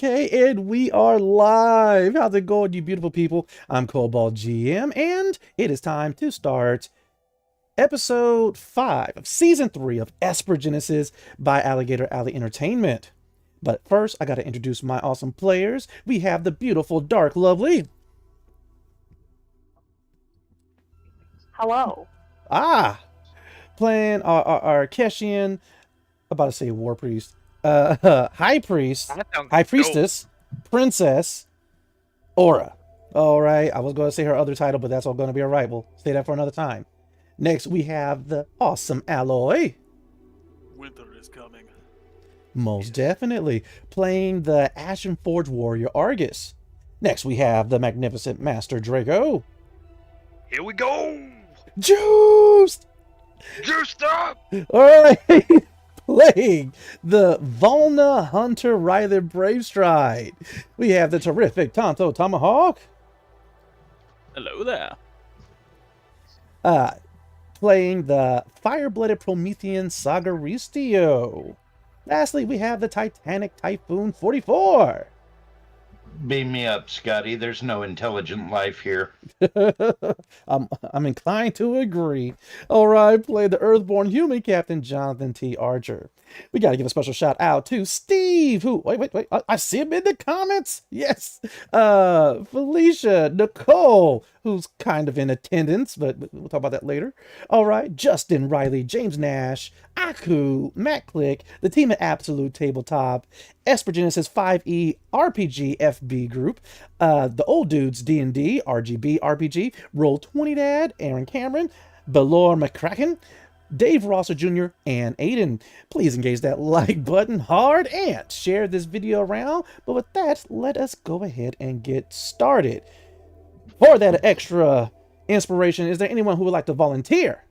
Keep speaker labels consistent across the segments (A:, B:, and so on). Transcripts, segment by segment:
A: Okay, and we are live. How's it going, you beautiful people? I'm Cobalt GM, and it is time to start episode 5 of season 3 of Esper Genesis by Alligator Alley Entertainment. But first, I gotta introduce my awesome players. We have the beautiful Dark Lovely.
B: Hello.
A: Playing our Keshian, about to say war priest, high priest, high priestess, princess, Aura. All right, I was going to say her other title, but that's all going to be all right. We'll say that for another time. Next, we have the awesome Alloy.
C: Winter is coming.
A: Most definitely. Playing the Ashen Forge warrior Argus. Next, we have the magnificent Master Draco.
D: Here we go!
A: Juiced!
D: Juiced up!
A: All right. Playing the Volna Hunter Rider Brave Stride. We have the terrific Tonto Tomahawk.
C: Hello there.
A: Playing the Fire-Blooded Promethean Sagaristio. Lastly, we have the Titanic Typhoon 44.
E: Beam me up, Scotty. There's no intelligent life here.
A: I'm inclined to agree. All right, play the Earthborn Human Captain Jonathan T. Archer. We got to give a special shout out to Steve, who, wait, I see him in the comments. Yes. Felicia, Nicole, who's kind of in attendance, but we'll talk about that later. All right, Justin Riley, James Nash, Aku, Matt Click, the team at Absolute Tabletop, Esper Genesis 5e RPG FB group, the Old Dudes D&D, RGB RPG, Roll20 Dad, Aaron Cameron, Belor McCracken, Dave Rosser Jr., and Aiden. Please engage that like button hard and share this video around. But with that, let us go ahead and get started. For that extra inspiration, is there anyone who would like to volunteer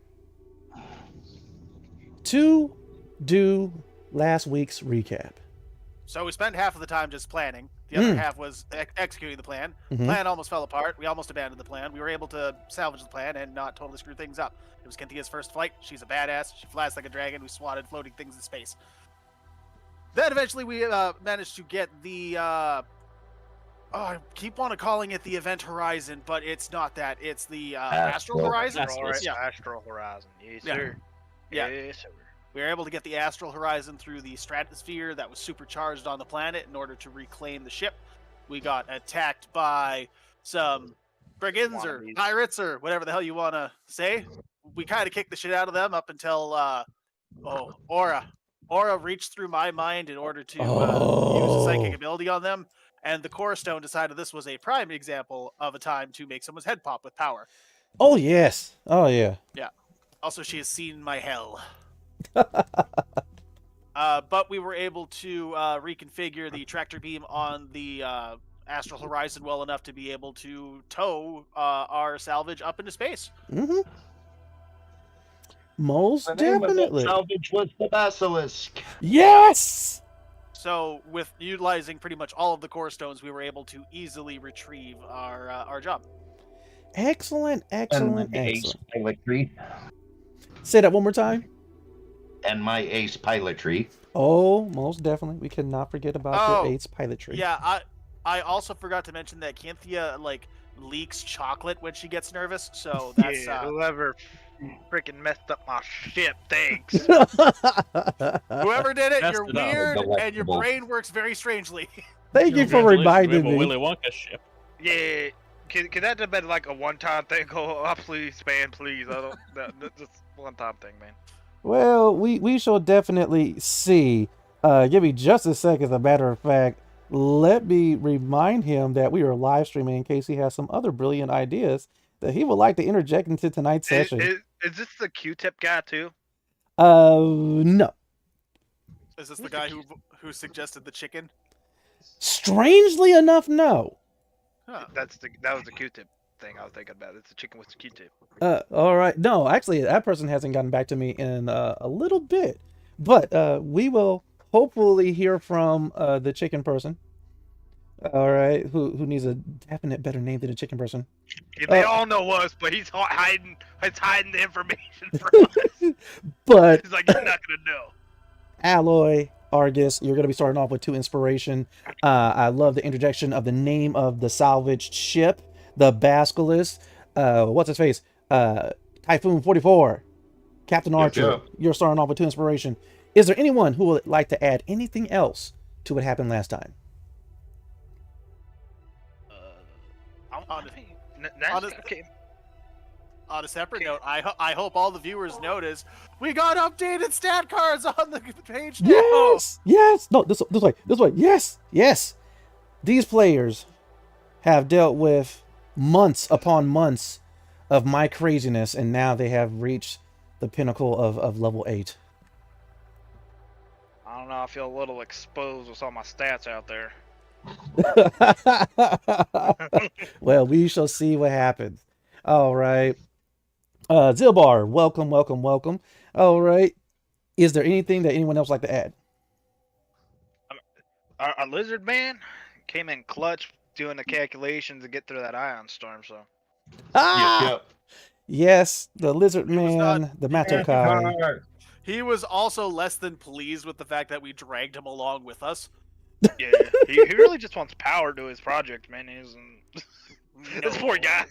A: to do last week's recap?
C: So we spent half of the time just planning. The other half was executing the plan.
A: Mhm.
C: Plan almost fell apart. We almost abandoned the plan. We were able to salvage the plan and not totally screw things up. It was Cynthia's first flight. She's a badass. She flies like a dragon. We swatted floating things in space. Then eventually we managed to get the... I keep wanting calling it the Event Horizon, but it's not that. It's the Astral Horizon.
D: Astral Horizon. Yes, sir.
C: Yeah.
D: Yes, sir.
C: We were able to get the Astral Horizon through the stratosphere that was supercharged on the planet in order to reclaim the ship. We got attacked by some brigands or pirates or whatever the hell you want to say. We kind of kicked the shit out of them up until, Aura. Aura reached through my mind in order to use a psychic ability on them. And the Core Stone decided this was a prime example of a time to make someone's head pop with power.
A: Oh, yes. Oh, yeah.
C: Yeah. Also, she has seen my hell. But we were able to reconfigure the tractor beam on the Astral Horizon well enough to be able to tow our salvage up into space.
A: Mm-hmm. Most
E: The name of that
A: definitely.
E: salvage was the Basilisk.
A: Yes!
C: So with utilizing pretty much all of the core stones, we were able to easily retrieve our job.
A: Excellent,
E: And
A: excellent,
E: my ace
A: excellent.
E: pilotry.
A: Say that one more time.
E: And my ace pilotry.
A: Oh, most definitely. We cannot forget about your ace pilotry.
C: Yeah, I also forgot to mention that Cynthia leaks chocolate when she gets nervous, so that's
D: whoever freaking messed up my ship, thanks.
C: whoever did it, you're
F: Messed it up.
C: weird and your
E: Delectable.
C: brain works very strangely.
A: Thank you for reminding me.
F: Willy Wonka ship.
D: Yeah, can that have been like a one-time thing? Oh, please, man, please. I don't. That's just one-time thing, man.
A: Well, we shall definitely see. Give me just a second. As a matter of fact, let me remind him that we are live streaming in case he has some other brilliant ideas that he would like to interject into tonight's session.
D: Is this the Q-tip guy too?
A: No.
C: Is this the guy who suggested the chicken?
A: Strangely enough, no.
C: Huh.
D: That was the Q-tip thing I was thinking about. It's a chicken with the Q-tip.
A: All right. No, actually, that person hasn't gotten back to me in a little bit. But we will hopefully hear from the chicken person. All right, who needs a definite better name than a chicken person?
D: Yeah, they all know us, but he's hiding the information from us.
A: But
D: He's like, you're not gonna know.
A: Alloy, Argus, you're going to be starting off with 2 inspiration. I love the interjection of the name of the salvaged ship, the Basilisk. What's his face? Typhoon 44. Captain Archer,
E: yep.
A: You're starting off with 2 inspiration. Is there anyone who would like to add anything else to what happened last time?
C: On a separate note, I hope all the viewers notice we got updated stat cards on the page now.
A: Yes. No, this way. Yes. These players have dealt with months upon months of my craziness, and now they have reached the pinnacle of level 8.
D: I don't know. I feel a little exposed with all my stats out there.
A: Well, we shall see what happens. All right. Zilbar, welcome. All right. Is there anything that anyone else would like to add?
D: Our lizard man came in clutch doing the calculations to get through that ion storm, so.
E: Yep.
A: Yes, the lizard man,
C: not-
A: the Matokai.
C: He was also less than pleased with the fact that we dragged him along with us.
D: Yeah, he really just wants power to his project, man. He isn't. This poor guy.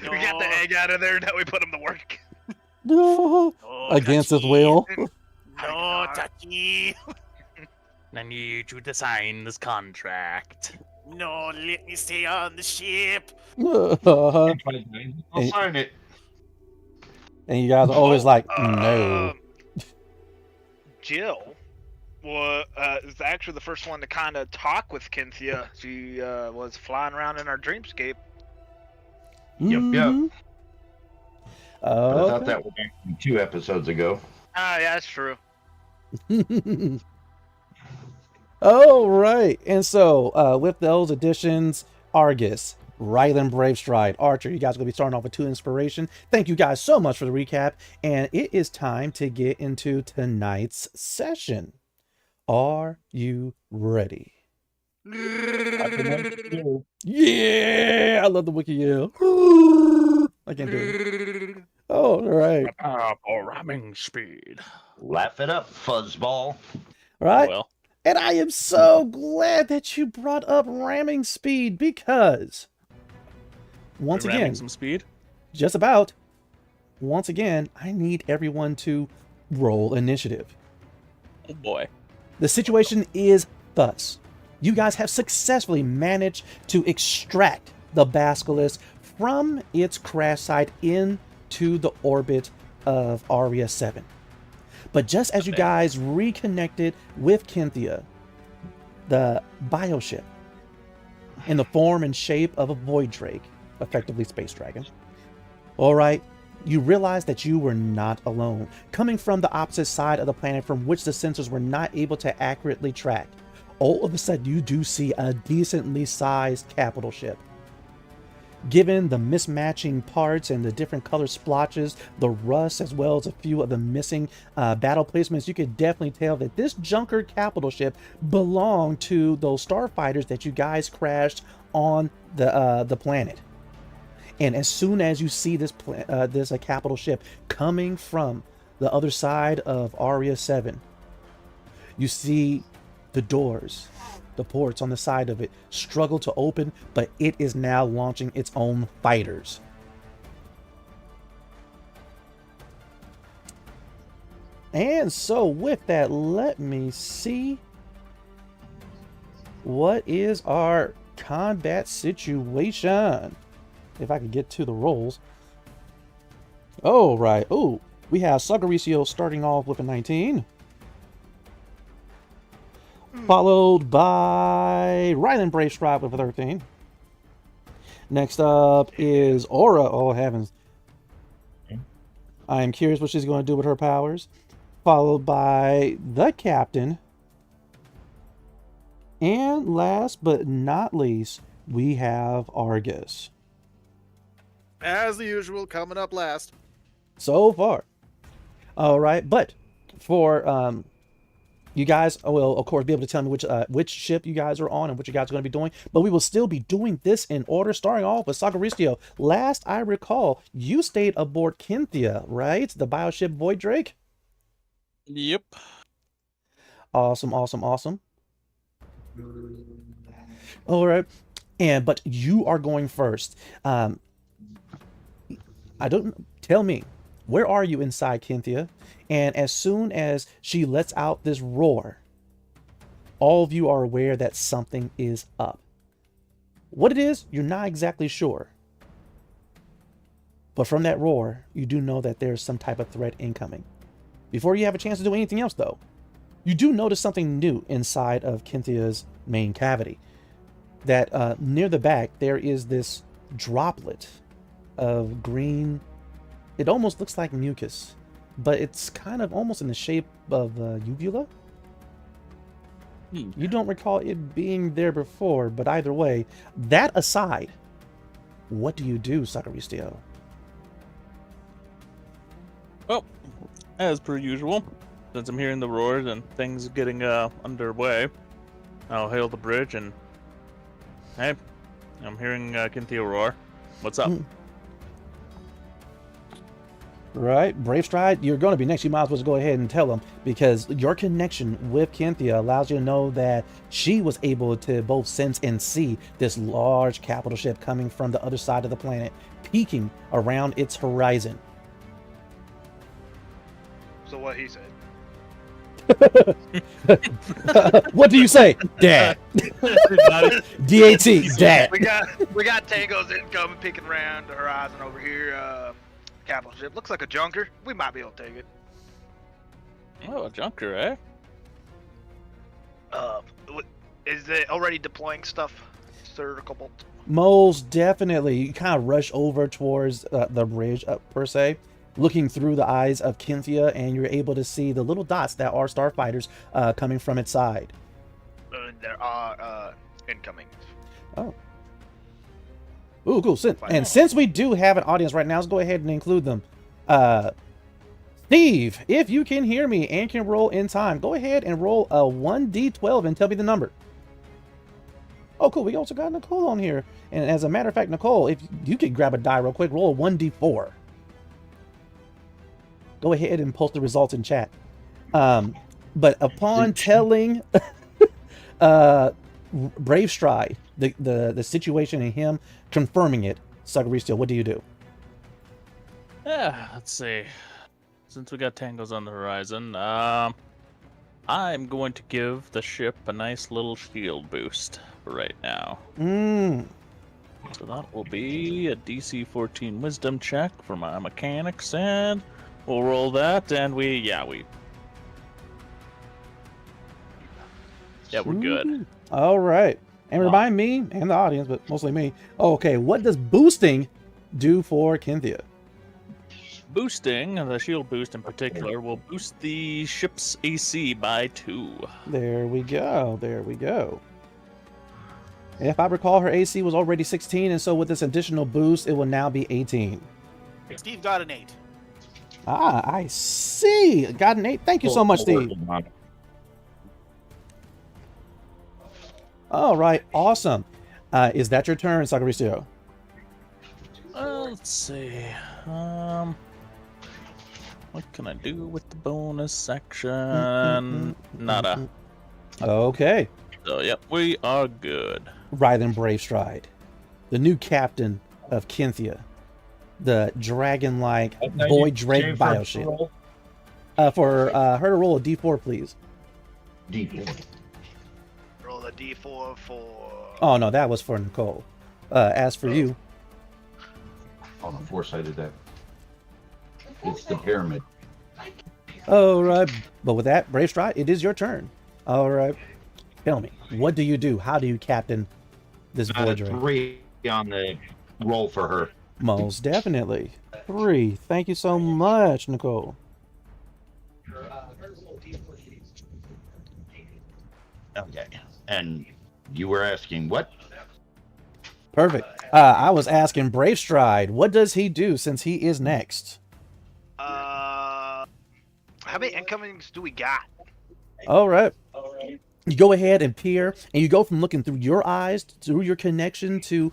C: No.
D: We got the egg out of there, now we put him to work.
A: No.
C: No,
A: Against his
C: Tachi.
A: will.
C: No, Tachi.
B: I need you to sign this contract.
C: No, let me stay on the ship.
E: I'll sign it.
A: And you guys are always like, no.
D: Jill is actually the first one to kind of talk with Cynthia. She was flying around in our dreamscape.
A: Mhm.
E: But I thought that was actually 2 episodes ago.
D: Ah, yeah, that's true.
A: Oh, right. And so, with those additions, Argus, Rylan Bravestride, Archer, you guys are going to be starting off with 2 inspiration. Thank you guys so much for the recap. And it is time to get into tonight's session. Are you ready? Yeah! I love the wiki yell. I can't do it. Oh, all right.
B: For ramming speed.
E: Laugh it up, fuzzball.
A: All right.
B: Well,
A: And I am so glad that you brought up ramming speed because, once
B: ramming
A: again,
B: some speed.
A: just about, once again, I need everyone to roll initiative.
B: Oh boy.
A: The situation is thus. You guys have successfully managed to extract the Basilisk from its crash site into the orbit of Aria 7. But just as you guys reconnected with Cynthia, the bioship, in the form and shape of a void drake, effectively space dragon, all right, you realize that you were not alone, coming from the opposite side of the planet from which the sensors were not able to accurately track. All of a sudden, you do see a decently sized capital ship. Given the mismatching parts and the different color splotches, the rust, as well as a few of the missing battle placements, you could definitely tell that this junker capital ship belonged to those starfighters that you guys crashed on the planet. And as soon as you see this capital ship coming from the other side of Aria 7, you see the doors, the ports on the side of it struggle to open, but it is now launching its own fighters. And so with that, let me see. What is our combat situation? If I could get to the rolls. Oh, right. Oh, we have Sagaricio starting off with a 19. Followed by Rylan Bravestride with a 13. Next up is Aura. Oh, heavens. I am curious what she's going to do with her powers. Followed by the Captain. And last but not least, we have Argus.
C: As usual, coming up last.
A: So far. All right, but for you guys will of course be able to tell me which ship you guys are on and what you guys are going to be doing, but we will still be doing this in order, starting off with Sagaricio. Last I recall, you stayed aboard Cynthia, right? The bioship Void Drake.
B: Yep.
A: Awesome, awesome, awesome. All right. But you are going first. I don't tell me, where are you inside Cynthia? And as soon as she lets out this roar, all of you are aware that something is up. What it is, you're not exactly sure. But from that roar, you do know that there's some type of threat incoming. Before you have a chance to do anything else, though, you do notice something new inside of Cynthia's main cavity. That near the back, there is this droplet of green. It almost looks like mucus, but it's kind of almost in the shape of a uvula. You don't recall it being there before, but either way, that aside, what do you do, Sacristio?
F: Well, as per usual, since I'm hearing the roars and things getting underway, I'll hail the bridge and, hey, I'm hearing Cynthia roar. What's up?
A: Right, Brave Stride, you're going to be next. You might as well go ahead and tell them, because your connection with Cynthia allows you to know that she was able to both sense and see this large capital ship coming from the other side of the planet, peeking around its horizon.
D: So what he said.
A: What do you say, Dad? DAT, Dad.
D: We got tangos incoming, picking around the horizon over here. Capital ship looks like a junker. We might be able to take it.
F: Oh, a junker, eh?
D: Is it already deploying stuff, Sir Cobalt?
A: Most definitely. You kind of rush over towards the bridge, per se, looking through the eyes of Cynthia, and you're able to see the little dots that are starfighters coming from its side.
D: There are incoming.
A: Oh. Ooh, cool. Since we do have an audience right now, let's go ahead and include them. Steve, if you can hear me and can roll in time, go ahead and roll a 1d12 and tell me the number. Oh, cool. We also got Nicole on here. And as a matter of fact, Nicole, if you could grab a die real quick, roll a 1d4. Go ahead and post the results in chat. But upon telling Brave Stride the situation and him confirming it, Sacristio, what do you do?
F: Yeah, let's see. Since we got tangos on the horizon, I'm going to give the ship a nice little shield boost for right now. So that will be a DC 14 wisdom check for my mechanics, and we'll roll that, and we're good.
A: All right. And remind me and the audience, but mostly me. Okay, what does boosting do for Cynthia?
F: Boosting, the shield boost in particular, will boost the ship's AC by 2.
A: There we go. There we go. If I recall, her AC was already 16, and so with this additional boost, it will now be 18.
C: Steve got an 8.
A: Ah, I see. Got an 8. Thank you so much, Steve. All right, awesome. Is that your turn, Sacristio?
F: Let's see. What can I do with the bonus section? Nada.
A: Okay.
F: So, yep, we are good.
A: Right then, Brave Stride, the new captain of Cynthia, the dragon-like boy Drake bioship. For her to roll a d4, please.
E: D4.
D: Roll a d4 for...
A: Oh, no, that was for Nicole. As for you...
E: On the foresight of that. It's the pyramid.
A: All right. But with that, Brave Stride, it is your turn. All right. Tell me, what do you do? How do you captain this boy Drake?
E: 3 on the roll for her.
A: Most definitely. 3. Thank you so much, Nicole.
E: Okay. And you were asking what?
A: Perfect. I was asking Brave Stride, what does he do since he is next?
D: How many incomings do we got?
A: All right. You go ahead and peer, and you go from looking through your eyes, through your connection to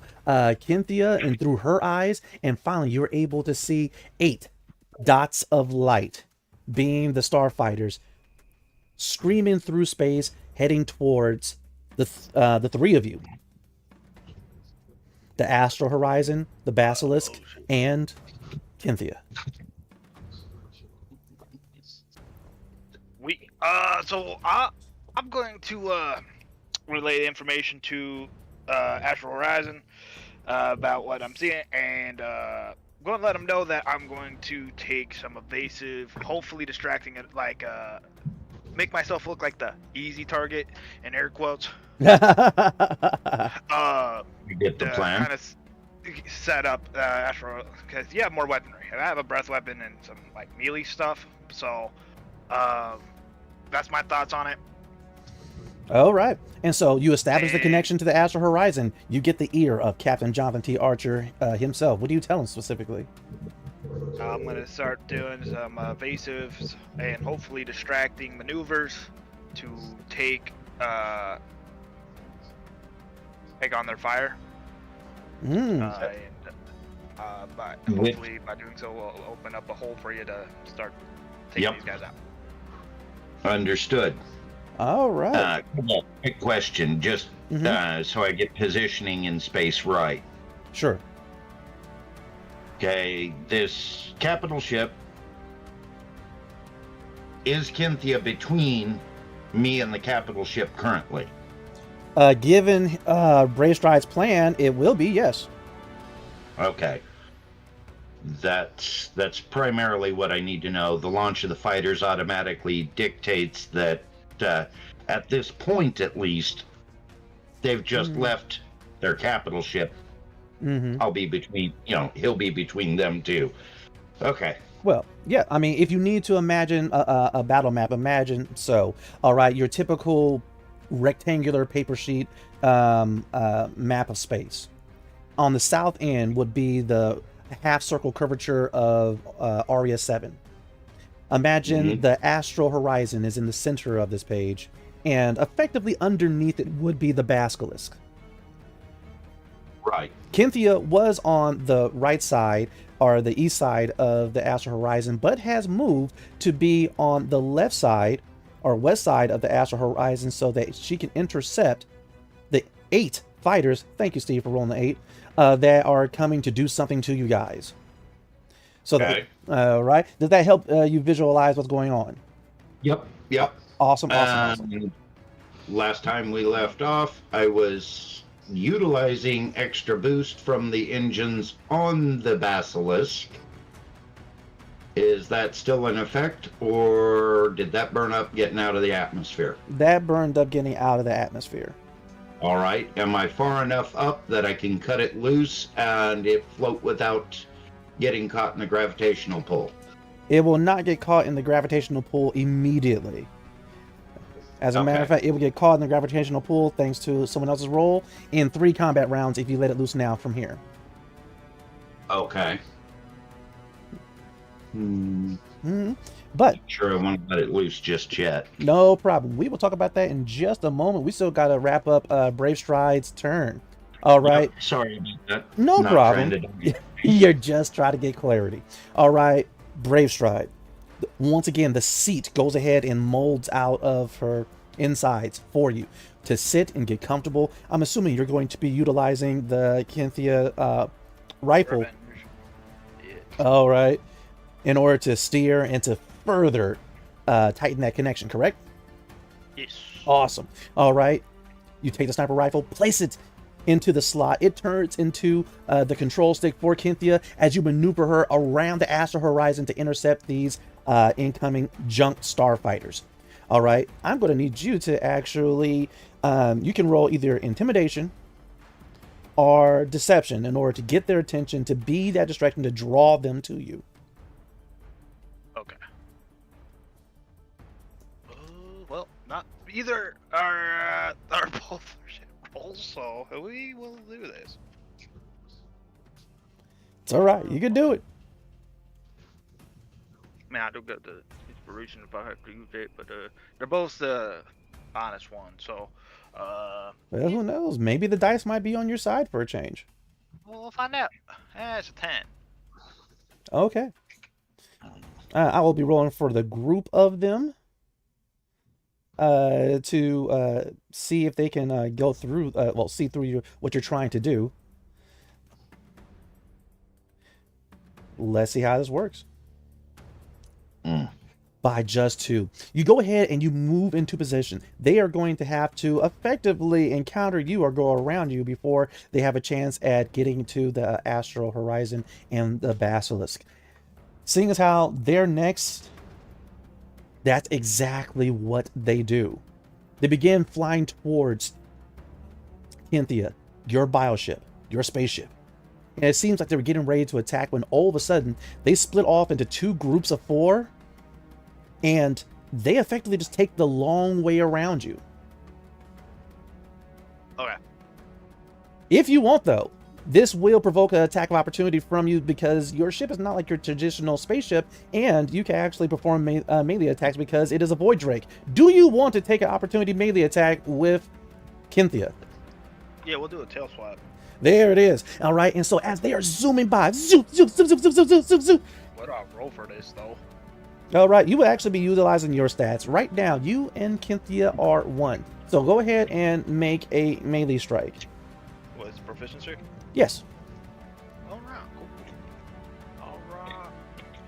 A: Cynthia, and through her eyes, and finally you're able to see 8 dots of light, being the starfighters, screaming through space, heading towards the three of you. The Astral Horizon, the Basilisk, and Cynthia.
D: I'm going to relay the information to Astral Horizon about what I'm seeing, and I'm going to let them know that I'm going to take some evasive, hopefully distracting it, like make myself look like the easy target in air quotes.
E: You get the plan.
D: Kind of set up Astral, because you have more weaponry. I have a breath weapon and some like melee stuff, so that's my thoughts on it.
A: All right. And so you establish the connection to the Astral Horizon. You get the ear of Captain Jonathan T. Archer himself. What do you tell him specifically?
D: I'm going to start doing some evasives and hopefully distracting maneuvers to take on their fire. But hopefully by doing so, we'll open up a hole for you to start taking these guys out.
E: Understood.
A: All right.
E: Quick question, just so I get positioning in space right.
A: Sure.
E: Okay, this capital ship, is Cynthia between me and the capital ship currently?
A: Given Brave Stride's plan, it will be, yes.
E: Okay. That's primarily what I need to know. The launch of the fighters automatically dictates that at this point, at least, they've just left their capital ship. I'll be between, he'll be between them too. Okay.
A: Well, yeah, I mean, if you need to imagine a battle map, imagine so. All right, your typical rectangular paper sheet map of space. On the south end would be the half circle curvature of Aria 7. Imagine the Astral Horizon is in the center of this page, and effectively underneath it would be the Basilisk.
E: Right.
A: Cynthia was on the right side, or the east side of the Astral Horizon, but has moved to be on the left side, or west side of the Astral Horizon, so that she can intercept the 8 fighters, thank you Steve for rolling the 8, that are coming to do something to you guys. So,
E: okay.
A: Right? Does that help you visualize what's going on?
E: Yep.
A: Awesome.
E: Last time we left off, I was utilizing extra boost from the engines on the Basilisk. Is that still in effect, or did that burn up getting out of the atmosphere?
A: That burned up getting out of the atmosphere.
E: All right. Am I far enough up that I can cut it loose and it float without getting caught in the gravitational pull?
A: It will not get caught in the gravitational pull immediately. As a matter of fact, it will get caught in the gravitational pull thanks to someone else's roll in 3 combat rounds if you let it loose now from here.
E: Okay.
A: But
E: Sure, I won't let it loose just yet.
A: no problem. We will talk about that in just a moment. We still got to wrap up Brave Stride's turn. All right.
E: Yep, sorry about that.
A: No
E: Not
A: problem.
E: trying to-
A: You're just trying to get clarity. All right, Brave Stride. Once again, the seat goes ahead and molds out of her insides for you to sit and get comfortable. I'm assuming you're going to be utilizing the Cynthia rifle.
D: Revenge. Yeah.
A: All right, in order to steer and to further tighten that connection, correct?
D: Yes.
A: Awesome. All right, you take the sniper rifle, place it into the slot. It turns into the control stick for Cynthia as you maneuver her around the Astral Horizon to intercept these incoming junk starfighters. All right, I'm going to need you to actually, you can roll either intimidation or deception in order to get their attention, to be that distraction, to draw them to you.
D: Okay. Well, not either are both shit rolls, so we will do this.
A: It's all right, you can do it.
D: I mean, I do get the inspiration if I have to use it, but they're both the honest ones, so
A: Well, who knows? Maybe the dice might be on your side for a change.
D: we'll find out. It's a 10.
A: Okay. I will be rolling for the group of them. to see if they can go through, well, see through what you're trying to do. Let's see how this works. By just 2. You go ahead and you move into position. They are going to have to effectively encounter you or go around you before they have a chance at getting to the astral horizon and the basilisk. Seeing as how they're next, that's exactly what they do. They begin flying towards Cynthia, your bioship, your spaceship. And it seems like they were getting ready to attack when all of a sudden they split off into 2 groups of 4, and they effectively just take the long way around you.
D: Okay.
A: If you want, though, this will provoke an attack of opportunity from you because your ship is not like your traditional spaceship, and you can actually perform melee attacks because it is a Void Drake. Do you want to take an opportunity melee attack with Cynthia?
D: Yeah, we'll do a tail swap.
A: There it is. All right, and so as they are zooming by, zoom, zoom, zoom, zoom, zoom, zoom, zoom, zoom, zoom.
D: What do I roll for this, though?
A: All right, you will actually be utilizing your stats. Right now, you and Cynthia are 1. So go ahead and make a melee strike.
D: What's proficiency?
A: Yes.
D: All right, cool. All right.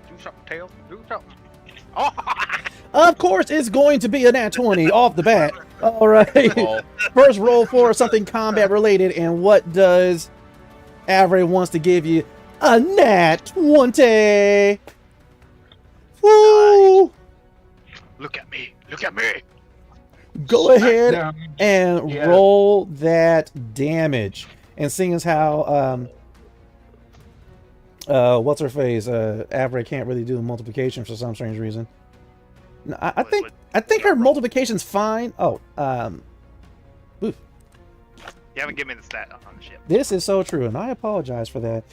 D: Do something, tail. Do something. Oh!
A: Of course, it's going to be a nat 20 off the bat. All right. First roll for something combat related, and what does Avery wants to give you? A nat 20. Woo!
D: Look at me. Look at me.
A: Go ahead
E: Smackdown.
A: and
E: Yeah.
A: roll that damage. And seeing as how what's her face? Avery can't really do multiplication for some strange reason. No, I think her multiplication's fine. Oh, oof.
D: You haven't given me the stat on the ship.
A: This is so true, and I apologize for that.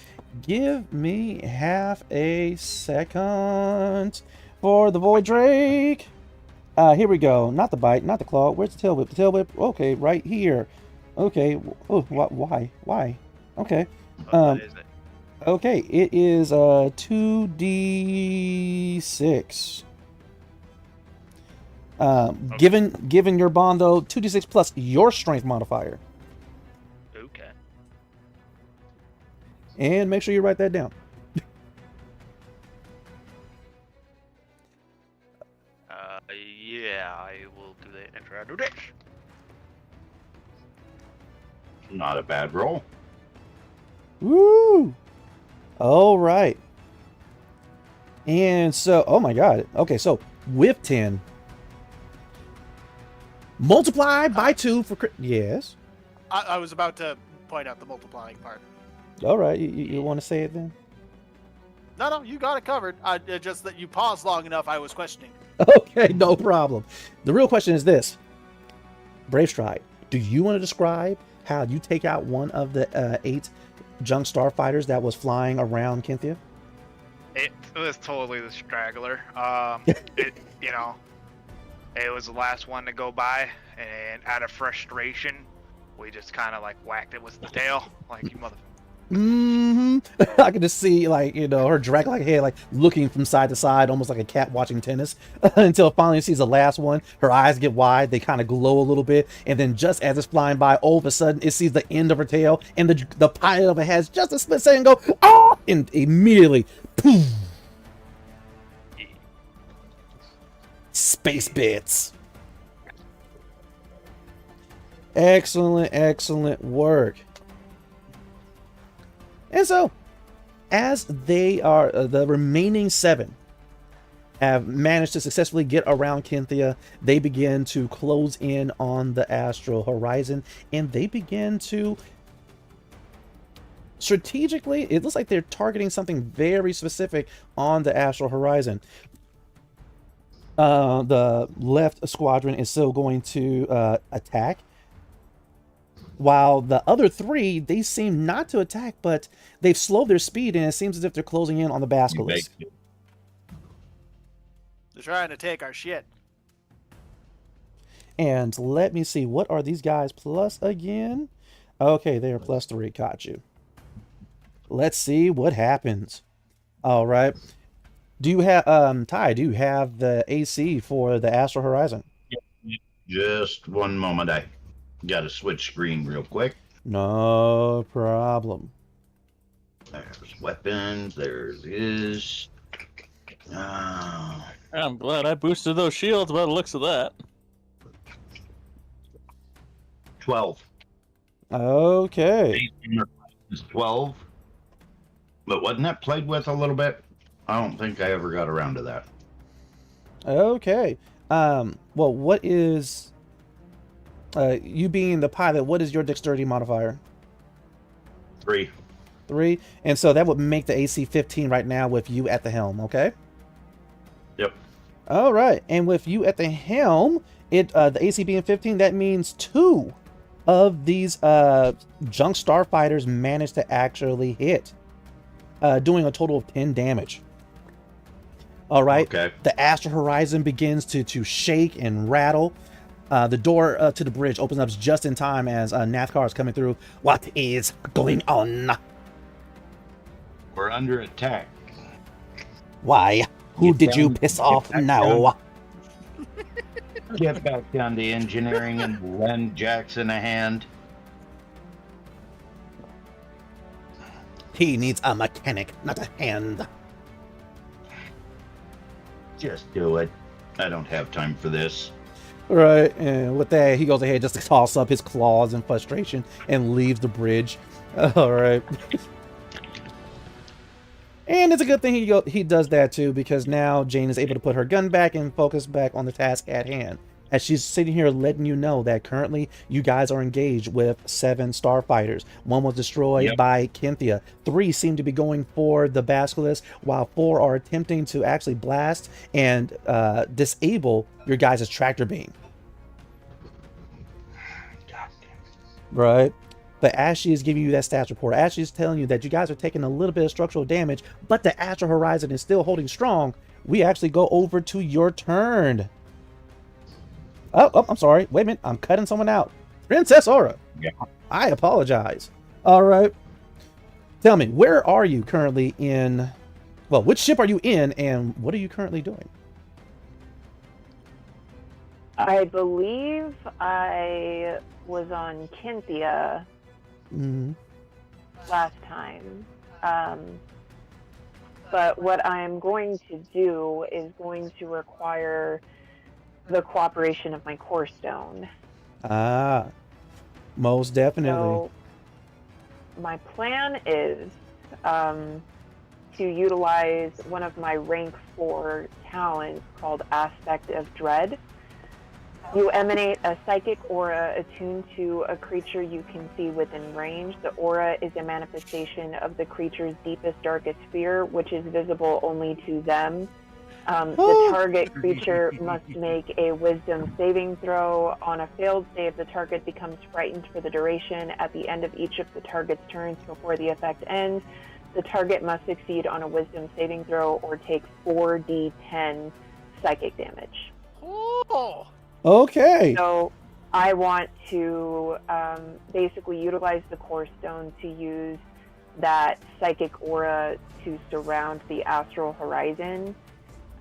A: Give me half a second for the Void Drake. Here we go. Not the bite, not the claw. Where's the tail whip? The tail whip. Okay, right here. Okay. Oh, why? Why? Okay.
D: What is it?
A: Okay, it is 2d6. Given your bond though, 2d6 plus your strength modifier.
D: Okay.
A: And make sure you write that down.
D: Yeah, I will do that after I do this.
E: Not a bad roll.
A: Woo! All right. And so, oh my god. Okay, so with 10, multiply by 2 for crit. Yes.
C: I was about to point out the multiplying part.
A: All right, you want to say it then?
C: No, you got it covered. Just that you paused long enough, I was questioning.
A: Okay, no problem. The real question is this. Brave Stride, do you want to describe how you take out one of the 8 junk starfighters that was flying around Cynthia?
D: It was totally the straggler. It was the last one to go by, and out of frustration, we just kind of like whacked it with the tail, like you mother.
A: I can just see, like, her drag like head, like looking from side to side, almost like a cat watching tennis, until it finally sees the last one. Her eyes get wide, they kind of glow a little bit, and then just as it's flying by, all of a sudden it sees the end of her tail, and the pilot of it has just a split second go, oh, and immediately, poof, space bits. Excellent work. And so, as they are, the remaining 7 have managed to successfully get around Cynthia, they begin to close in on the astral horizon, and they begin to strategically, it looks like they're targeting something very specific on the astral horizon. The left squadron is still going to attack, while the other 3, they seem not to attack, but they've slowed their speed, and it seems as if they're closing in on the basilisk.
C: They're trying to take our shit.
A: And let me see, what are these guys plus again? Okay, they are plus 3. Caught you. Let's see what happens. All right. Do you have Ty? Do you have the AC for the astral horizon?
E: Just one moment. I got to switch screen real quick.
A: No problem.
E: There's weapons. There's his.
F: I'm glad I boosted those shields by the looks of that.
E: 12.
A: Okay.
E: 12. But wasn't that played with a little bit? I don't think I ever got around to that.
A: Okay. Well, what is you being the pilot? What is your dexterity modifier?
E: 3.
A: 3, and so that would make the AC 15 right now with you at the helm. Okay.
E: Yep.
A: All right, and with you at the helm, the AC being 15, that means 2 of these junk starfighters managed to actually hit, doing a total of 10 damage. All right.
E: Okay.
A: The astral horizon begins to shake and rattle. The door to the bridge opens up just in time as Nathkar is coming through. What is going on?
E: We're under attack.
A: Why? Who did you piss off now?
E: Get back down to engineering and lend Jackson a hand.
A: He needs a mechanic, not a hand.
E: Just do it. I don't have time for this.
A: Right, and with that, he goes ahead just to toss up his claws in frustration and leaves the bridge. All right. And it's a good thing he does that too, because now Jane is able to put her gun back and focus back on the task at hand. As she's sitting here letting you know that currently you guys are engaged with 7 starfighters. 1 was destroyed by Kynthia. 3 seem to be going for the Basilisk, while 4 are attempting to actually blast and disable your guys' tractor beam. Right? But as she is giving you that stats report, as she's telling you that you guys are taking a little bit of structural damage, but the astral horizon is still holding strong, we actually go over to your turn. Oh, I'm sorry. Wait a minute. I'm cutting someone out. Princess Aura.
E: Yeah.
A: I apologize. All right. Tell me, where are you currently in? Well, which ship are you in, and what are you currently doing?
G: I believe I was on Kynthia last time. But what I'm going to do is going to require the cooperation of my core stone.
A: Ah, most definitely.
G: So my plan is to utilize one of my rank 4 talents called Aspect of Dread. You emanate a psychic aura attuned to a creature you can see within range. The aura is a manifestation of the creature's deepest, darkest fear, which is visible only to them. The target creature must make a wisdom saving throw. On a failed save, the target becomes frightened for the duration. At the end of each of the target's turns before the effect ends, the target must succeed on a wisdom saving throw or take 4d10 psychic damage.
C: Oh.
A: Okay.
G: So I want to basically utilize the core stone to use that psychic aura to surround the astral horizon,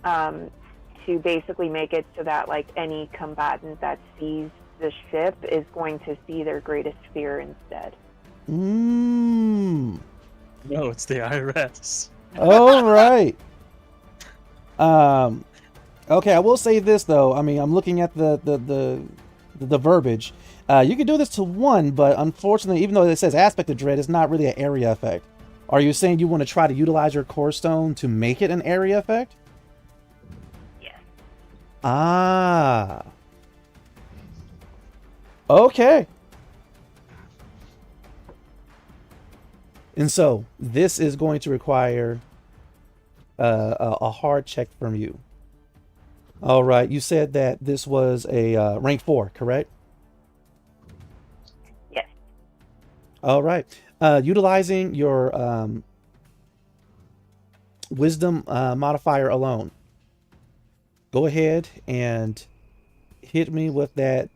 G: to basically make it so that like any combatant that sees the ship is going to see their greatest fear instead.
F: No, it's the IRS.
A: All right. Okay, I will say this though. I mean, I'm looking at the verbiage. You can do this to 1, but unfortunately, even though it says Aspect of Dread, it's not really an area effect. Are you saying you want to try to utilize your core stone to make it an area effect?
G: Yes.
A: Ah. Okay. And so this is going to require a hard check from you. All right. You said that this was a rank 4, correct?
G: Yes.
A: All right. Utilizing your wisdom modifier alone, go ahead and hit me with that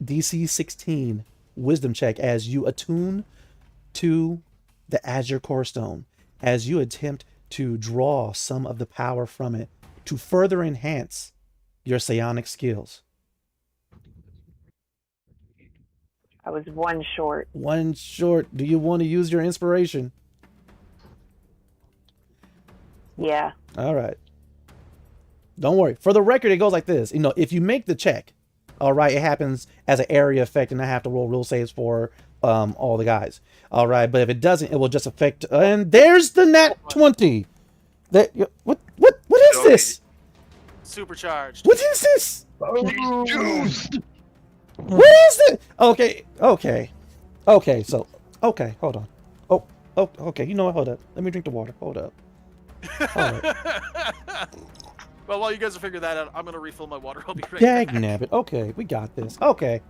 A: DC 16 wisdom check as you attune to the Azure Core Stone, as you attempt to draw some of the power from it to further enhance your psionic skills.
G: I was one short.
A: One short. Do you want to use your inspiration?
G: Yeah.
A: All right. Don't worry. For the record, it goes like this. You know, if you make the check, all right, it happens as an area effect, and I have to roll rule saves for all the guys. All right, but if it doesn't, it will just affect. And there's the nat 20. That what is this?
C: Supercharged.
A: What is this?
D: He's juiced.
A: What is it? Okay. So, okay, hold on. Oh, okay. You know what? Hold up. Let me drink the water. Hold up.
C: Well, while you guys are figuring that out, I'm gonna refill my water. I'll be right
A: Dag
C: back.
A: nabbit. Okay, we got this. Okay.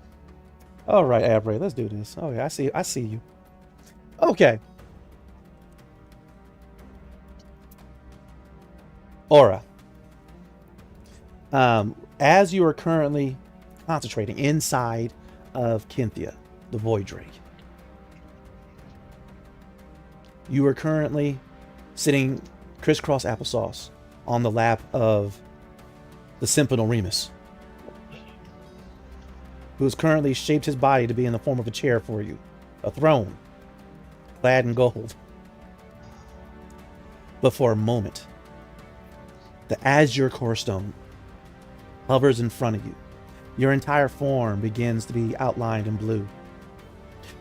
A: All right, Abray, let's do this. Okay, I see you. Okay. Aura. As you are currently concentrating inside of Kynthia, the Void Drake, you are currently sitting crisscross applesauce on the lap of the Symphodal Remus, who has currently shaped his body to be in the form of a chair for you, a throne, clad in gold. But for a moment, the Azure Core Stone hovers in front of you. Your entire form begins to be outlined in blue.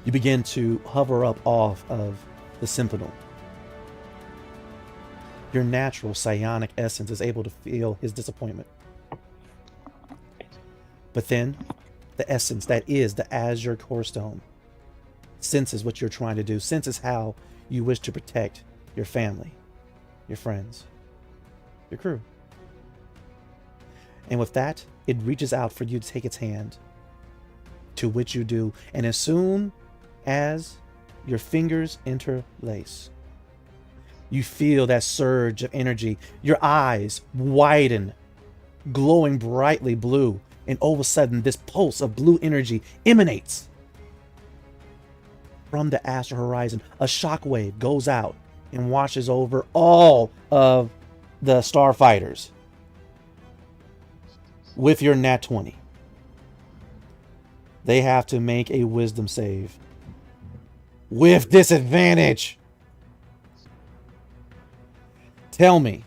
A: You begin to hover up off of the Symphodal. Your natural psionic essence is able to feel his disappointment. But then, the essence that is the Azure Core Stone senses what you're trying to do, senses how you wish to protect your family, your friends, your crew. And with that, it reaches out for you to take its hand, to which you do. And as soon as your fingers interlace, you feel that surge of energy. Your eyes widen, glowing brightly blue. And all of a sudden, this pulse of blue energy emanates from the astral horizon. A shockwave goes out and washes over all of the starfighters. With your nat 20, they have to make a wisdom save with disadvantage. Tell me,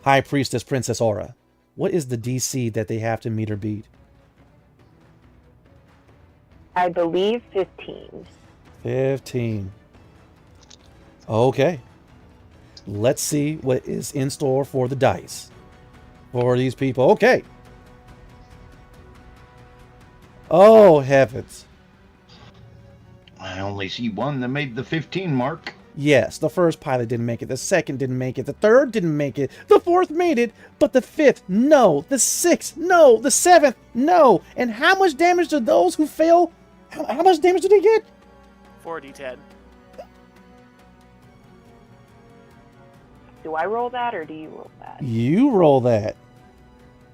A: High Priestess Princess Aura, what is the DC that they have to meet or beat?
G: I believe 15.
A: 15. Okay. Let's see what is in store for the dice for these people. Okay. Oh, heavens.
E: I only see one that made the 15 mark.
A: Yes, the first pilot didn't make it. The second didn't make it. The third didn't make it. The fourth made it. But the fifth, no. The sixth, no. The seventh, no. And how much damage do those who fail? How much damage do they get?
C: 4d10.
G: Do I roll that or do you roll that?
A: You roll that.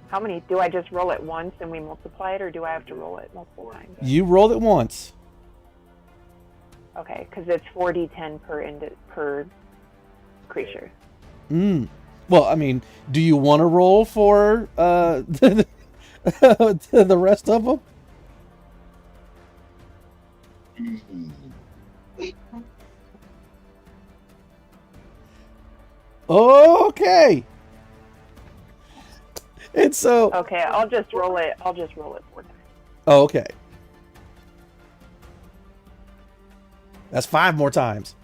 G: How many? Do I just roll it once and we multiply it, or do I have to roll it multiple times?
A: You roll it once.
G: Okay, because it's 4d10 per creature.
A: Well, I mean, do you want to roll for the rest of them? Okay. And so.
G: Okay, I'll just roll it 4 times.
A: Okay. That's 5 more times.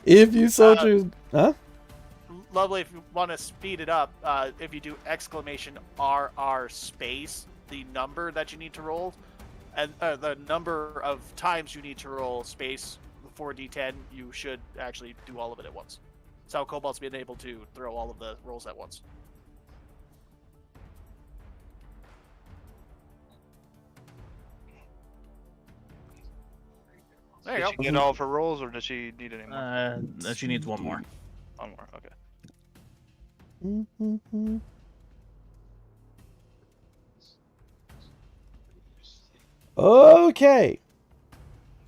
A: If you so choose. Huh?
C: Lovely, if you want to speed it up, if you do exclamation RR space, the number that you need to roll, and the number of times you need to roll space 4d10, you should actually do all of it at once. That's how Cobalt's been able to throw all of the rolls at once. There you
D: Did
C: go.
D: she get all of her rolls, or does she need any more?
F: She needs one more.
D: One more, okay.
A: Okay.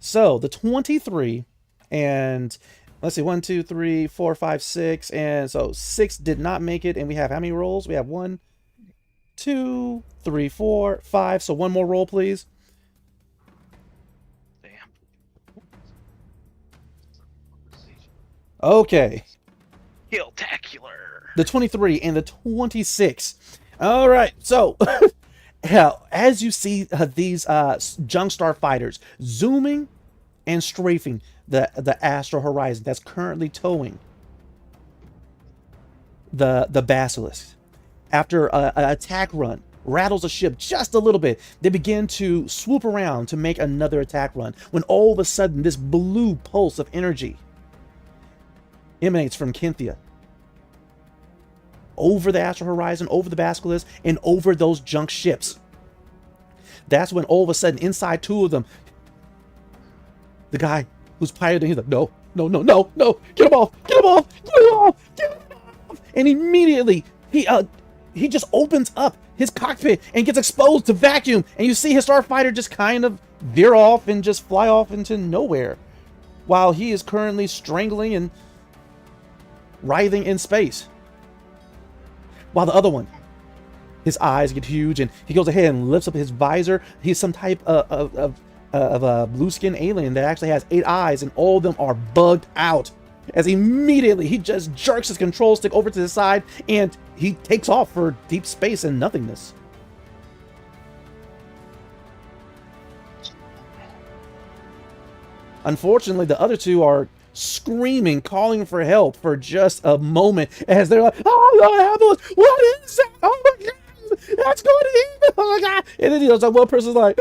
A: So the 23 and let's see, 1, 2, 3, 4, 5, 6, and so 6 did not make it. And we have how many rolls? We have 1, 2, 3, 4, 5. So one more roll, please.
D: Damn.
A: Okay.
D: Killtacular.
A: The 23 and the 26. All right. So, as you see these junk star fighters zooming and strafing the astral horizon that's currently towing the basilisk, after an attack run rattles the ship just a little bit, they begin to swoop around to make another attack run, when all of a sudden this blue pulse of energy emanates from Kynthia over the astral horizon, over the basilisk, and over those junk ships. That's when all of a sudden, inside two of them, the guy who's piloting, he's like, no, no, no, no, no, get him off, get him off, get him off, get him off. And immediately he just opens up his cockpit and gets exposed to vacuum, and you see his starfighter just kind of veer off and just fly off into nowhere, while he is currently strangling and writhing in space. While the other one, his eyes get huge, and he goes ahead and lifts up his visor. He's some type of a blue skin alien that actually has 8 eyes, and all of them are bugged out. As immediately he just jerks his control stick over to the side, and he takes off for deep space and nothingness. Unfortunately, the other two are screaming, calling for help for just a moment, as they're like, oh, the ambulance, what is that? Oh my god, that's going to eat, oh my god. And then like one person's like,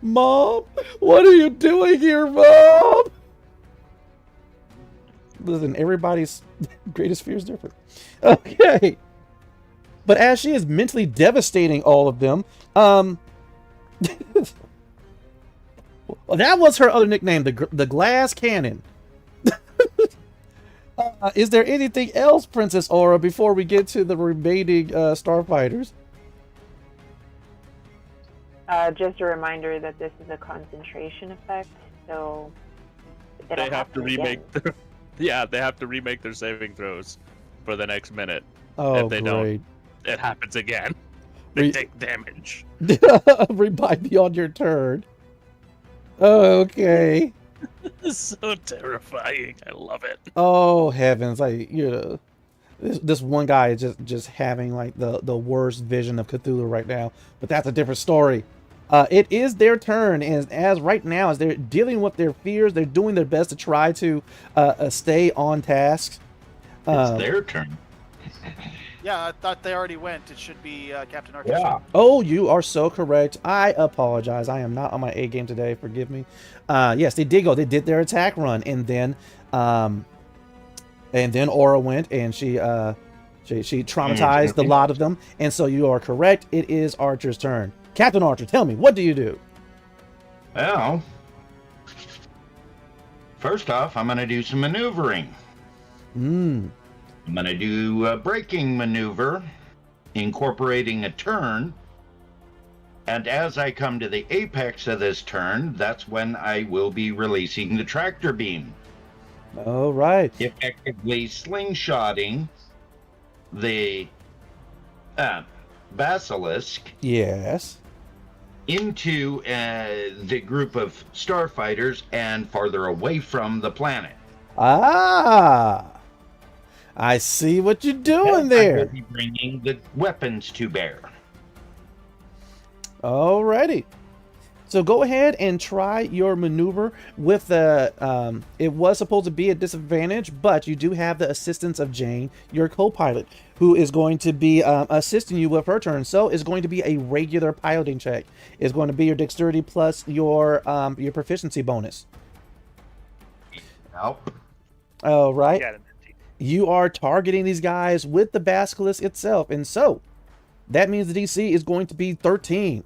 A: Mom, what are you doing here, Mom? Listen, everybody's greatest fear is different. Okay. But as she is mentally devastating all of them, well, that was her other nickname, the Glass Cannon. Is there anything else, Princess Aura, before we get to the remaining starfighters?
G: Just a reminder that this is a concentration effect, so
F: They have to remake their, yeah, they have to remake their saving throws for the next minute.
A: Oh,
F: if they
A: great.
F: don't, it happens again. They take damage.
A: Revive beyond your turn. Okay.
F: This is so terrifying. I love it.
A: Oh heavens! Like, you know, this one guy is just having like the worst vision of Cthulhu right now. But that's a different story. It is their turn, and as right now, as they're dealing with their fears, they're doing their best to try to stay on task.
E: It's their turn.
C: Yeah, I thought they already went. It should be Captain Archer's
E: Yeah.
C: turn.
A: Oh, you are so correct. I apologize. I am not on my A game today. Forgive me. Yes, they did go. They did their attack run, and then Aura went, and she traumatized the lot of them. And so you are correct. It is Archer's turn. Captain Archer, tell me, what do you do?
E: Well, first off, I'm going to do some maneuvering. I'm going to do a braking maneuver, incorporating a turn. And as I come to the apex of this turn, that's when I will be releasing the tractor beam.
A: All right.
E: Effectively slingshotting the basilisk
A: Yes.
E: into the group of starfighters and farther away from the planet.
A: Ah, I see what you're doing
E: I will
A: there.
E: be bringing the weapons to bear.
A: Alrighty. So go ahead and try your maneuver with the, it was supposed to be a disadvantage, but you do have the assistance of Jane, your co-pilot, who is going to be assisting you with her turn. So it's going to be a regular piloting check. It's going to be your dexterity plus your proficiency bonus.
E: Nope.
A: All right.
D: Got it.
A: You are targeting these guys with the basilisk itself, and so that means the DC is going to be 13.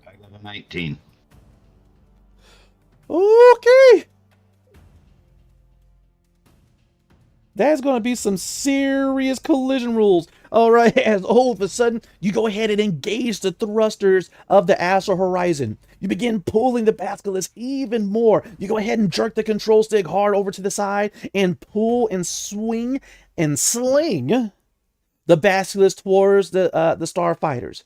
E: I got a 19.
A: Okay. That's going to be some serious collision rules. All right, as all of a sudden, you go ahead and engage the thrusters of the astral horizon. You begin pulling the basilisk even more. You go ahead and jerk the control stick hard over to the side and pull and swing and sling the basilisk towards the starfighters.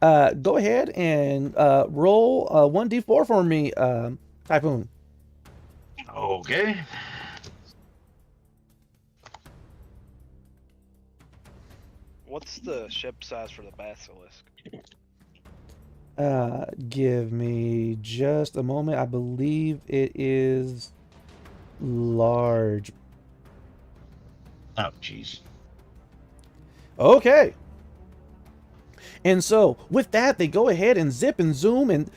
A: Go ahead and roll 1d4 for me, Typhoon.
E: Okay.
D: What's the ship size for the basilisk?
A: Give me just a moment. I believe it is large.
E: Oh, jeez.
A: Okay. And so, with that, they go ahead and zip and zoom, and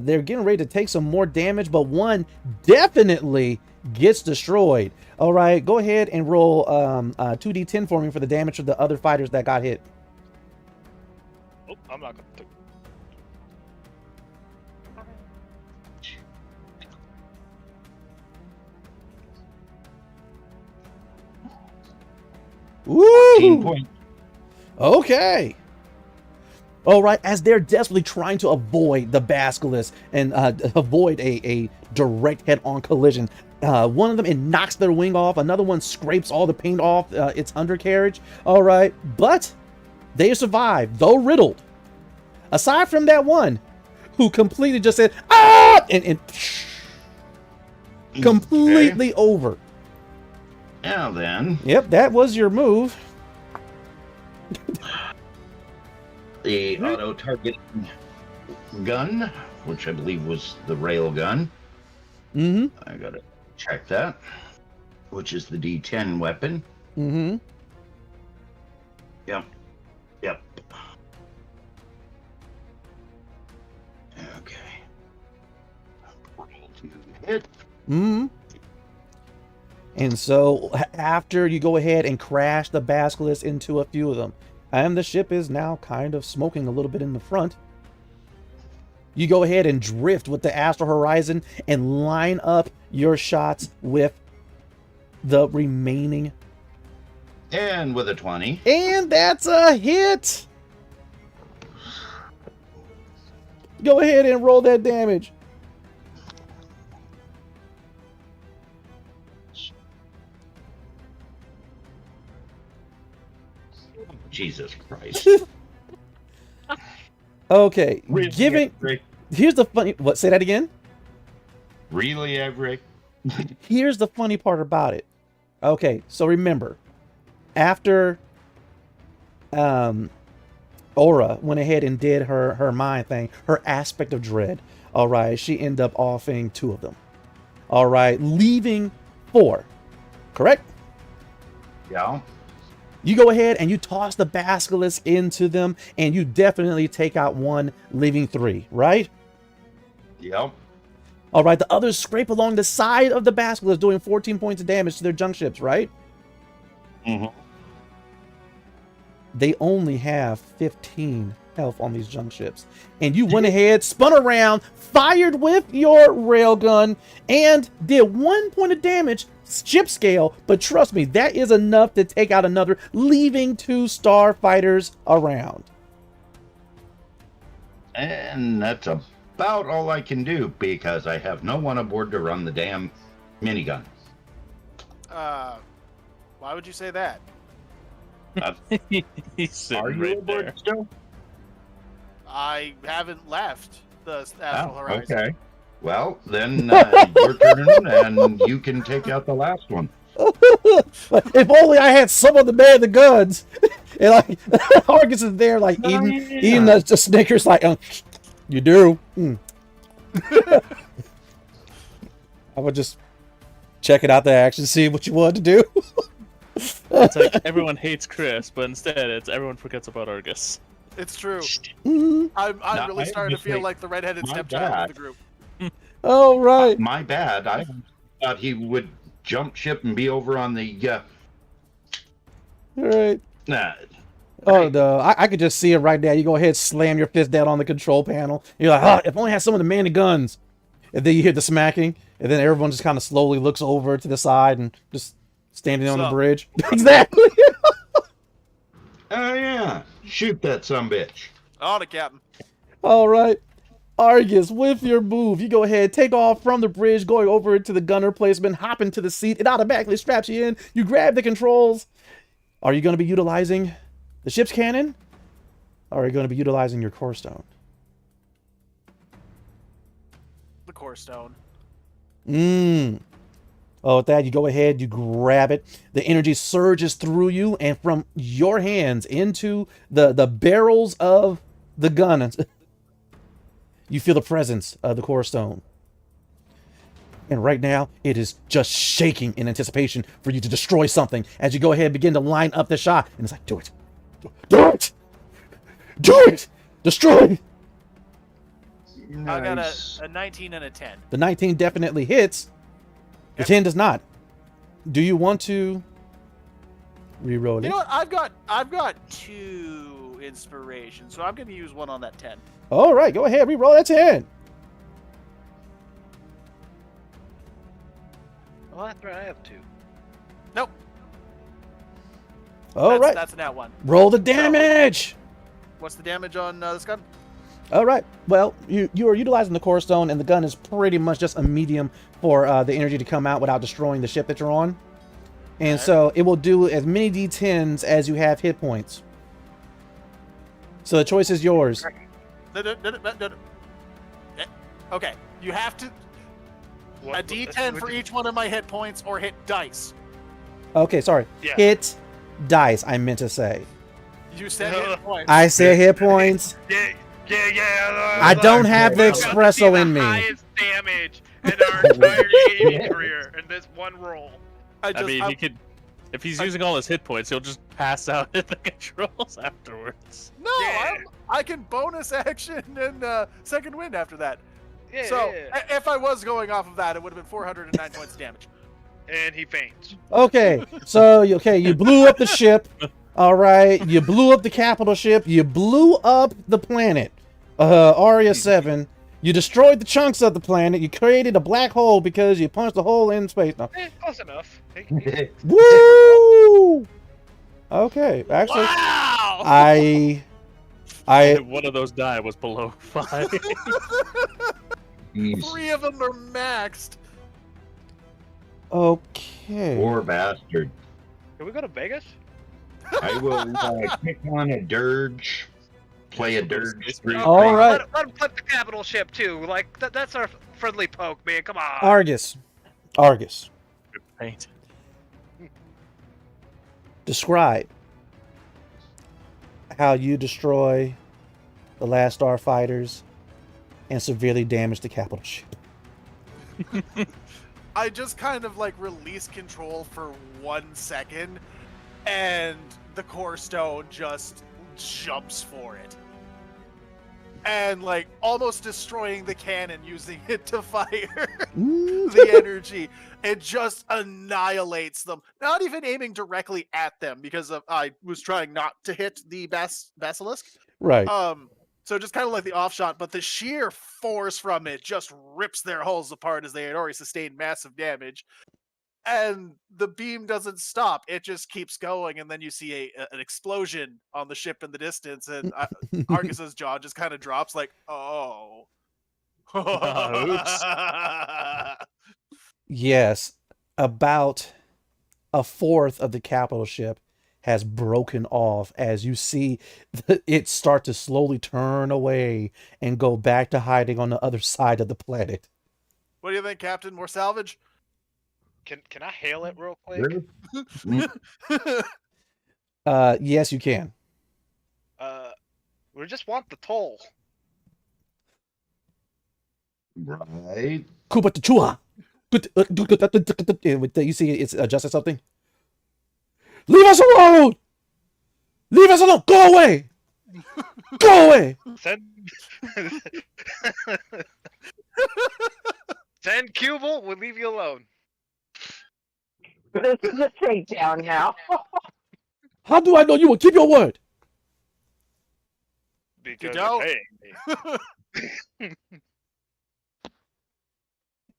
A: they're getting ready to take some more damage, but one definitely gets destroyed. All right, go ahead and roll 2d10 for me for the damage of the other fighters that got hit.
D: Oh, I'm not gonna take.
E: Team
A: Woo!
E: point.
A: Okay. All right, as they're desperately trying to avoid the basilisk and avoid a direct head-on collision, one of them, it knocks their wing off. Another one scrapes all the paint off its undercarriage. All right, but they survive, though riddled. Aside from that one, who completely just said, ah! And completely over.
E: Now then,
A: Yep, that was your move.
E: the auto-targeting gun, which I believe was the rail gun.
A: Mm-hmm.
E: I gotta check that. Which is the D10 weapon.
A: Mm-hmm.
E: Yep. Yep. Okay. Roll to hit.
A: Mm-hmm. And so after you go ahead and crash the basilisk into a few of them, and the ship is now kind of smoking a little bit in the front, you go ahead and drift with the Astral Horizon and line up your shots with the remaining.
E: And with a 20.
A: And that's a hit! Go ahead and roll that damage.
E: Jesus Christ.
A: Okay,
E: Really,
A: giving...
E: Rick?
A: Here's the funny... What? Say that again?
E: Really, Rick?
A: Here's the funny part about it. Okay, so remember, after Aura went ahead and did her mind thing, her aspect of dread, all right, she ended up offing 2 of them. All right, leaving 4. Correct?
E: Yeah.
A: You go ahead and you toss the basilisk into them, and you definitely take out 1, leaving 3, right?
E: Yep.
A: All right, the others scrape along the side of the basilisk, doing 14 points of damage to their junk ships, right?
E: Mm-hmm.
A: They only have 15 health on these junk ships. And you went ahead, spun around, fired with your railgun, and did 1 point of damage, ship scale, but trust me, that is enough to take out another, leaving 2 starfighters around.
E: And that's about all I can do because I have no one aboard to run the damn minigun.
C: Why would you say that?
F: He's sitting
E: Are you
F: right
E: aboard
F: there.
E: still?
C: I haven't left the Astral Horizon.
E: Okay. Well, then your turn, and you can take out the last one.
A: If only I had someone to man the guns. And like Argus is there, like eating the Snickers, like you do. I would just check it out the action, see what you want to do.
F: It's like everyone hates Chris, but instead it's everyone forgets about Argus.
C: It's true.
A: Mhm.
C: I'm
E: No,
C: really
E: I
C: starting to
E: just
C: feel
E: think
C: like the redheaded
E: my
C: stepchild
E: bad.
C: of the group.
A: All right.
E: My bad. I thought he would jump ship and be over on the.
A: All right.
E: Nah.
A: Oh no, I could just see it right now. You go ahead, slam your fist down on the control panel. You're like, if only I had someone to man the guns. And then you hear the smacking, and then everyone just kind of slowly looks over to the side and just standing on the
C: So-
A: bridge. Exactly.
E: Oh yeah. Shoot that sumbitch.
C: On it, Captain.
A: All right. Argus, with your move, you go ahead, take off from the bridge, going over into the gunner placement, hop into the seat. It automatically straps you in. You grab the controls. Are you going to be utilizing the ship's cannon? Or are you going to be utilizing your core stone?
C: The core stone.
A: Oh, with that, you go ahead, you grab it. The energy surges through you, and from your hands into the barrels of the gun, you feel the presence of the core stone. And right now, it is just shaking in anticipation for you to destroy something as you go ahead and begin to line up the shot. And it's like, do it. Do it! Do it! Destroy!
C: I got a 19 and a 10.
A: The 19 definitely hits. The 10 does not. Do you want to reroll it?
C: You know what? I've got 2 inspiration, so I'm going to use one on that 10.
A: All right, go ahead, reroll that 10.
D: Well, that's right. I have 2.
C: Nope.
A: All right.
C: That's an at 1.
A: Roll the damage.
C: What's the damage on this gun?
A: All right. Well, you are utilizing the core stone, and the gun is pretty much just a medium for the energy to come out without destroying the ship that you're on. And so it will do as many D10s as you have hit points. So the choice is yours.
C: Okay, you have to a D10 for each one of my hit points or hit dice.
A: Okay, sorry.
D: Yeah.
A: Hit dice, I meant to say.
C: You said hit points.
A: I said hit points.
D: Yeah.
A: I don't have the
D: We're gonna
A: espresso
D: see
A: in
D: the
A: me.
D: highest damage in our entire gaming career in this one roll.
F: I mean, he could. If he's using all his hit points, he'll just pass out at the controls afterwards.
C: No,
D: Yeah.
C: I can bonus action and second wind after that.
D: Yeah,
C: So
D: yeah.
C: if I was going off of that, it would have been 409 points of damage.
D: And he faints.
A: Okay, so you blew up the ship. All right, you blew up the capital ship. You blew up the planet, Aria 7. You destroyed the chunks of the planet. You created a black hole because you punched a hole in space. No.
D: Close enough.
A: Woo! Okay, actually,
C: Wow!
A: I
F: One of those die was below 5.
E: Jeez.
C: 3 of them are maxed.
A: okay.
E: Poor bastard.
D: Can we go to Vegas?
E: I will pick on a dirge, play a dirge.
A: All right.
D: Let him flip the capital ship too. Like that's our friendly poke, man. Come on.
A: Argus.
F: Paint.
A: Describe how you destroy the last starfighters and severely damage the capital ship.
C: I just kind of like release control for 1 second, and the core stone just jumps for it. And like almost destroying the cannon using it to fire the energy. It just annihilates them. Not even aiming directly at them because I was trying not to hit the basilisk.
A: Right.
C: So just kind of like the off shot, but the sheer force from it just rips their hulls apart as they had already sustained massive damage. And the beam doesn't stop; it just keeps going, and then you see an explosion on the ship in the distance, and Argus's jaw just kind of drops, like, "Oh,
F: Oops."
A: Yes, about a fourth of the capital ship has broken off as you see it start to slowly turn away and go back to hiding on the other side of the planet.
C: What do you think, Captain? More salvage?
D: Can I hail it real quick?
A: Yes, you can.
D: We just want the toll.
E: Right.
A: Kuba to chua. You see it's adjusted something? Leave us alone! Leave us alone! Go away! Go away!
D: Send Cubal, we'll leave you alone.
G: This is a takedown now.
A: How do I know you will keep your word?
D: Because
C: don't.
D: you're paying me.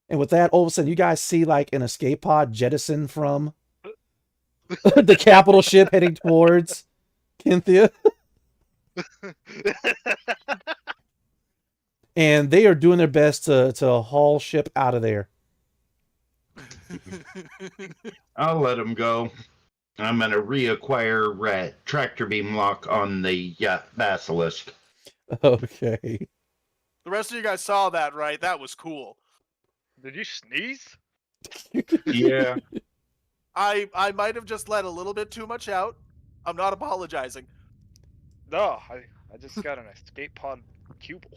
A: And with that, all of a sudden, you guys see like an escape pod jettison from the capital ship heading towards Kinthia. and they are doing their best to haul ship out of there.
E: I'll let him go. I'm going to reacquire tractor beam lock on the Basilisk.
A: Okay.
C: The rest of you guys saw that, right? That was cool.
D: Did you sneeze?
E: Yeah.
C: I might have just let a little bit too much out. I'm not apologizing.
D: No, I just got an escape pod cubal.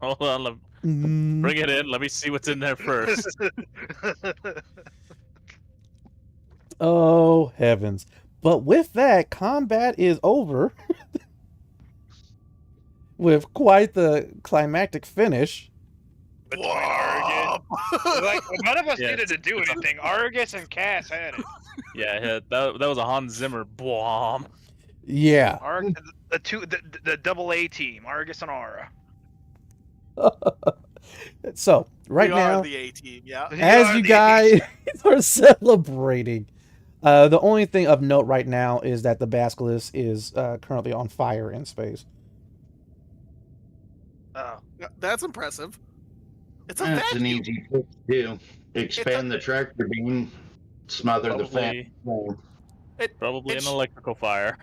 F: Hold on,
A: Mm,
F: bring it in. Let me see what's in there first.
A: oh heavens! But with that, combat is over with quite the climactic finish.
D: Between Argus. Like, none of us
F: Yeah,
D: needed to do anything. Argus and Cass had it.
F: Yeah, that was a Hans Zimmer bomb.
A: Yeah.
D: The double A team, Argus and Aura.
A: So right
C: we
A: now,
C: are the A team, yeah.
A: as you guys are celebrating, the only thing of note right now is that the Basilisk is currently on fire in space.
D: Oh.
C: That's impressive. It's a
E: That's an
C: vacuum.
E: easy fix, too. Expand the tractor beam, smother the fan.
F: Probably an
C: It's-
F: electrical fire.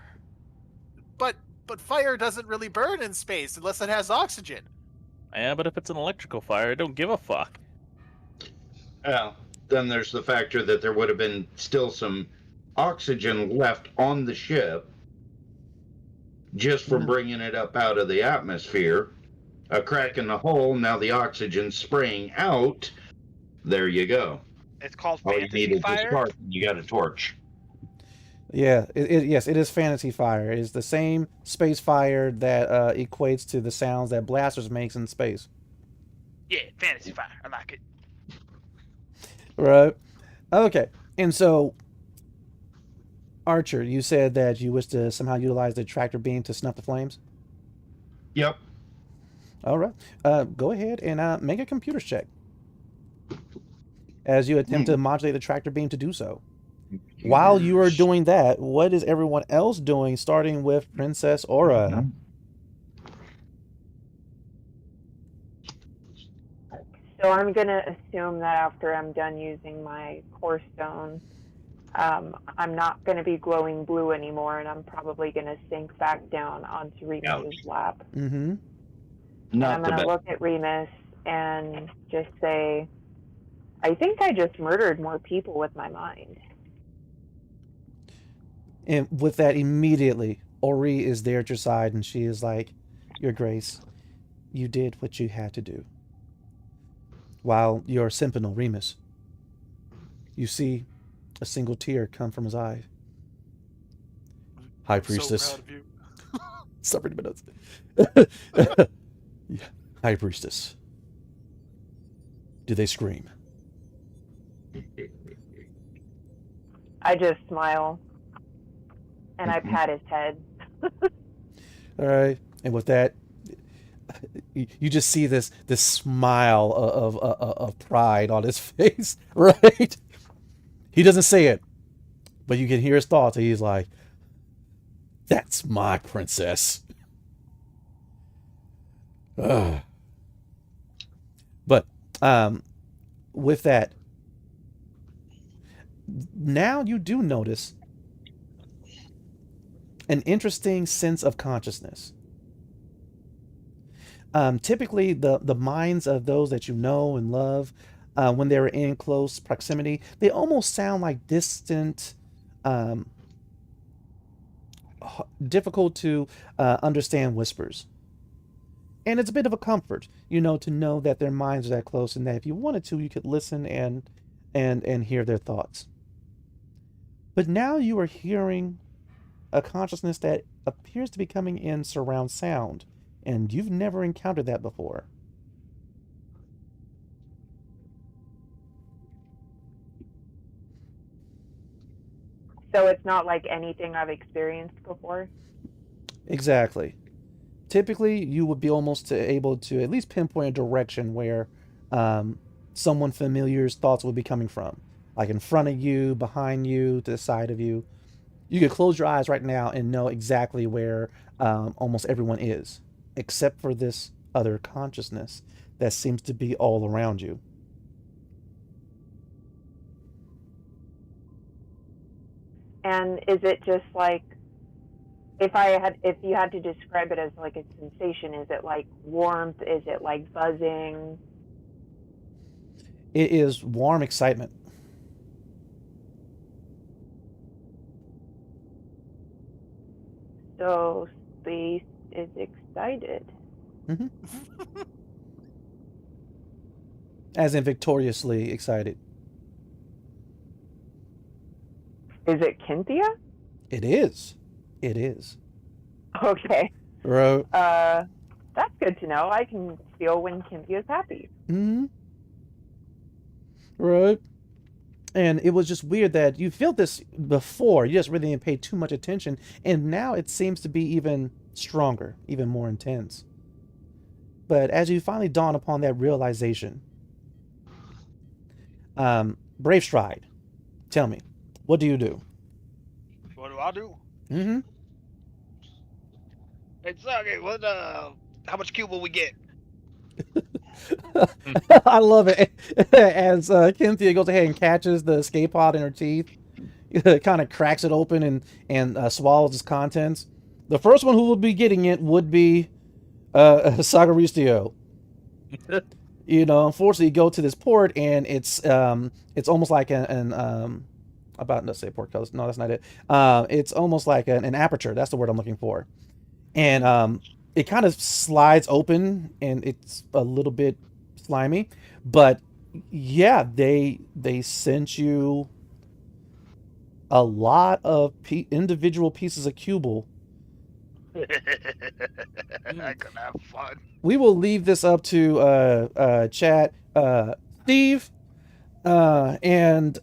C: But fire doesn't really burn in space unless it has oxygen.
F: Yeah, but if it's an electrical fire, I don't give a fuck.
E: Well, then there's the factor that there would have been still some oxygen left on the ship just from bringing it up out of the atmosphere. A crack in the hull, now the oxygen's spraying out. There you go.
D: It's called
E: All you
D: fantasy
E: need is a
D: fire.
E: spark, and you got a torch.
A: Yeah, yes, it is fantasy fire. It is the same space fire that equates to the sounds that blasters makes in space.
D: Yeah, fantasy fire. I like it.
A: Right. Okay. And so, Archer, you said that you wish to somehow utilize the tractor beam to snuff the flames?
E: Yep.
A: All right. Go ahead and make a computer's check as you attempt to modulate the tractor beam to do so. While you are doing that, what is everyone else doing, starting with Princess Aura?
G: So I'm going to assume that after I'm done using my core stone, I'm not going to be glowing blue anymore, and I'm probably going to sink back down onto Remus's lap.
A: Mm-hmm.
G: And
E: Not
G: I'm
E: the
G: going to
E: best.
G: look at Remus and just say, I think I just murdered more people with my mind.
A: And with that, immediately, Ori is there at your side, and she is like, Your Grace, you did what you had to do. While your Sentinel, Remus, you see a single tear come from his eye. High Priestess.
C: So proud of you.
A: Stop reading my notes. Yeah. High Priestess. Do they scream?
G: I just smile, and I pat his head.
A: All right. And with that, you just see this smile of pride on his face, right? He doesn't say it, but you can hear his thoughts. And he's like, "That's my princess." Ugh. But with that, now you do notice an interesting sense of consciousness. Typically, the minds of those that you know and love, when they're in close proximity, they almost sound like distant, difficult to understand whispers. And it's a bit of a comfort, to know that their minds are that close, and that if you wanted to, you could listen and hear their thoughts. But now you are hearing a consciousness that appears to be coming in surround sound, and you've never encountered that before.
G: So it's not like anything I've experienced before?
A: Exactly. Typically, you would be almost able to at least pinpoint a direction where someone familiar's thoughts would be coming from. Like in front of you, behind you, to the side of you. You could close your eyes right now and know exactly where almost everyone is, except for this other consciousness that seems to be all around you.
G: And is it just like, if you had to describe it as like a sensation, is it like warmth? Is it like buzzing?
A: It is warm excitement.
G: So space is excited.
A: As in victoriously excited.
G: Is it Cynthia?
A: It is. It is.
G: Okay.
A: Right.
G: That's good to know. I can feel when Cynthia is happy.
A: Mm-hmm. Right. And it was just weird that you felt this before. You just really didn't pay too much attention. And now it seems to be even stronger, even more intense. But as you finally dawn upon that realization, Brave Stride, tell me, what do you do?
D: What do I do?
A: Mm-hmm.
D: It's okay. What? How much cube will we get?
A: I love it. As Cynthia goes ahead and catches the escape pod in her teeth, kind of cracks it open and swallows its contents. The first one who would be getting it would be Sagaristio. You know, unfortunately, you go to this port and it's almost like an about to say port colors. No, that's not it. It's almost like an aperture. That's the word I'm looking for. And it kind of slides open and it's a little bit slimy, but yeah, they sent you a lot of individual pieces of cubal.
D: I can have fun.
A: We will leave this up to chat. Steve, and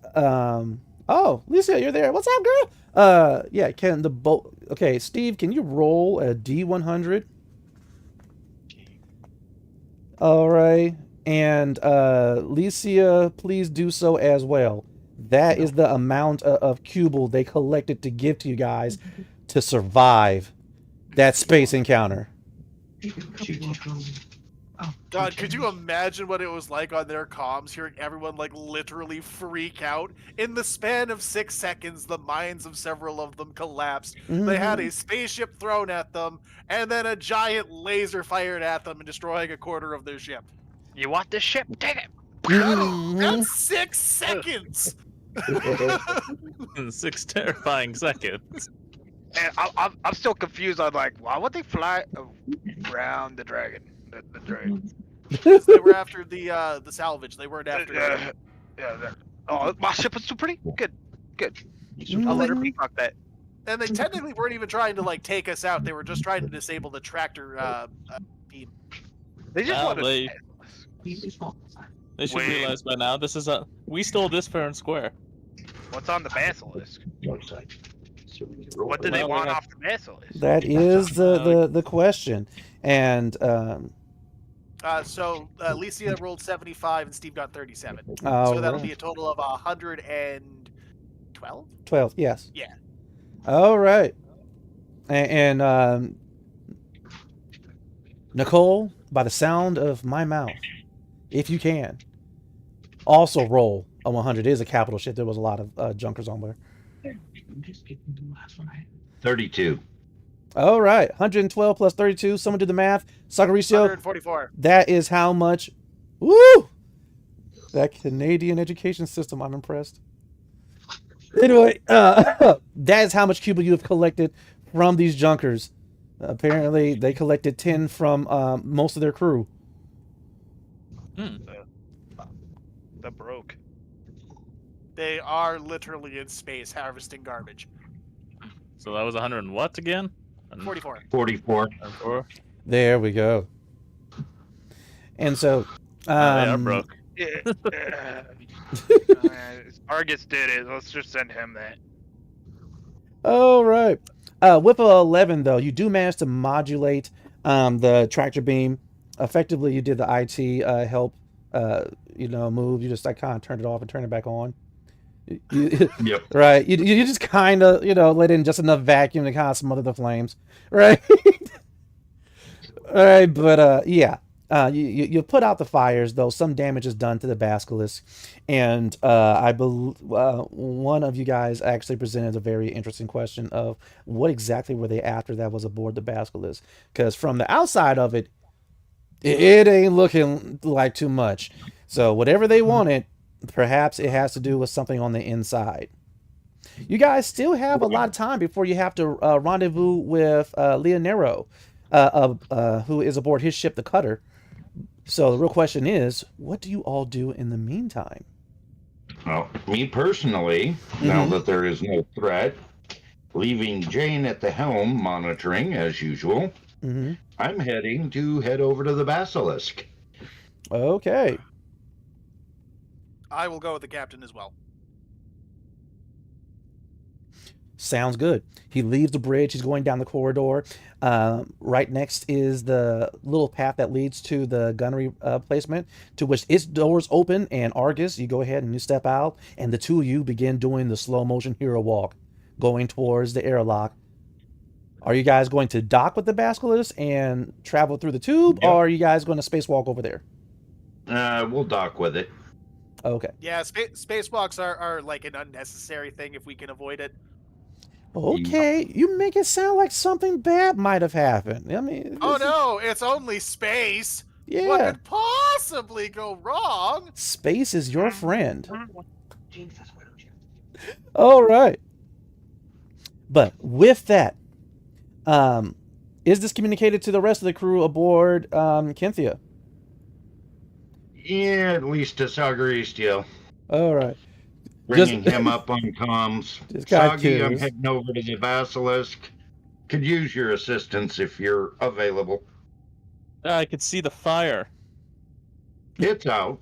A: oh, Lisa, you're there. What's up, girl? Yeah, can the boat? Okay, Steve, can you roll a D100? All right, and Licia, please do so as well. That is the amount of cubal they collected to give to you guys to survive that space encounter.
C: God, could you imagine what it was like on their comms, hearing everyone like literally freak out? In the span of 6 seconds, the minds of several of them collapsed. They had a spaceship thrown at them, and then a giant laser fired at them and destroying a quarter of their ship.
D: You want this ship? Take it.
C: That's 6 seconds.
F: 6 terrifying seconds.
D: And I'm still confused on like why would they fly around the dragon? The dragon.
C: They were after the salvage. They weren't after.
D: Oh, my ship was too pretty. Good. I'll let her peacock that.
C: And they technically weren't even trying to like take us out. They were just trying to disable the tractor beam.
D: They just
F: Well,
D: wanted.
F: They should realize by now this is we stole this fair and square.
D: What's on the basilisk? What do they
F: Well,
D: want off the basilisk?
A: That is the question. And
C: so Alicia rolled 75 and Steve got 37.
A: all
C: So that'll
A: right.
C: be a total of 112.
A: 12, yes.
C: Yeah.
A: All right. And Nicole, by the sound of my mouth, if you can, also roll a 100. It is a capital ship. There was a lot of junkers on there.
E: 32.
A: All right. 112 plus 32. Someone do the math. Sagaricio,
C: 144.
A: that is how much. Woo! That Canadian education system, I'm impressed. Anyway, that is how much cubal you have collected from these junkers. Apparently, they collected 10 from most of their crew.
D: The broke.
C: They are literally in space harvesting garbage.
F: So that was 100 and what again?
C: 44.
E: 44.
F: 104?
A: There we go. And so,
F: They are broke.
D: Argus did it. Let's just send him that.
A: all right. With a 11, though, you do manage to modulate the tractor beam. Effectively, you did the IT help, move. You just kind of turned it off and turned it back on.
E: Yep.
A: Right. You just kind of, let in just enough vacuum to kind of smother the flames. Right. But yeah. You put out the fires, though some damage is done to the basilisk, and I believe one of you guys actually presented a very interesting question of what exactly were they after that was aboard the basilisk? Because from the outside of it, it ain't looking like too much. So whatever they wanted, perhaps it has to do with something on the inside. You guys still have a lot of time before you have to rendezvous with Leonero, who is aboard his ship, the Cutter. So the real question is, what do you all do in the meantime?
E: Well, me personally, now that there is no threat, leaving Jane at the helm monitoring as usual, I'm head over to the basilisk.
A: Okay.
C: I will go with the captain as well.
A: Sounds good. He leaves the bridge. He's going down the corridor. Right next is the little path that leads to the gunnery placement, to which its doors open. And Argus, you go ahead and you step out, and the two of you begin doing the slow motion hero walk, going towards the airlock. Are you guys going to dock with the basilisk and travel through the tube, or are you guys going to spacewalk over there?
E: We'll dock with it.
C: Okay. Yeah, spacewalks are like an unnecessary thing if we can avoid it.
A: Okay, you make it sound like something bad might have happened. I mean,
C: oh no, it's only space.
A: Yeah.
C: What could possibly go wrong?
A: Space is your friend. All right. But with that, is this communicated to the rest of the crew aboard Kynthia?
E: Yeah, at least to Sagaristio.
A: All right.
E: Bringing him up on comms. Sagi, I'm
A: curious.
E: heading over to the basilisk. Could use your assistance if you're available.
F: I could see the fire.
E: It's out.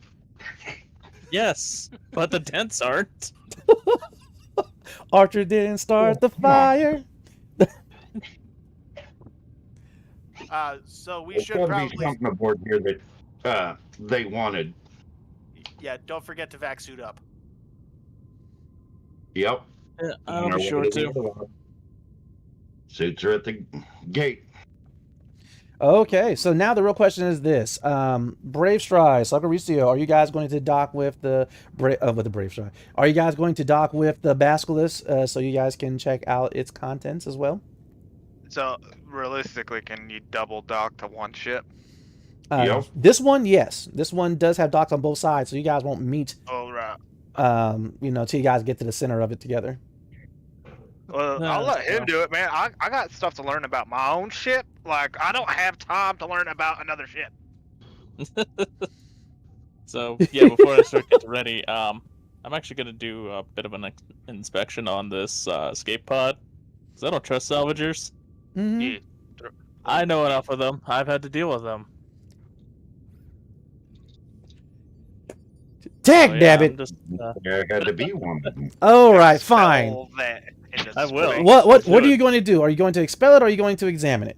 F: Yes, but the dents aren't.
A: Archer didn't start the fire.
C: So we
E: There's
C: should
E: gotta
C: probably.
E: be something aboard here that they wanted.
C: Yeah, don't forget to vac suit up.
E: Yep.
F: Yeah, I'll be sure to.
E: Suits are at the gate.
A: Okay, so now the real question is this: Brave Stride, Sagaristio, are you guys going to dock with the Brave Stride? Are you guys going to dock with the basilisk so you guys can check out its contents as well?
D: So realistically, can you double dock to one ship?
E: Yep.
A: This one, yes. This one does have docks on both sides, so you guys won't meet.
D: Oh right.
A: Till you guys get to the center of it together.
D: Well, I'll let him do it, man. I got stuff to learn about my own ship. Like, I don't have time to learn about another ship.
F: So, yeah, before I start getting ready, I'm actually going to do a bit of an inspection on this escape pod. Because I don't trust salvagers.
A: Mm-hmm.
F: I know enough of them. I've had to deal with them.
A: Dang, dabbit!
E: There had to be one.
A: All right, fine.
F: I will.
A: What are you going to do? Are you going to expel it, or are you going to examine it?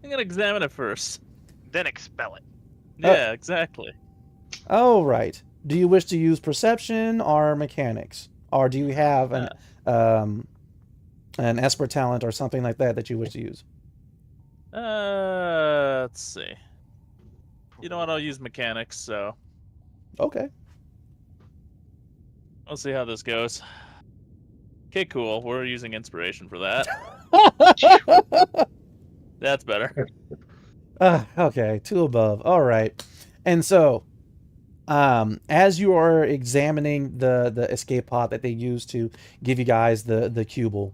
F: I'm going to examine it first.
D: Then expel it.
F: Yeah, exactly.
A: All right. Do you wish to use perception or mechanics, or do you have an Esper talent or something like that you wish to use?
F: Let's see. You know what? I'll use mechanics. So.
A: Okay.
F: We'll see how this goes. Okay, cool. We're using inspiration for that. That's better.
A: Okay, 2 above. All right. And so, as you are examining the escape pod that they use to give you guys the cubal,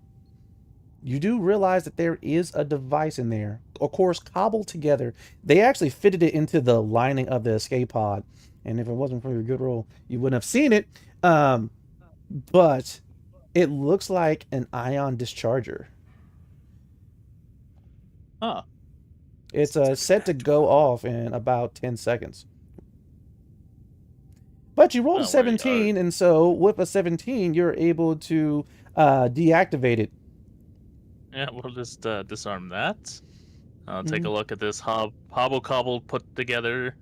A: you do realize that there is a device in there. Of course, cobbled together. They actually fitted it into the lining of the escape pod. And if it wasn't for your good roll, you wouldn't have seen it. But it looks like an ion discharger.
F: Huh.
A: It's set to go off in about 10 seconds. But you rolled a 17, and so with a 17, you're able to deactivate it.
F: Yeah, we'll just disarm that. I'll take a look at this hobble cobble put together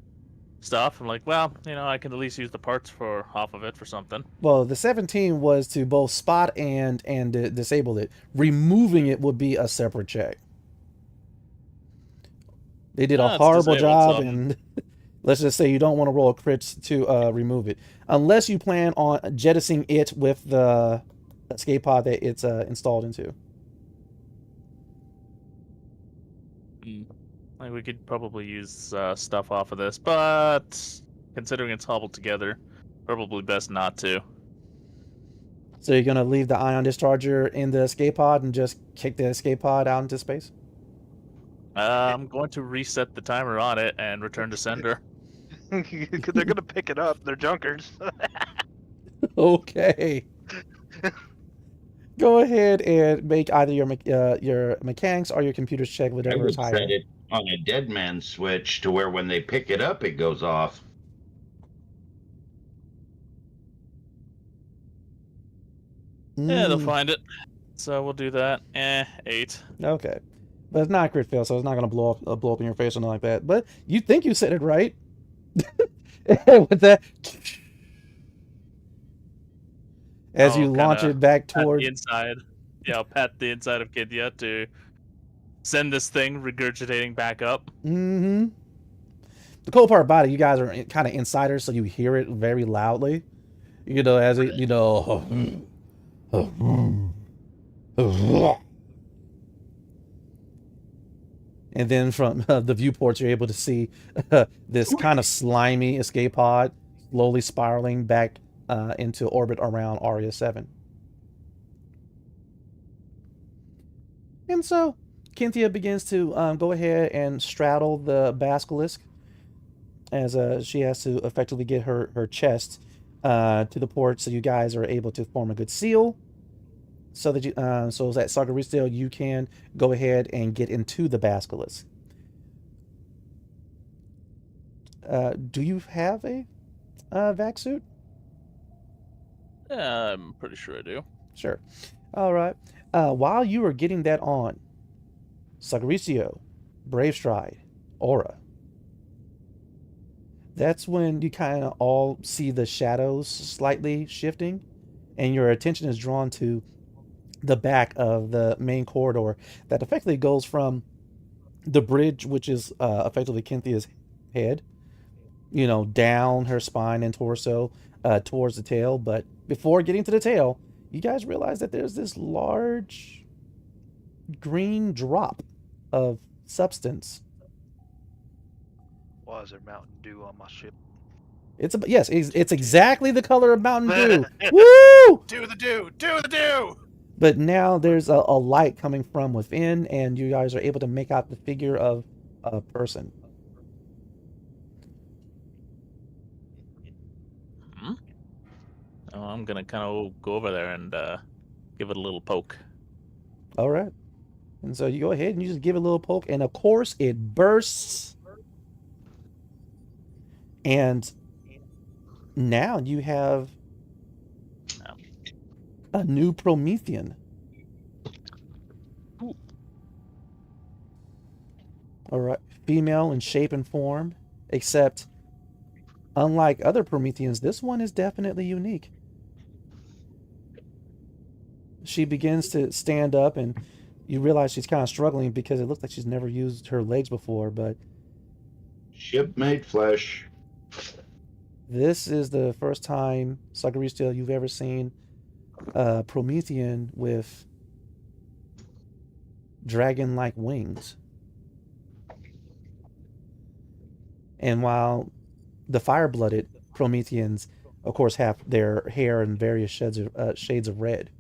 F: stuff. I'm like, well, I can at least use the parts for half of it for something.
A: Well, the 17 was to both spot and disable it. Removing it would be a separate check. They did a
F: It's
A: horrible
F: disabled,
A: job,
F: so-
A: and let's just say you don't want to roll crits to remove it, unless you plan on jettisoning it with the escape pod that it's installed into.
F: Like we could probably use stuff off of this, but considering it's hobbled together, probably best not to.
A: So you're gonna leave the ion discharger in the escape pod and just kick the escape pod out into space?
F: I'm going to reset the timer on it and return to sender.
D: They're gonna pick it up. They're junkers.
A: Okay. Go ahead and make either your mechanics or your computers check
E: I
A: whatever
E: would
A: is higher.
E: set it on a dead man switch to where when they pick it up, it goes off.
F: Yeah, they'll
A: Mm,
F: find it. So we'll do that. 8.
A: okay. But it's not a crit fail, so it's not gonna blow up in your face or nothing like that. But you think you said it right. With that, as
F: Oh,
A: you launch
F: kinda
A: it back
F: Pat
A: toward.
F: the inside. Yeah, I'll pat the inside of Kidya to send this thing regurgitating back up.
A: Mm-hmm. The cool part about it, you guys are kind of insiders, so you hear it very loudly. You know, as it, you know. And then from the viewports, you're able to see this kind of slimy escape pod slowly spiraling back into orbit around Aria 7. And so, Kinthia begins to go ahead and straddle the basilisk as she has to effectively get her chest to the port, so you guys are able to form a good seal. So that so that Sagaristio, you can go ahead and get into the basilisk. Do you have a vac suit?
F: I'm pretty sure I do.
A: Sure. All right. While you are getting that on, Sagaristio, Brave Stride, Aura. That's when you kind of all see the shadows slightly shifting, and your attention is drawn to the back of the main corridor that effectively goes from the bridge, which is effectively Kinthia's head, you know, down her spine and torso towards the tail. But before getting to the tail, you guys realize that there's this large green drop of substance.
D: Why is there Mountain Dew on my ship?
A: Yes, it's exactly the color of Mountain Dew. Woo!
C: Do the do! Do the do!
A: But now there's a light coming from within, and you guys are able to make out the figure of a person.
F: Oh, I'm gonna kind of go over there and give it a little poke.
A: All right. And so you go ahead and you just give it a little poke, and of course it bursts. And now you have a new Promethean.
F: Ooh.
A: All right. Female in shape and form, except unlike other Prometheans, this one is definitely unique. She begins to stand up, and you realize she's kind of struggling because it looks like she's never used her legs before, but
E: Ship made flesh.
A: this is the first time, Sagaristio, you've ever seen a Promethean with dragon-like wings. And while the fire-blooded Prometheans, of course, have their hair in various shades of red,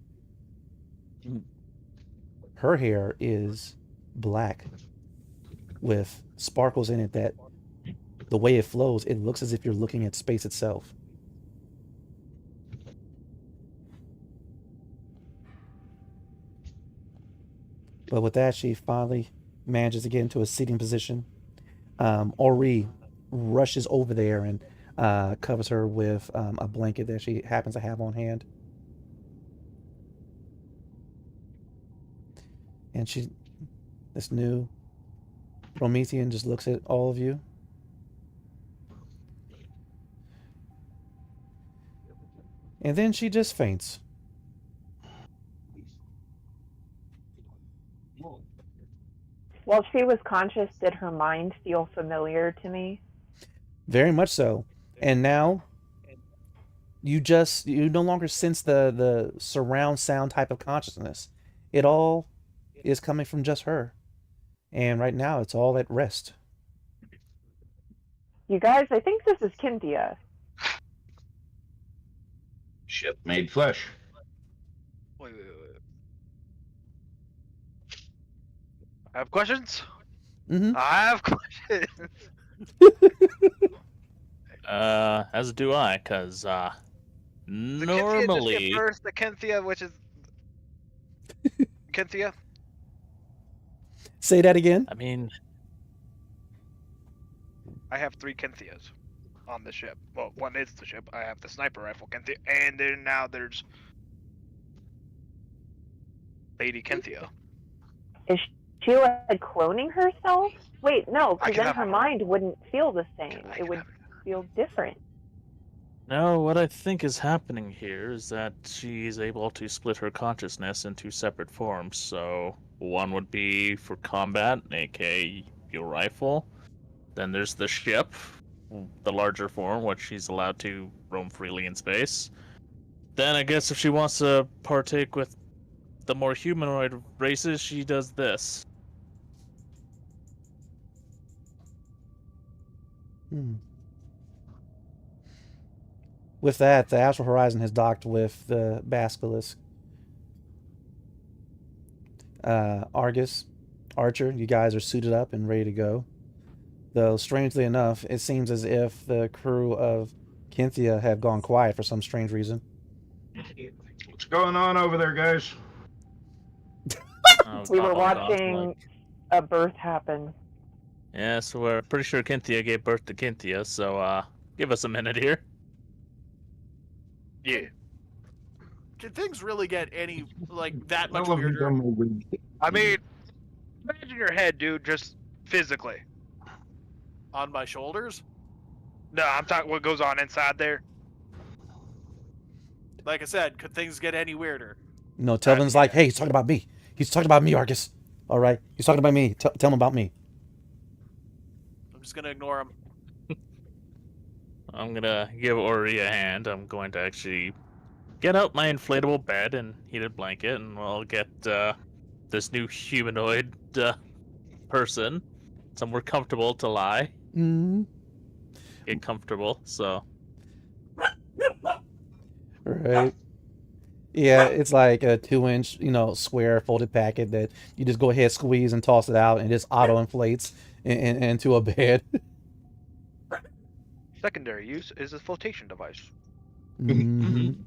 A: her hair is black with sparkles in it that the way it flows, it looks as if you're looking at space itself. But with that, she finally manages to get into a seating position. Ori rushes over there and covers her with a blanket that she happens to have on hand. And this new Promethean just looks at all of you. And then she just faints.
G: While she was conscious, did her mind feel familiar to me?
A: Very much so. And now you no longer sense the surround sound type of consciousness. It all is coming from just her. And right now it's all at rest.
G: You guys, I think this is Cynthia.
E: Ship made flesh.
D: Wait. I have questions.
A: Mm-hmm.
D: I have questions.
F: As do I, cause
D: The
F: normally.
D: Cynthia first, the Cynthia, which is Cynthia.
A: Say that again.
F: I mean,
D: I have 3 Cynthias on the ship. Well, one is the ship. I have the sniper rifle Cynthia, and then now there's Lady Cynthia.
G: Is she like cloning herself? Wait, no,
D: I
G: because
D: can
G: then
D: have
G: her
D: her.
G: mind wouldn't feel the same.
D: I
G: It
D: can
G: would
D: have
G: feel different.
F: no, what I think is happening here is that she's able to split her consciousness into separate forms. So one would be for combat, aka your rifle. Then there's the ship, the larger form, which she's allowed to roam freely in space. Then I guess if she wants to partake with the more humanoid races, she does this.
A: With that, the Astral Horizon has docked with the Basilisk. Argus, Archer, you guys are suited up and ready to go. Though, strangely enough, it seems as if the crew of Cynthia have gone quiet for some strange reason.
E: What's going on over there, guys?
F: Oh,
G: We were
F: God,
G: watching a birth happen.
F: Yeah, so we're pretty sure Cynthia gave birth to Cynthia, so give us a minute here.
D: Yeah.
C: Can things really get any like that much
E: All of you
C: weirder?
E: done my weed.
D: I mean, imagine your head, dude, just physically.
C: On my shoulders?
D: No, I'm talking what goes on inside there.
C: Like I said, could things get any weirder?
A: No, Telvin's like, hey, he's talking about me. He's talking about me, Argus. All right, he's talking about me. Tell him about me.
C: I'm just gonna ignore him.
F: I'm gonna give Ori a hand. I'm going to actually get out my inflatable bed and heated blanket, and we'll get this new humanoid person somewhere comfortable to lie.
A: Mm-hmm.
F: Get comfortable, so.
A: Right. Yeah, it's like a 2-inch, square folded packet that you just go ahead, squeeze, and toss it out, and it just auto inflates into a bed.
D: Secondary use is a flotation device.
A: Mm-hmm.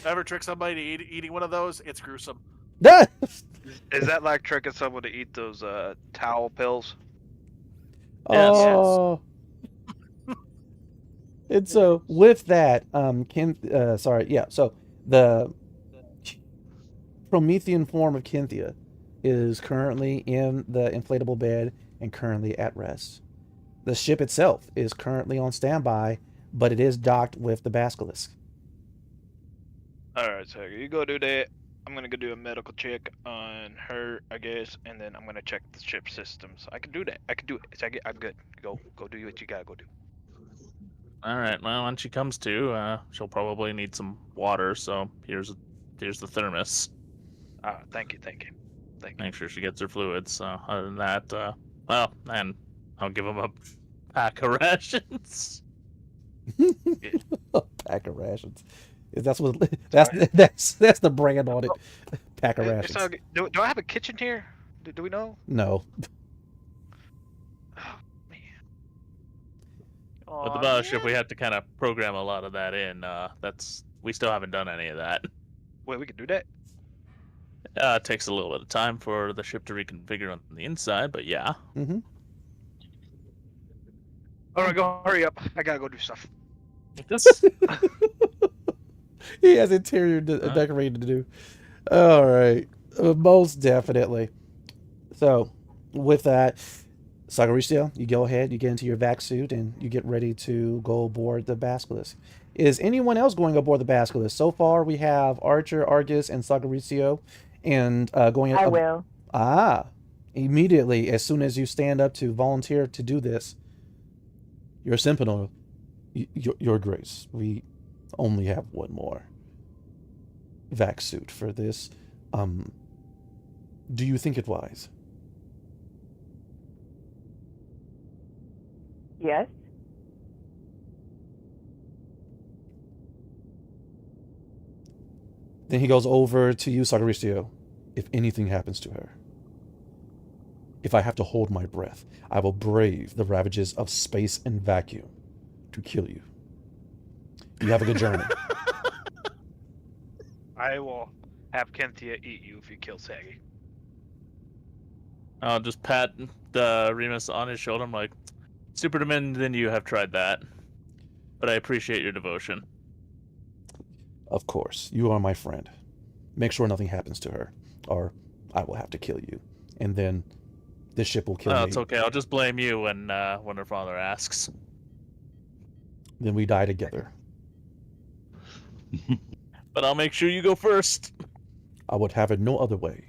C: Ever trick somebody to eating one of those? It's gruesome.
D: Is that like tricking someone to eat those towel pills?
A: Oh. And so with that, so the Promethean form of Cynthia is currently in the inflatable bed and currently at rest. The ship itself is currently on standby, but it is docked with the Basilisk.
D: Alright, so you go do that. I'm gonna go do a medical check on her, I guess, and then I'm gonna check the ship systems. I can do that. I can do it. I'm good. Go do what you gotta go do.
F: Alright, well, when she comes to, she'll probably need some water, so here's the thermos.
D: Thank you.
F: Make sure she gets her fluids. So other than that, well, and I'll give him a pack of rations.
A: A pack of rations. That's the brand on it. Pack of rations.
D: So, do I have a kitchen here? Do we know?
A: No.
D: Oh, man.
F: With the battleship, we have to kind of program a lot of that in. We still haven't done any of that.
D: Wait, we can do that?
F: It takes a little bit of time for the ship to reconfigure on the inside, but yeah.
A: Mm-hmm.
D: Alright, go hurry up. I gotta go do stuff.
A: He has interior decorating to do. All right. Most definitely. So, with that, Sagaricio, you go ahead, you get into your vac suit, and you get ready to go aboard the Basilisk. Is anyone else going aboard the Basilisk? So far, we have Archer, Argus, and Sagaricio, and going.
G: I will.
A: Immediately, as soon as you stand up to volunteer to do this, you're a Sentinel. Your Grace, we only have one more vac suit for this. Do you think it wise?
G: Yes.
A: Then he goes over to you, Sagaricio. If anything happens to her, if I have to hold my breath, I will brave the ravages of space and vacuum to kill you. You have a good journey.
D: I will have Kenthia eat you if you kill Saggy.
F: I'll just pat Remus on his shoulder. I'm like, Superman, then you have tried that. But I appreciate your devotion.
A: Of course, you are my friend. Make sure nothing happens to her, or I will have to kill you. And then this ship will kill me.
F: It's okay. I'll just blame you when her father asks.
A: Then we die together.
F: But I'll make sure you go first.
A: I would have it no other way.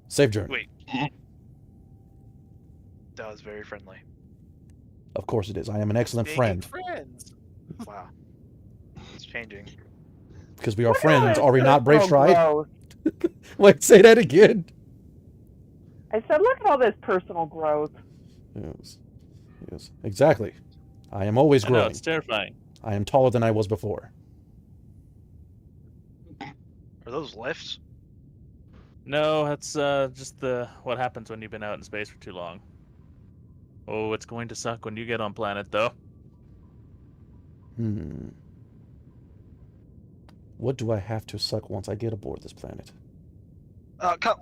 A: Safe journey.
D: Wait. That was very friendly.
A: Of course it is. I am an excellent
C: Making
A: friend.
C: friends.
D: Wow. It's changing.
A: Because we are friends, are we not, Brave
G: So
A: Stride?
G: gross.
A: Wait, say that again.
G: I said, look at all this personal growth.
A: Yes. Yes. Exactly. I am always
F: I know,
A: growing.
F: it's terrifying.
A: I am taller than I was before.
D: Are those lifts?
F: No, that's just what happens when you've been out in space for too long. Oh, it's going to suck when you get on planet, though.
A: What do I have to suck once I get aboard this planet?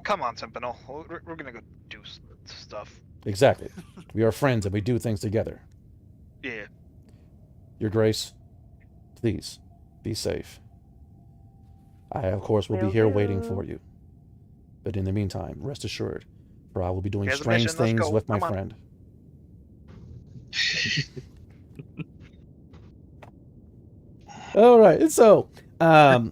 D: Come on, Sentinel. We're gonna go do stuff.
A: Exactly. We are friends and we do things together.
D: Yeah.
A: Your Grace, please be safe. I, of course, will be
G: Will
A: here
G: do.
A: waiting for you. But in the meantime, rest assured, for I will be doing
D: Here's the
A: strange
D: mission, let's
A: things
D: go.
A: with my
D: Come on.
A: friend. All right, and so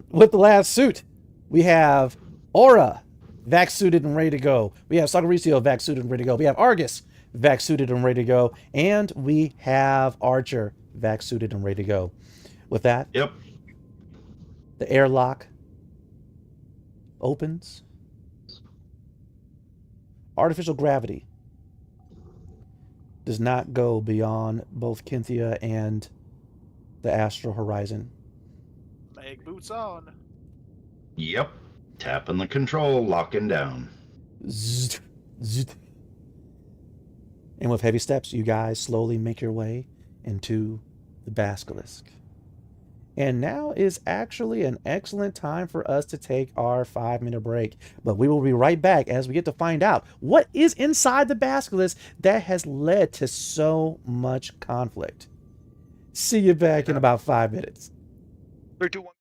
A: with the last suit, we have Aura vac suited and ready to go. We have Sagaricio vac suited and ready to go. We have Argus vac suited and ready to go, and we have Archer vac suited and ready to go. With that,
E: Yep.
A: the airlock opens. Artificial gravity does not go beyond both Kenthia and the astral horizon.
C: Leg boots on.
E: Yep. Tapping the control, locking down.
A: Zzzt, zzzt. And with heavy steps, you guys slowly make your way into the basilisk. And now is actually an excellent time for us to take our 5-minute break. But we will be right back as we get to find out what is inside the basilisk that has led to so much conflict. See you back in about 5 minutes.
D: 3, 2, 1.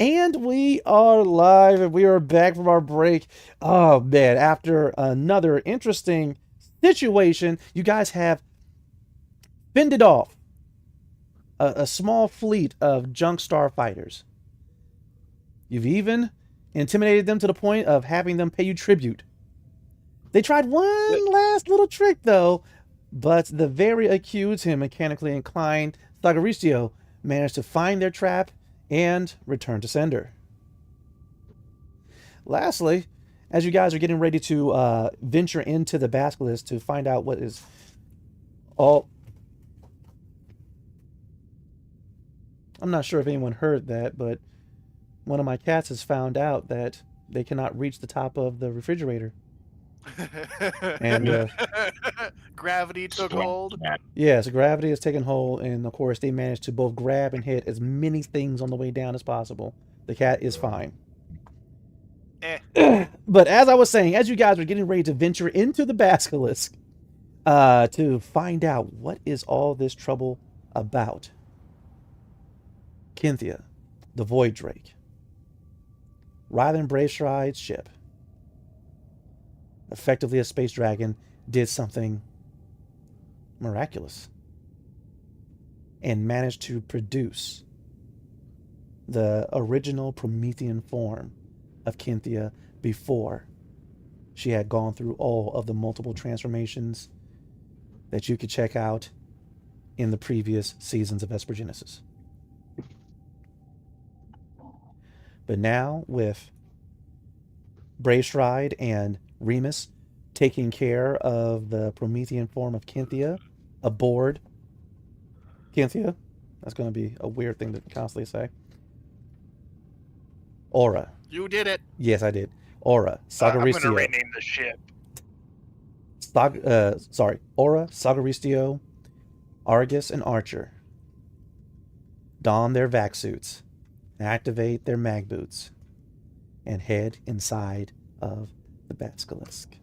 A: And we are live, and we are back from our break. Oh man, after another interesting situation, you guys have fended off a small fleet of junk starfighters. You've even intimidated them to the point of having them pay you tribute. They tried one last little trick though, but the very acute and mechanically inclined Thagaricio managed to find their trap and return to sender. Lastly, as you guys are getting ready to venture into the basilisk to find out what is all... I'm not sure if anyone heard that, but one of my cats has found out that they cannot reach the top of the refrigerator. And
C: gravity took hold.
A: yes, gravity has taken hold, and of course they managed to both grab and hit as many things on the way down as possible. The cat is fine. But as I was saying, as you guys are getting ready to venture into the basilisk to find out what is all this trouble about, Cynthia, the Void Drake, Rylan Bravestride's ship, effectively a space dragon, did something miraculous and managed to produce the original Promethean form of Cynthia before she had gone through all of the multiple transformations that you could check out in the previous seasons of Esper Genesis. But now, with Bravestride and Remus taking care of the Promethean form of Cynthia aboard Cynthia, that's going to be a weird thing to constantly say. Aura.
C: You did it.
A: Yes, I did. Aura,
D: I'm going
A: Sagaricio.
D: to rename the ship.
A: Aura, Sagaricio, Argus, and Archer don their vac suits, activate their mag boots, and head inside of the basilisk.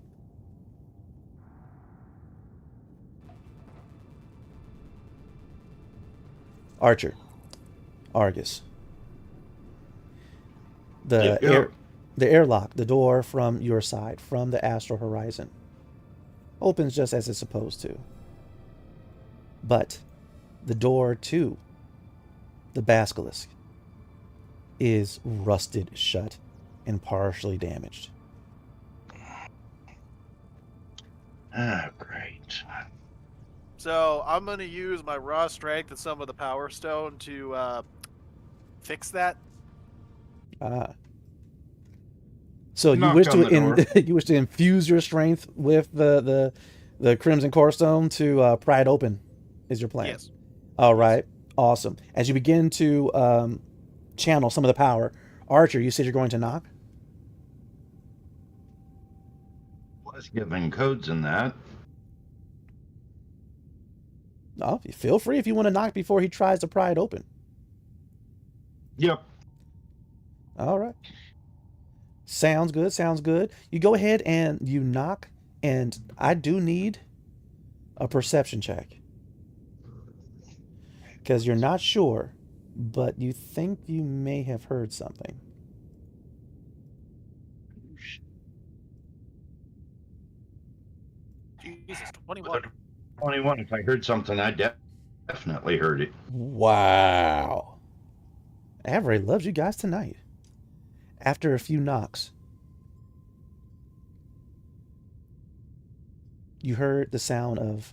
A: Archer, Argus. The airlock, the door from your side, from the astral horizon, opens just as it's supposed to. But the door to the basilisk is rusted shut and partially damaged.
E: Ah, great.
C: So I'm going to use my raw strength and some of the power stone to fix that.
A: So you
E: Knock
A: wish
E: on
A: to
E: the
A: you wish to infuse your strength with the Crimson Core Stone to pry it open, is your plan?
C: Yes.
A: All right, awesome. As you begin to channel some of the power, Archer, you said you're going to knock.
E: Was given codes in that.
A: No, feel free if you want to knock before he tries to pry it open.
E: Yep.
A: All right. Sounds good, sounds good. You go ahead and you knock, and I do need a perception check. Because you're not sure, but you think you may have heard something.
C: Jesus, 21.
E: 21. If I heard something, I definitely heard it.
A: Wow. Avery loves you guys tonight. After a few knocks, you heard the sound of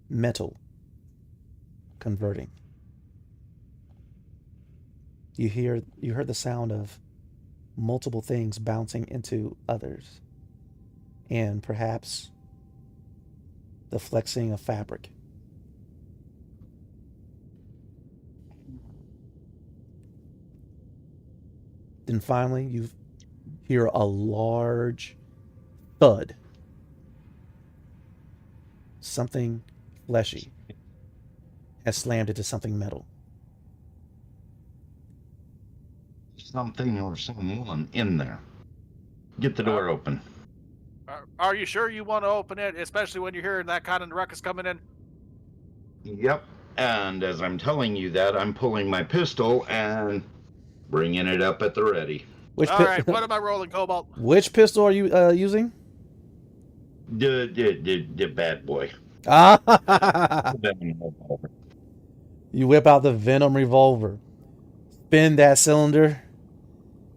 A: metal converting. You heard the sound of multiple things bouncing into others, and perhaps the flexing of fabric. Then finally, you hear a large thud. Something fleshy has slammed into something metal.
E: Something or someone in there. Get the door open.
C: Are you sure you want to open it, especially when you're hearing that kind of ruckus coming in?
E: Yep. And as I'm telling you that, I'm pulling my pistol and bringing it up at the ready.
A: Which
C: All right, what am I rolling, Cobalt?
A: which pistol are you using?
E: The bad boy.
A: Ah, you whip out the Venom revolver, spin that cylinder,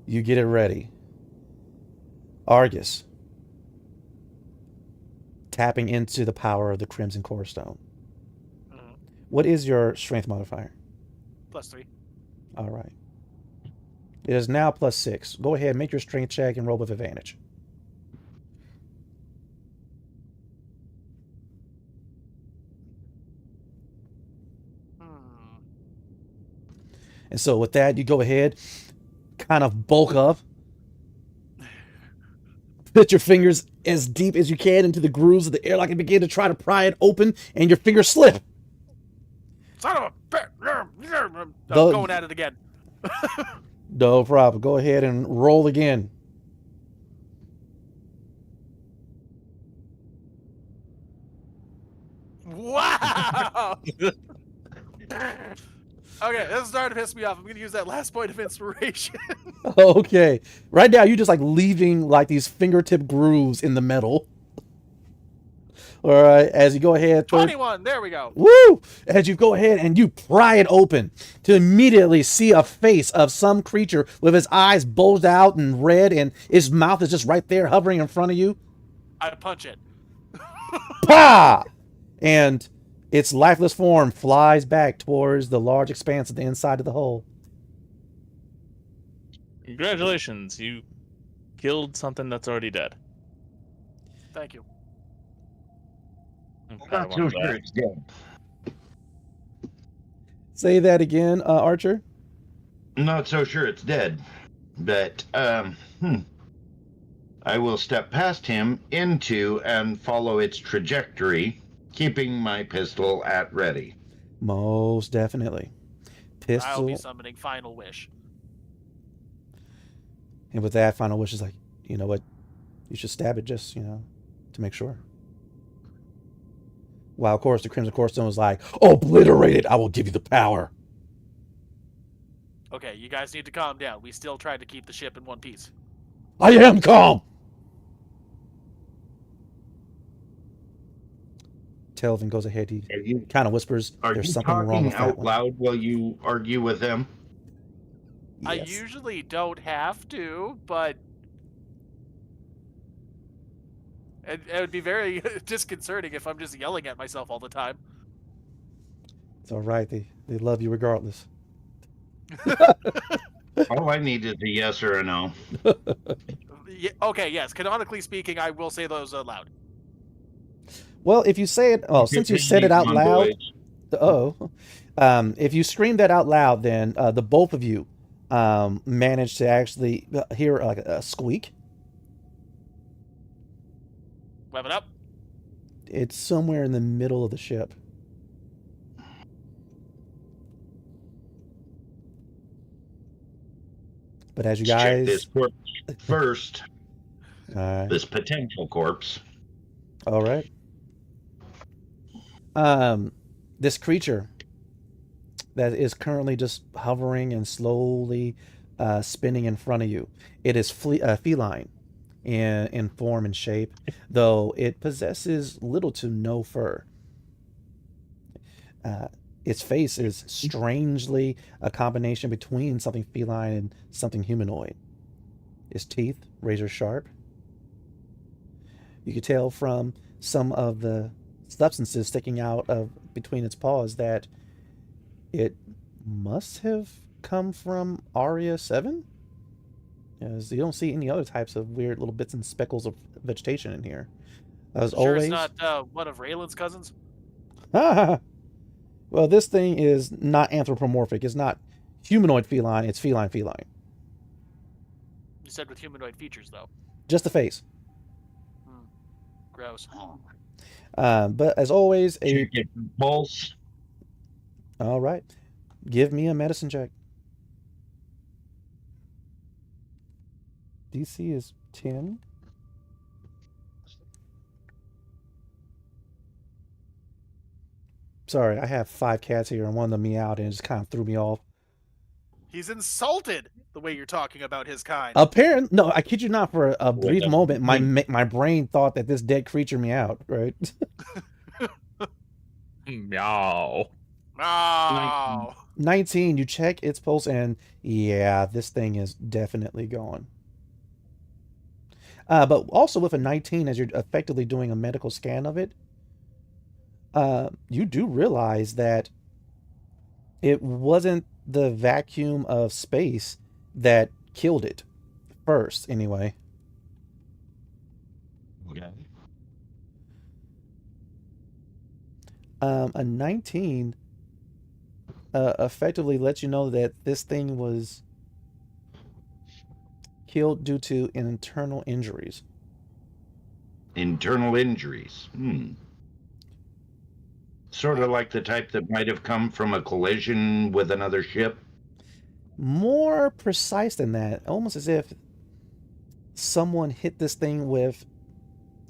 A: you get it ready. Argus, tapping into the power of the Crimson Core Stone.
C: Mhm.
A: What is your strength modifier?
C: +3.
A: All right. It is now +6. Go ahead, make your strength check and roll with advantage. And so with that, you go ahead, kind of bulk up, put your fingers as deep as you can into the grooves of the airlock and begin to try to pry it open, and your fingers slip.
C: Son of a bitch! I'm
A: Though-
C: going at it again.
A: No problem. Go ahead and roll again.
C: Wow! Okay, this is starting to piss me off. I'm going to use that last point of inspiration.
A: Okay. Right now, you're just like leaving like these fingertip grooves in the metal. All right. As you go ahead.
C: 21, there we go.
A: Woo! As you go ahead and you pry it open to immediately see a face of some creature with his eyes bulged out and red, and his mouth is just right there hovering in front of you.
C: I punch it.
A: Pah! And its lifeless form flies back towards the large expanse of the inside of the hole.
F: Congratulations, you killed something that's already dead.
C: Thank you.
F: I'm kinda
E: Not so
F: wondering
E: sure
F: that.
E: it's dead.
A: Say that again, Archer.
E: Not so sure it's dead. But, I will step past him into and follow its trajectory, keeping my pistol at ready.
A: Most definitely.
C: I'll be
A: Pistol.
C: summoning Final Wish.
A: And with that, Final Wish is like, you know what? You should stab it just, to make sure. While, of course, the Crimson Core Stone is like, obliterate it. I will give you the power.
C: Okay, you guys need to calm down. We still tried to keep the ship in one piece.
A: I am calm. Telvin goes ahead. He
E: Are you,
A: kind of whispers,
E: are
A: there's
E: you
A: something wrong
E: talking
A: with that
E: out
A: one.
E: loud while you argue with him?
C: I
A: Yes.
C: usually don't have to, but it would be very disconcerting if I'm just yelling at myself all the time.
A: It's all right. They love you regardless.
E: All I need is a yes or a no.
C: Yeah, okay, yes. Canonically speaking, I will say those aloud.
A: Well, if you say it, since you said it out loud, if you scream that out loud, then the both of you manage to actually hear like a squeak.
C: Weapon up.
A: It's somewhere in the middle of the ship. But as you
E: Let's check
A: guys,
E: this corpse first.
A: all
E: This potential corpse.
A: right. This creature that is currently just hovering and slowly spinning in front of you. It is feline in form and shape, though it possesses little to no fur. Its face is strangely a combination between something feline and something humanoid. Its teeth, razor sharp. You could tell from some of the substances sticking out of between its paws that it must have come from Aria 7. As you don't see any other types of weird little bits and speckles of vegetation in here. As
C: Sure,
A: always,
C: it's not one of Raylan's cousins.
A: well, this thing is not anthropomorphic. It's not humanoid feline. It's feline.
C: You said with humanoid features, though.
A: Just the face.
C: Gross.
A: But as always,
E: Check it for pulse.
A: all right. Give me a medicine check. DC is 10. Sorry, I have 5 cats here, and one of them meowed, and it just kind of threw me off.
C: He's insulted the way you're talking about his kind.
A: Apparently, no, I kid you not. For a
F: Wait,
A: brief
F: no.
A: moment, my brain thought that this dead creature meowed. Right?
F: Meow.
C: Oh.
A: 19. You check its pulse, and yeah, this thing is definitely gone. But also with a 19, as you're effectively doing a medical scan of it, you do realize that it wasn't the vacuum of space that killed it first, anyway.
E: Okay.
A: A 19 effectively lets you know that this thing was killed due to internal injuries.
E: Internal injuries. Sort of like the type that might have come from a collision with another ship.
A: More precise than that, almost as if someone hit this thing with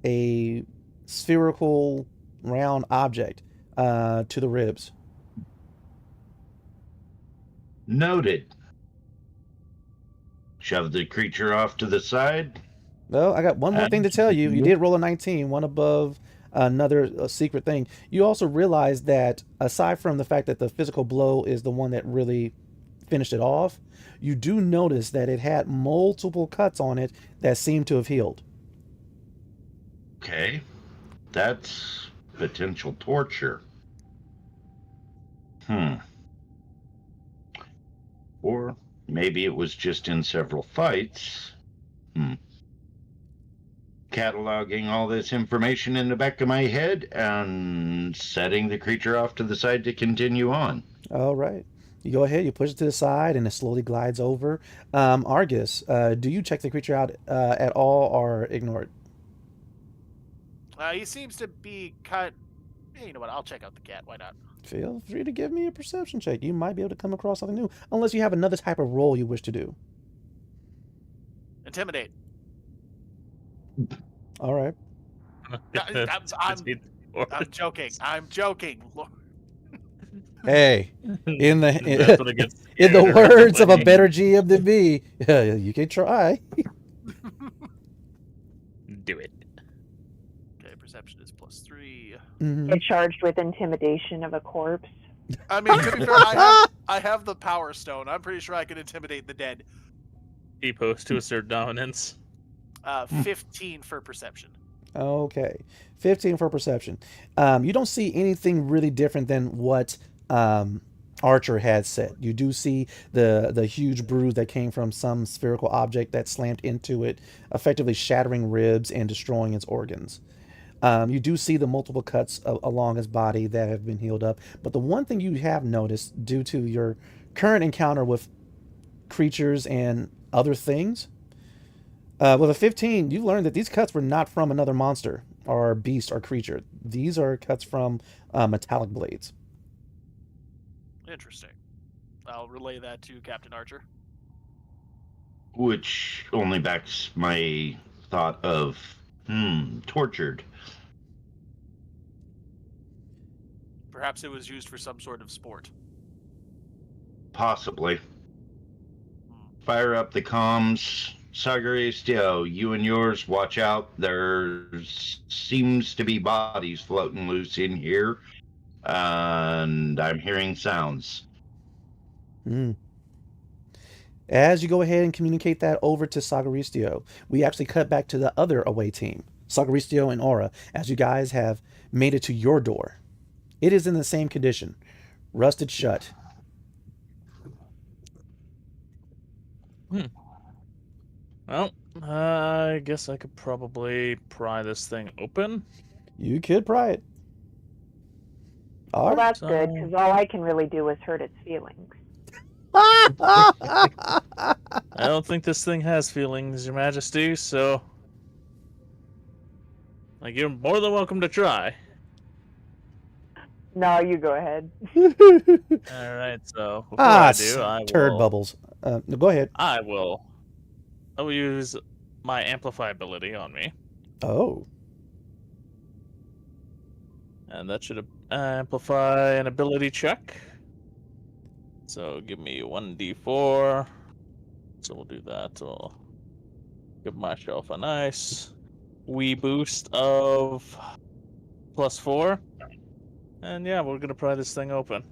A: a spherical round object to the ribs.
E: Noted. Shove the creature off to the side.
A: Well, I got one more thing to tell you. You did roll a 19, one above another secret thing. You also realize that aside from the fact that the physical blow is the one that really finished it off, you do notice that it had multiple cuts on it that seem to have healed.
E: Okay. That's potential torture. Or maybe it was just in several fights. Cataloging all this information in the back of my head and setting the creature off to the side to continue on.
A: All right. You go ahead, you push it to the side, and it slowly glides over. Argus, do you check the creature out at all or ignore it?
C: He seems to be cut. Hey, you know what? I'll check out the cat. Why not?
A: Feel free to give me a perception check. You might be able to come across something new, unless you have another type of role you wish to do.
C: Intimidate.
A: All right.
C: I'm joking. I'm joking.
A: Hey, in
F: That's
A: the
F: what it gets
A: in the
F: scared or
A: words of a
F: something.
A: better GM than me, you can try.
F: Do it.
C: Okay, perception is +3.
A: Mhm.
G: Get charged with intimidation of a corpse.
C: I mean, to be fair, I have the Power Stone. I'm pretty sure I can intimidate the dead.
F: He posts to assert dominance.
C: 15 for perception.
A: Okay, 15 for perception. You don't see anything really different than what Archer had said. You do see the huge bruise that came from some spherical object that slammed into it, effectively shattering ribs and destroying its organs. You do see the multiple cuts along his body that have been healed up. But the one thing you have noticed, due to your current encounter with creatures and other things, with a 15, you learned that these cuts were not from another monster or beast or creature. These are cuts from metallic blades.
C: Interesting. I'll relay that to Captain Archer.
E: Which only backs my thought of, tortured.
C: Perhaps it was used for some sort of sport.
E: Possibly. Fire up the comms. Sagaristio, you and yours, watch out. There seems to be bodies floating loose in here. And I'm hearing sounds.
A: As you go ahead and communicate that over to Sagaristio, we actually cut back to the other away team, Sagaristio and Aura, as you guys have made it to your door. It is in the same condition, rusted shut.
F: Well, I guess I could probably pry this thing open.
A: You could pry it. All
G: Well,
A: right.
G: that's good, because all I can really do is hurt its feelings.
F: I don't think this thing has feelings, Your Majesty, so... Like, you're more than welcome to try.
G: No, you go ahead.
F: Alright, so before I do, I
A: turd
F: will...
A: bubbles. No, go ahead.
F: I will use my amplify ability on me.
A: Oh.
F: And that should amplify an ability check. So give me 1d4. So we'll do that. We'll give myself a nice wee boost of +4. And yeah, we're gonna pry this thing open.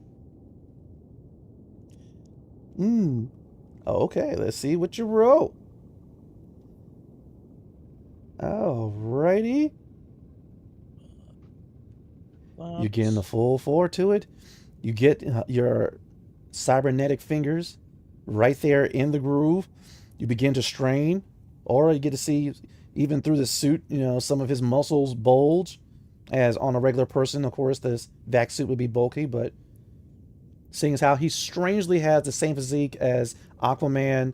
A: Okay, let's see what you wrote. Alrighty. You're getting the full 4 to it. You get your cybernetic fingers right there in the groove. You begin to strain, or you get to see, even through the suit, some of his muscles bulge. As on a regular person, of course, this vac suit would be bulky, but seeing as how he strangely has the same physique as Aquaman,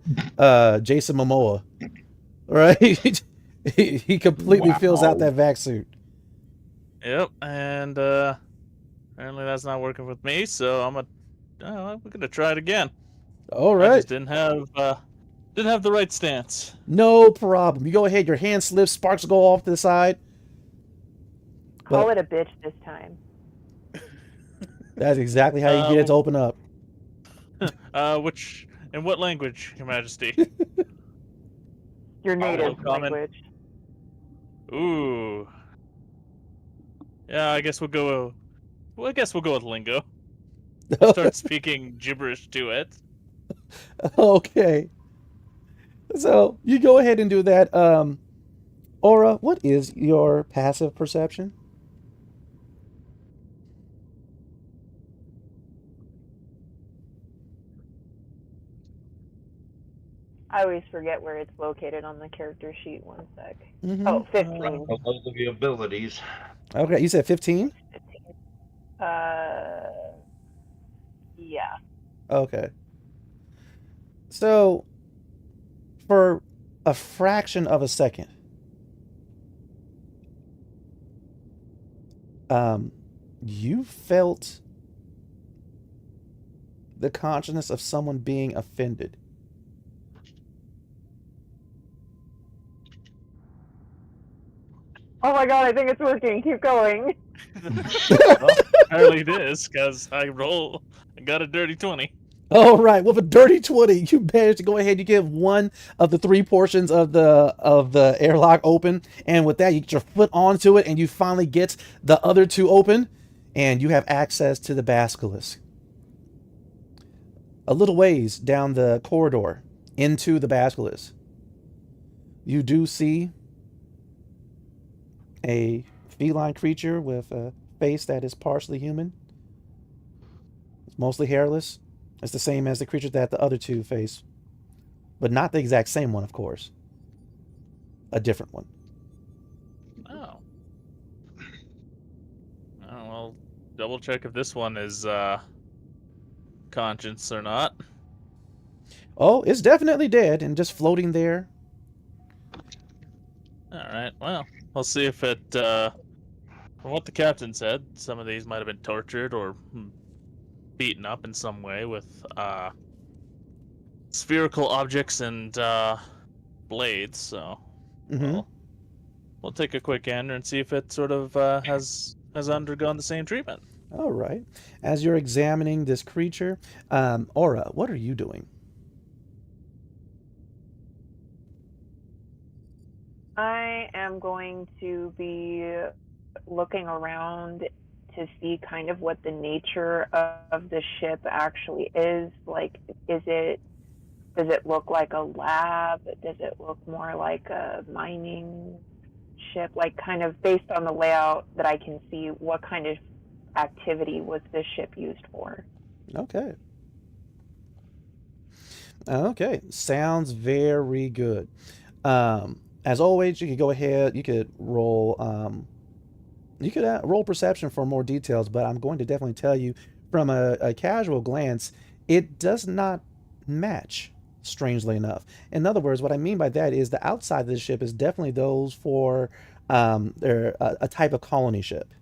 A: Jason Momoa, right? he completely fills out that vac suit.
F: Yep, and apparently that's not working with me, so we're gonna try it again.
A: All
F: I
A: right.
F: just didn't have the right stance.
A: No problem. You go ahead. Your hand slips. Sparks go off to the side.
G: Call it a bitch this time.
A: That's exactly how you get it to open up.
F: In what language, Your Majesty?
G: Your native
F: common.
G: language.
F: Ooh. Yeah, I guess we'll go with lingo. Start speaking gibberish to it.
A: Okay. So you go ahead and do that. Aura, what is your passive perception?
G: I always forget where it's located on the character sheet. 1 sec.
A: Mm-hmm.
G: Oh, 15.
E: Those of the abilities.
A: Okay, you said 15?
G: 15. Yeah.
A: Okay. So, for a fraction of a second, you felt the consciousness of someone being offended.
G: Oh my god, I think it's working. Keep going.
F: Well, apparently it is, because I got a dirty 20.
A: All right, with a dirty 20, you managed to go ahead. You get one of the 3 portions of the airlock open, and with that, you get your foot onto it, and you finally get the other 2 open, and you have access to the basilisk. A little ways down the corridor into the basilisk, you do see a feline creature with a face that is partially human. It's mostly hairless. It's the same as the creature that the other 2 face. But not the exact same one, of course. A different one.
F: Oh. Well, double check if this one is conscious or not.
A: Oh, it's definitely dead and just floating there.
F: Alright, well, we'll see if it, from what the captain said, some of these might have been tortured or beaten up in some way with spherical objects and blades, so we'll take a quick gander and see if it sort of has undergone the same treatment.
A: All right. As you're examining this creature, Aura, what are you doing?
G: I am going to be looking around to see kind of what the nature of the ship actually is. Like, does it look like a lab? Does it look more like a mining ship? Like, kind of based on the layout that I can see, what kind of activity was this ship used for?
A: Okay. Okay. Sounds very good. As always, you could go ahead, you could roll roll perception for more details, but I'm going to definitely tell you from a casual glance, it does not match, strangely enough. In other words, what I mean by that is the outside of the ship is definitely those for a type of colony ship.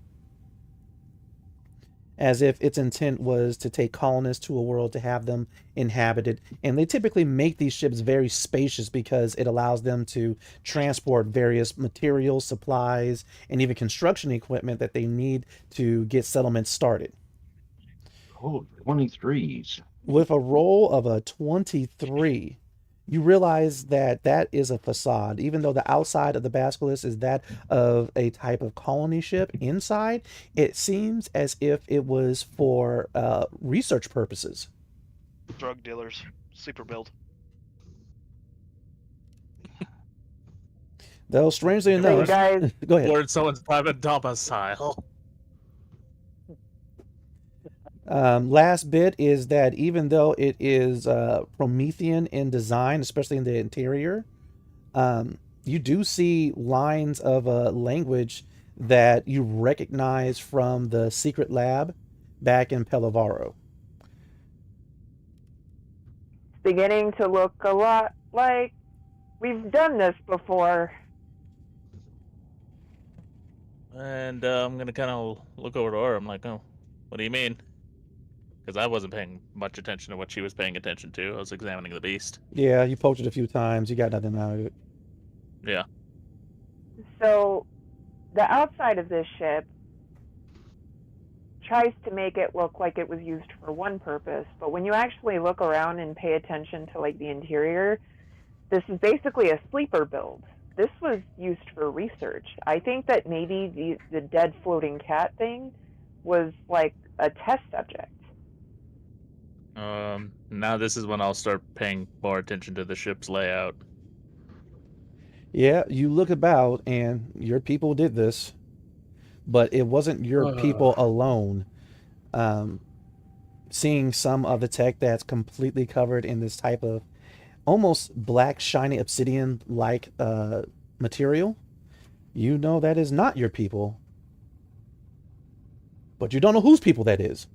A: as if its intent was to take colonists to a world to have them inhabited. And they typically make these ships very spacious because it allows them to transport various materials, supplies, and even construction equipment that they need to get settlements started.
E: Oh, 23s.
A: With a roll of a 23, you realize that that is a facade. Even though the outside of the basilisk is that of a type of colony ship, inside it seems as if it was for research purposes.
D: Drug dealers, sleeper build.
A: Though strangely
G: So
A: enough,
G: you guys,
A: go ahead.
F: Or in someone's private domicile.
A: Last bit is that even though it is Promethean in design, especially in the interior, you do see lines of language that you recognize from the secret lab back in Pellavaro.
G: it's beginning to look a lot like we've done this before.
F: And I'm gonna kind of look over to her. I'm like, oh, what do you mean? Because I wasn't paying much attention to what she was paying attention to. I was examining the beast.
A: Yeah, you poked it a few times. You got nothing out of it.
F: Yeah.
G: So, the outside of this ship tries to make it look like it was used for one purpose, but when you actually look around and pay attention to like the interior, this is basically a sleeper build. This was used for research. I think that maybe the dead floating cat thing was like a test subject.
F: Now this is when I'll start paying more attention to the ship's layout.
A: Yeah, you look about and your people did this, but it wasn't your people alone. Seeing some of the tech that's completely covered in this type of almost black, shiny obsidian-like material, you know that is not your people. But you don't know whose people that is.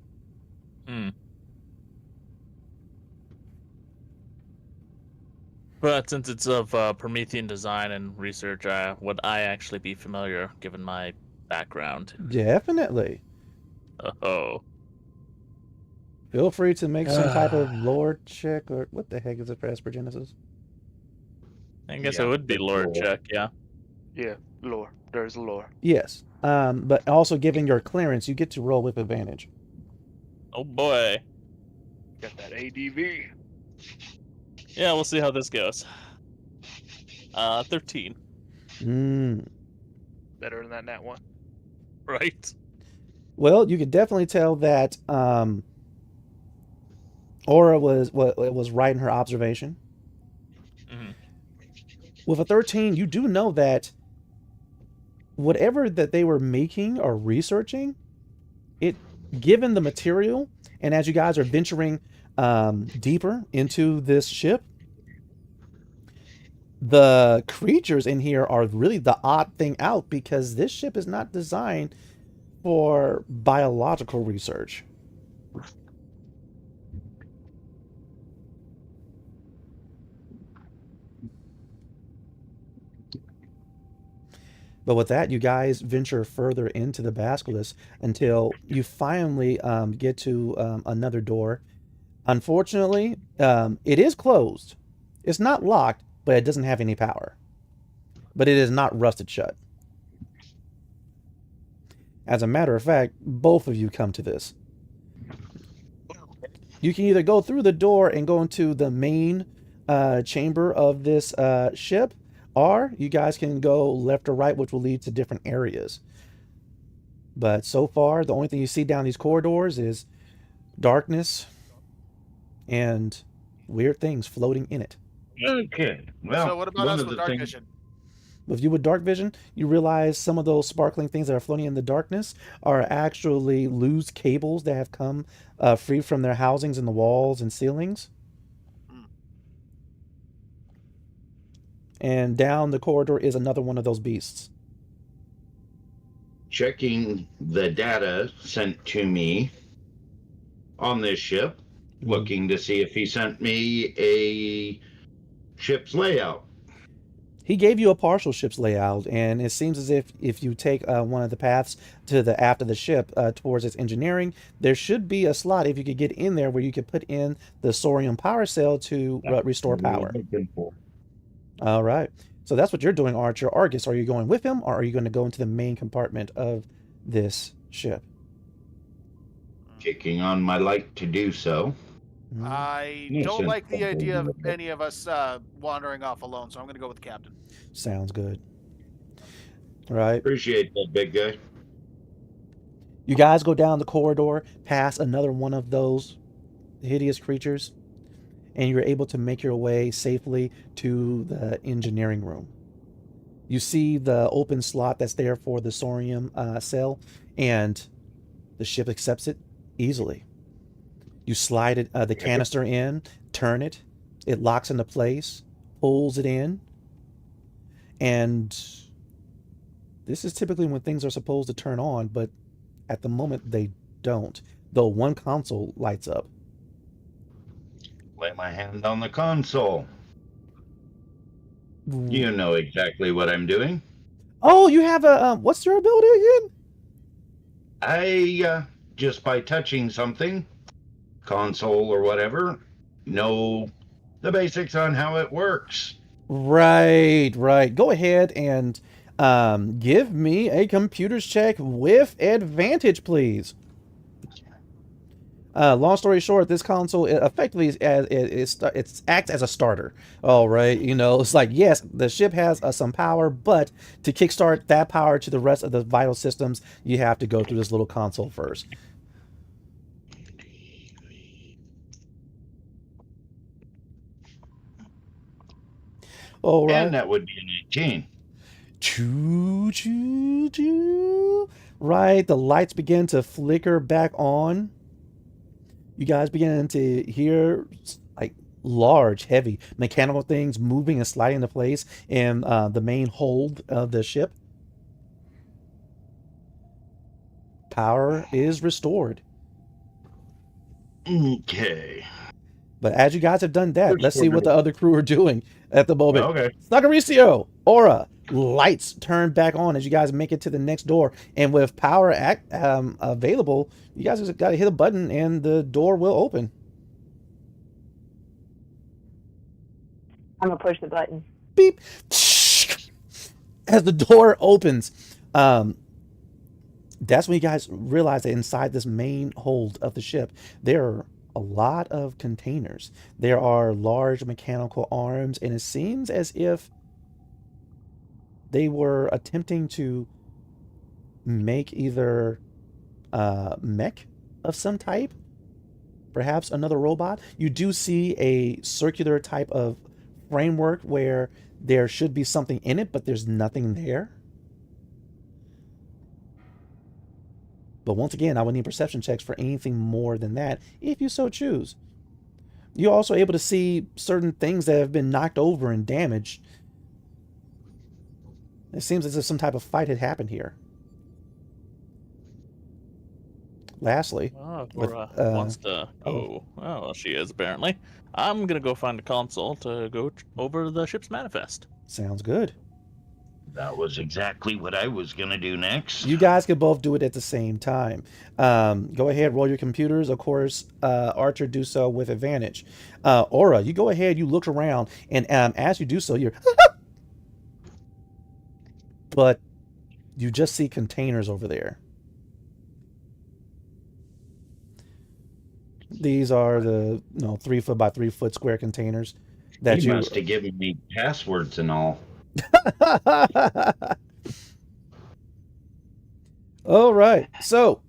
F: But since it's of Promethean design and research, would I actually be familiar given my background?
A: Definitely.
F: Oh.
A: Feel free to make some type of lore check, or what the heck is it for Esper Genesis?
F: I guess
E: Yeah,
F: it would be
E: that's
F: lore
E: cool.
F: check, yeah.
D: Yeah, lore. There's lore.
A: Yes. But also giving your clearance, you get to roll with advantage.
F: Oh boy.
D: Got that ADV.
F: Yeah, we'll see how this goes. 13.
D: Better than that nat one.
F: Right.
A: Well, you could definitely tell that Aura was right in her observation.
F: Mhm.
A: With a 13, you do know that whatever that they were making or researching, it, given the material, and as you guys are venturing deeper into this ship, the creatures in here are really the odd thing out, because this ship is not designed for biological research. But with that, you guys venture further into the basilisk until you finally get to another door. Unfortunately, it is closed. It's not locked, but it doesn't have any power. But it is not rusted shut. As a matter of fact, both of you come to this. You can either go through the door and go into the main chamber of this ship, or you guys can go left or right, which will lead to different areas. But so far, the only thing you see down these corridors is darkness and weird things floating in it.
E: Okay. Well,
C: So what about
E: one
C: us
E: of
C: with
E: the
C: dark
E: things-
C: vision?
A: With you with dark vision, you realize some of those sparkling things that are floating in the darkness are actually loose cables that have come free from their housings in the walls and ceilings. And down the corridor is another one of those beasts.
E: Checking the data sent to me on this ship, looking to see if he sent me a ship's layout.
A: He gave you a partial ship's layout, and it seems as if you take one of the paths to the aft of the ship towards its engineering, there should be a slot if you could get in there where you could put in the Sorium power cell to restore power. All right. So that's what you're doing, Archer. Argus, are you going with him, or are you going to go into the main compartment of this ship?
E: Kicking on my light to do so.
C: I don't like the idea of any of us wandering off alone, so I'm going to go with the captain.
A: Sounds good. All right.
E: Appreciate that, big guy.
A: You guys go down the corridor, past another one of those hideous creatures, and you're able to make your way safely to the engineering room. You see the open slot that's there for the Sorium cell, and the ship accepts it easily. You slide it, the canister in, turn it, it locks into place, pulls it in, and this is typically when things are supposed to turn on, but at the moment they don't, though one console lights up.
E: Lay my hand on the console. You know exactly what I'm doing.
A: Oh, you have a, what's your ability again?
E: I, just by touching something, console or whatever, know the basics on how it works.
A: Right. Go ahead and give me a computers check with advantage, please. Long story short, this console effectively it acts as a starter. All right, you know, it's like, yes, the ship has some power, but to kickstart that power to the rest of the vital systems, you have to go through this little console first. All right.
E: And that would be an 18.
A: Choo, choo, choo. Right, the lights begin to flicker back on. You guys begin to hear like large, heavy mechanical things moving and sliding into place in the main hold of the ship. Power is restored.
E: Okay.
A: But as you guys have done that, let's see what the other crew are doing at the moment.
E: Okay.
A: Sagaricio, Aura, lights turn back on as you guys make it to the next door. And with power available, you guys just got to hit a button and the door will open.
G: I'm going to push the button.
A: Beep. As the door opens, that's when you guys realize that inside this main hold of the ship, there are a lot of containers. There are large mechanical arms, and it seems as if they were attempting to make either mech of some type, perhaps another robot. You do see a circular type of framework where there should be something in it, but there's nothing there. But once again, I would need perception checks for anything more than that, if you so choose. You're also able to see certain things that have been knocked over and damaged. It seems as if some type of fight had happened here. Lastly,
F: wants to go. Oh, she is apparently. I'm gonna go find a console to go over the ship's manifest.
A: Sounds good.
E: That was exactly what I was going to do next.
A: You guys can both do it at the same time. Go ahead, roll your computers. Of course, Archer, do so with advantage. Aura, you go ahead, you look around, and as you do so, you're... but you just see containers over there. These are the 3 foot by 3 foot square containers that
E: you must have given me passwords and all.
A: All right, so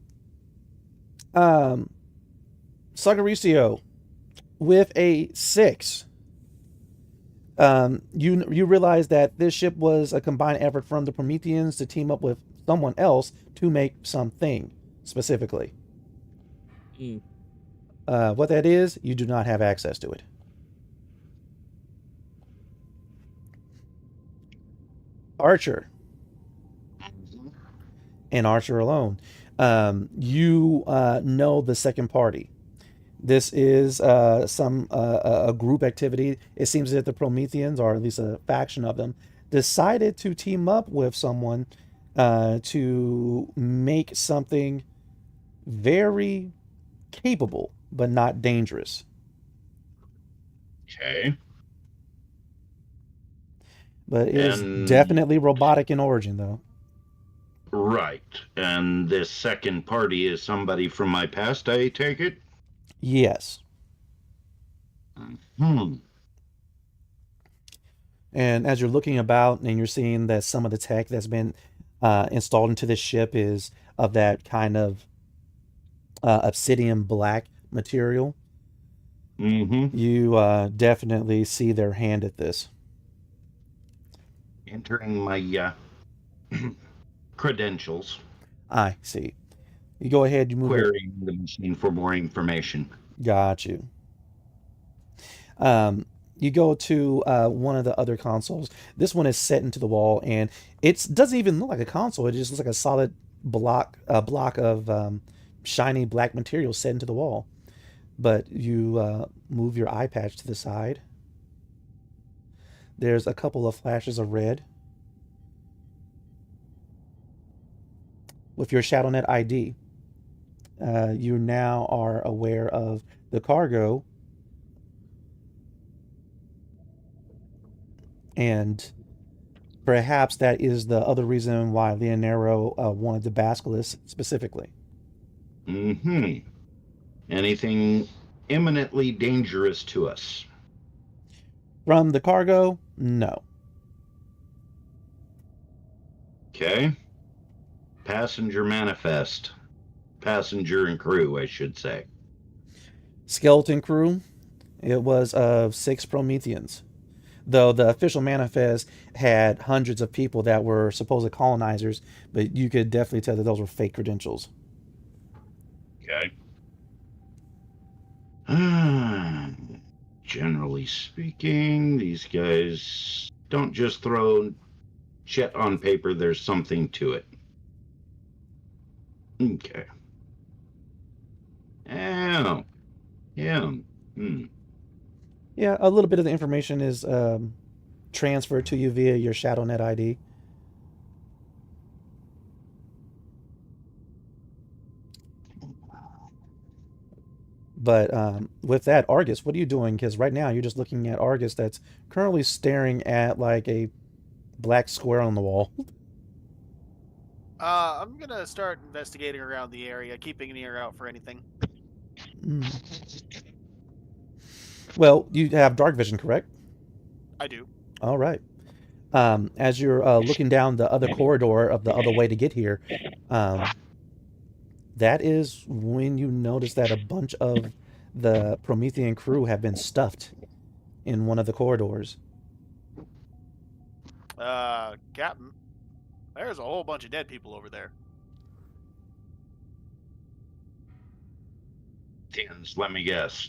A: Sagaricio with a 6. You realize that this ship was a combined effort from the Prometheans to team up with someone else to make something specifically. What that is, you do not have access to it. Archer. And Archer alone. You know the second party. This is a group activity. It seems that the Prometheans, or at least a faction of them, decided to team up with someone to make something very capable but not dangerous.
E: Okay.
A: But it is
E: And-
A: definitely robotic in origin, though.
E: Right. And this second party is somebody from my past, I take it?
A: Yes.
E: Hmm.
A: And as you're looking about and you're seeing that some of the tech that's been installed into this ship is of that kind of obsidian black material,
E: Mm-hmm.
A: you definitely see their hand at this.
E: Entering my credentials,
A: I see. You go ahead, you move your...
E: querying the machine for more information.
A: Got you. You go to one of the other consoles. This one is set into the wall, and it doesn't even look like a console. It just looks like a solid block of shiny black material set into the wall. But you move your eye patch to the side. There's a couple of flashes of red. With your ShadowNet ID, you now are aware of the cargo. And perhaps that is the other reason why Leonero wanted the Basilisk specifically.
E: Mm-hmm. Anything imminently dangerous to us?
A: From the cargo, no.
E: Okay. Passenger manifest. Passenger and crew, I should say.
A: Skeleton crew, it was of 6 Prometheans. Though the official manifest had hundreds of people that were supposed colonizers, but you could definitely tell that those were fake credentials.
E: Okay. Generally speaking, these guys don't just throw shit on paper, there's something to it. Okay. Oh. Yeah. Hmm.
A: Yeah, a little bit of the information is transferred to you via your ShadowNet ID. But with that, Argus, what are you doing? Because right now you're just looking at Argus that's currently staring at like a black square on the wall.
C: I'm gonna start investigating around the area, keeping an ear out for anything.
A: Well, you have dark vision, correct?
C: I do.
A: All right. As you're looking down the other corridor of the other way to get here, that is when you notice that a bunch of the Promethean crew have been stuffed in one of the corridors.
C: Captain, there's a whole bunch of dead people over there.
E: Tens, let me guess.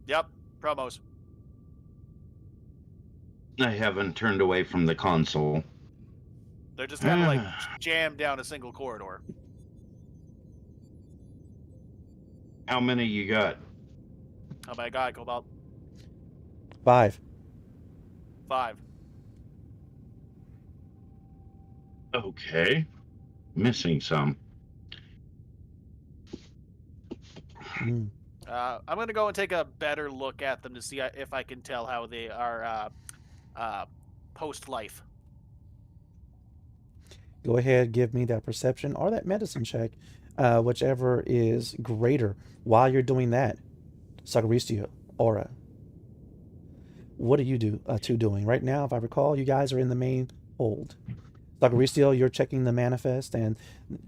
C: Yep, promos.
E: I haven't turned away from the console.
C: They're just kind of like jammed down a single corridor.
E: How many you got?
C: How about a guy, Cobalt?
A: 5.
C: 5.
E: Okay. Missing some.
A: Mm.
C: I'm gonna go and take a better look at them to see if I can tell how they are post-life.
A: Go ahead, give me that perception or that medicine check, whichever is greater. While you're doing that, Sagaristio, Aura, what are you two doing? Right now, if I recall, you guys are in the main hold. Sagaristio, you're checking the manifest, and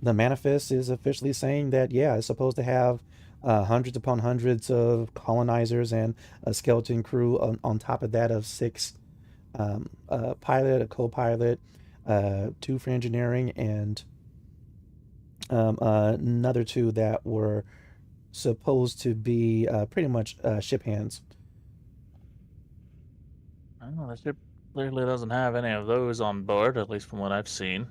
A: the manifest is officially saying that, yeah, it's supposed to have hundreds upon hundreds of colonizers and a skeleton crew on top of that of 6 a pilot, a co-pilot, 2 for engineering, and another 2 that were supposed to be pretty much ship hands.
F: I don't know, the ship clearly doesn't have any of those on board, at least from what I've seen.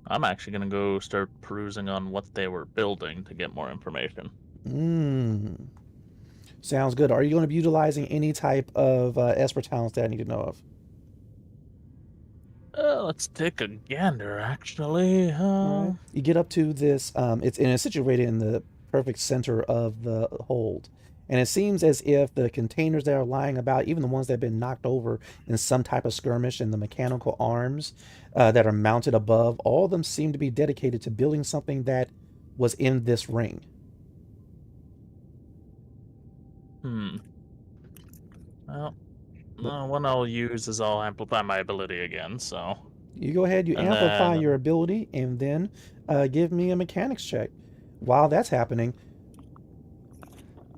F: I'm actually going to go start perusing on what they were building to get more information.
A: Sounds good. Are you going to be utilizing any type of Esper talents that I need to know of?
F: Let's take a gander, actually.
A: Right. You get up to this, it's situated in the perfect center of the hold. And it seems as if the containers that are lying about, even the ones that have been knocked over in some type of skirmish, and the mechanical arms that are mounted above, all of them seem to be dedicated to building something that was in this ring.
F: Well, one I'll use is I'll amplify my ability again, so...
A: You go ahead, you
F: And
A: amplify
F: then-
A: your ability, and then give me a mechanics check. While that's happening,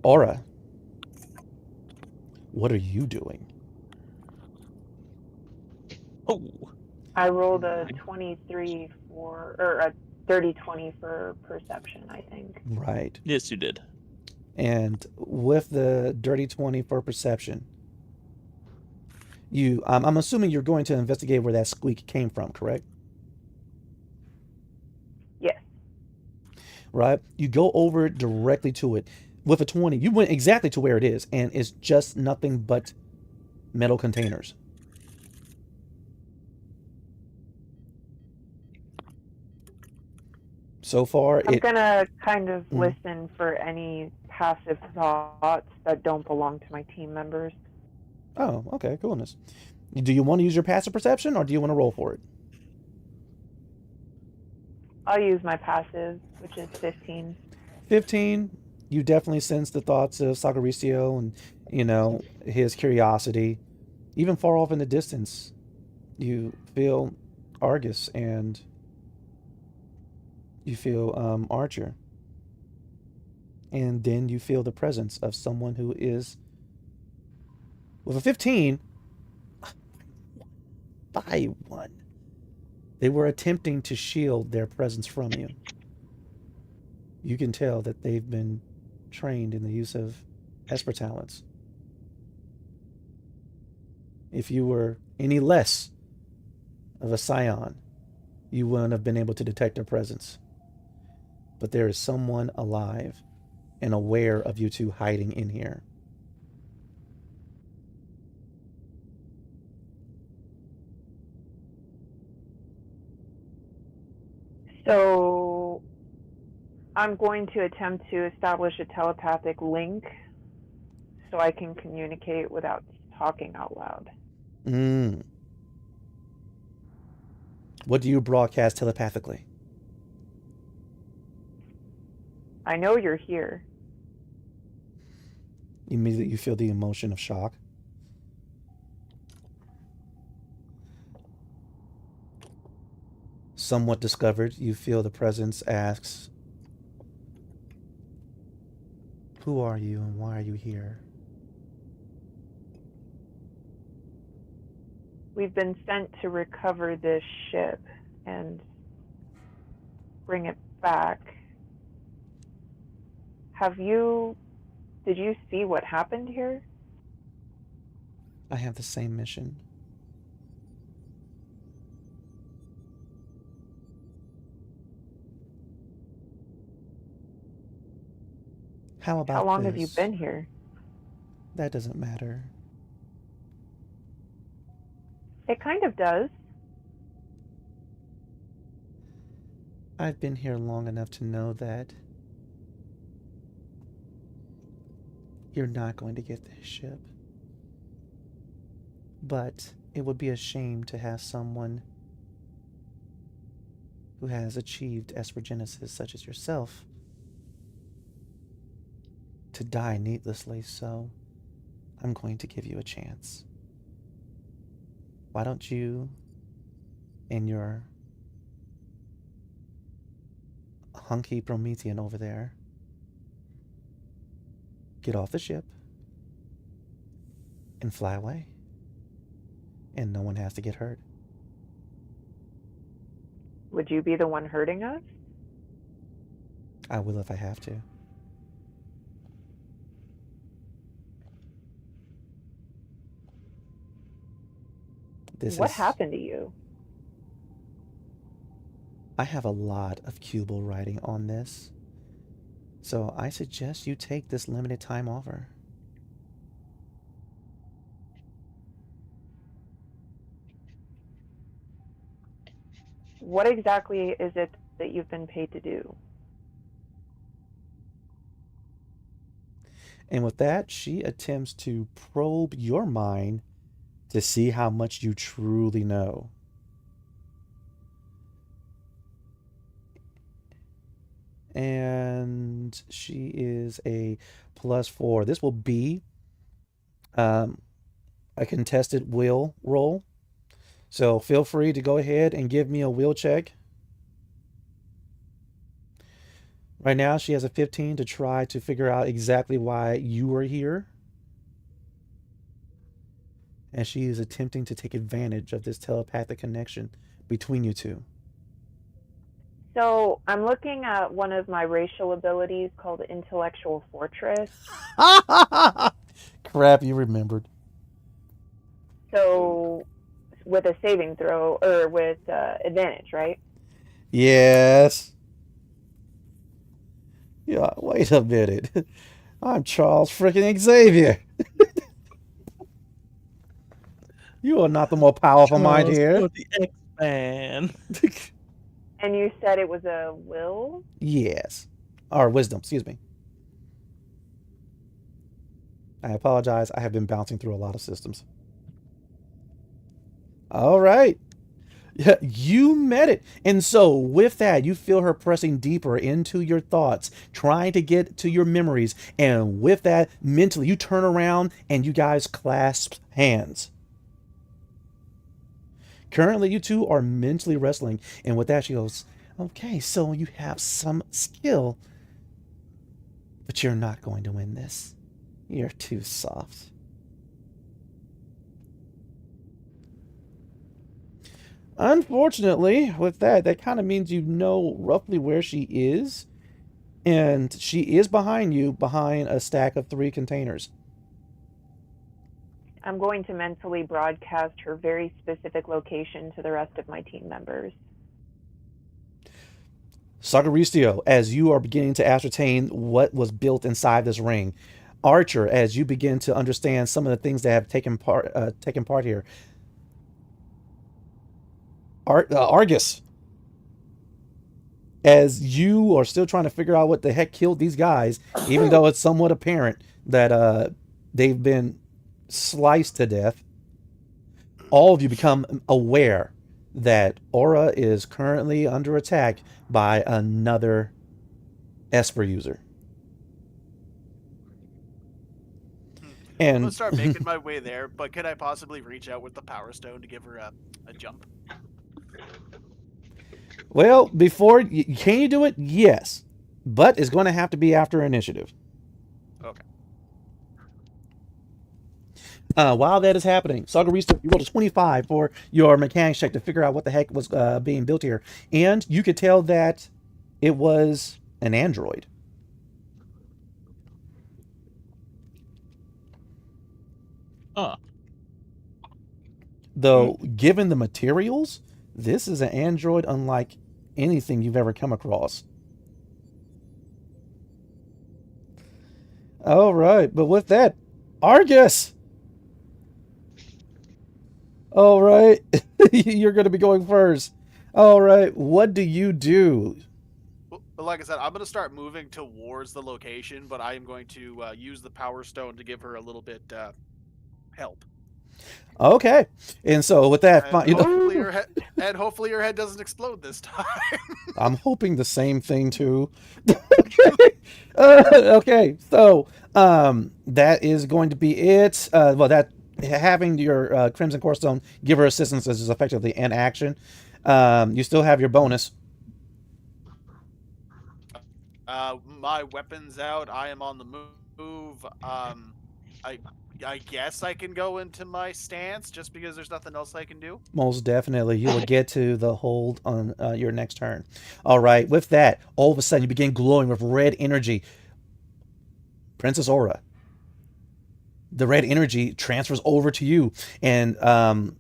A: Aura, what are you doing?
F: Oh!
G: I rolled a 23 for, or a 30-20 for perception, I think.
A: Right.
F: Yes, you did.
A: And with the dirty 20 for perception, I'm assuming you're going to investigate where that squeak came from, correct?
G: Yes.
A: Right? You go over directly to it. With a 20, you went exactly to where it is, and it's just nothing but metal containers. So far,
G: I'm gonna kind of listen for any passive thoughts that don't belong to my team members.
A: Oh, okay, coolness. Do you want to use your passive perception, or do you want to roll for it?
G: I'll use my passive, which is 15.
A: 15, you definitely sense the thoughts of Sagaricio and, his curiosity. Even far off in the distance, you feel Argus and you feel Archer. And then you feel the presence of someone who is, with a 15, by one. They were attempting to shield their presence from you. You can tell that they've been trained in the use of Esper talents. If you were any less of a scion, you wouldn't have been able to detect their presence. But there is someone alive and aware of you two hiding in here.
G: So I'm going to attempt to establish a telepathic link so I can communicate without talking out loud.
A: What do you broadcast telepathically?
G: I know you're here.
A: Immediately you feel the emotion of shock. Somewhat discovered, you feel the presence asks, "Who are you and why are you here?"
G: We've been sent to recover this ship and bring it back. Did you see what happened here?
A: I have the same mission. How about
G: How long have you
A: this?
G: been here?
A: That doesn't matter.
G: It kind of does.
A: I've been here long enough to know that you're not going to get this ship. But it would be a shame to have someone who has achieved Esper Genesis, such as yourself, to die needlessly, so I'm going to give you a chance. Why don't you and your hunky Promethean over there get off the ship and fly away, and no one has to get hurt.
G: Would you be the one hurting us?
A: I will if I have to.
G: What happened to you?
A: I have a lot of Cubal writing on this, so I suggest you take this limited time offer.
G: what exactly is it that you've been paid to do?
A: And with that, she attempts to probe your mind to see how much you truly know. And she is a +4. This will be a contested will roll. So feel free to go ahead and give me a will check. Right now, she has a 15 to try to figure out exactly why you are here. And she is attempting to take advantage of this telepathic connection between you two.
G: So I'm looking at one of my racial abilities called Intellectual Fortress.
A: Crap, you remembered.
G: So with a saving throw, or with advantage, right?
A: Yes. Yeah, wait a minute. I'm Charles freaking Xavier. You are not the more powerful mind
F: Charles,
A: here.
F: you're the X-Man.
G: And you said it was a will?
A: Yes. Or wisdom, excuse me. I apologize. I have been bouncing through a lot of systems. All right. Yeah, you met it. And so with that, you feel her pressing deeper into your thoughts, trying to get to your memories. And with that, mentally, you turn around and you guys clasp hands. Currently, you two are mentally wrestling. And with that, she goes, okay, so you have some skill, but you're not going to win this. You're too soft. Unfortunately, with that, that kind of means you know roughly where she is. And she is behind you, behind a stack of 3 containers.
G: I'm going to mentally broadcast her very specific location to the rest of my team members.
A: Sagaristio, as you are beginning to ascertain what was built inside this ring. Archer, as you begin to understand some of the things that have taken part here. Argus, as you are still trying to figure out what the heck killed these guys, even though it's somewhat apparent that they've been sliced to death, all of you become aware that Aura is currently under attack by another Esper user.
C: I'm
A: And
C: gonna start making my way there, but can I possibly reach out with the Power Stone to give her a jump?
A: well, can you do it? Yes, but it's going to have to be after initiative.
C: Okay.
A: While that is happening, Sagarista, you rolled a 25 for your mechanics check to figure out what the heck was being built here. And you could tell that it was an android. Though, given the materials, this is an android unlike anything you've ever come across. All right, but with that, Argus! All right, you're going to be going first. All right, what do you do?
C: Well, like I said, I'm gonna start moving towards the location, but I am going to use the Power Stone to give her a little bit help.
A: Okay, and so with that,
C: And hopefully her head doesn't explode this time.
A: I'm hoping the same thing too. Okay, so that is going to be it. Well, that having your Crimson Core Stone give her assistance is effectively an action. You still have your bonus.
C: My weapon's out. I am on the move. I guess I can go into my stance just because there's nothing else I can do.
A: Most definitely. You will get to the hold on your next turn. All right. With that, all of a sudden you begin glowing with red energy. Princess Aura. The red energy transfers over to you. And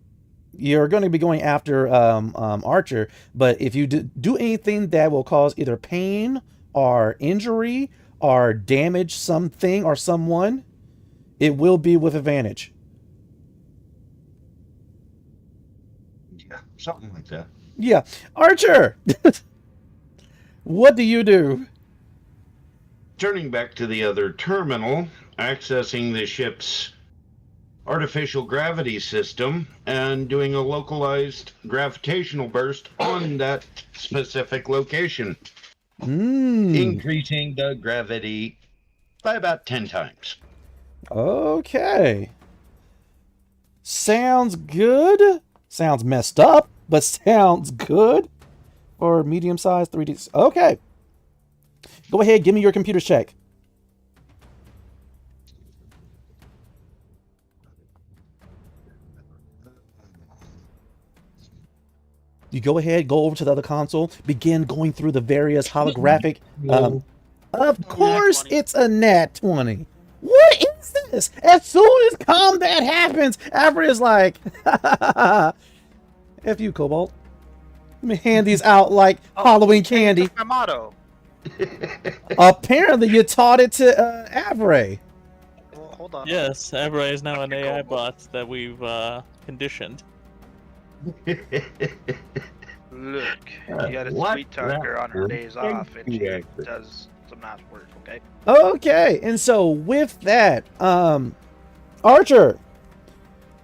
A: you're going to be going after Archer. But if you do anything that will cause either pain or injury or damage something or someone, it will be with advantage.
E: Yeah, something like that.
A: Yeah. Archer! What do you do?
E: Turning back to the other terminal, accessing the ship's artificial gravity system, and doing a localized gravitational burst on that specific location, increasing the gravity by about 10 times.
A: Okay. Sounds good. Sounds messed up, but sounds good for medium size 3D. Okay. Go ahead, give me your computer check. You go ahead, go over to the other console, begin going through the various holographic. Of course, it's a nat 20. What is this? As soon as combat happens, Avery is like, F you, Cobalt. Let me hand these out like Halloween candy.
D: My motto.
A: Apparently, you taught it to Avery.
D: Well, hold on.
F: Yes, Abra is now an AI bot that we've conditioned.
D: Look, you got a
E: What
D: sweet talker on her
E: the-
D: days off, and she
E: Yeah.
D: does some nice work, okay?
A: Okay, and so with that, Archer,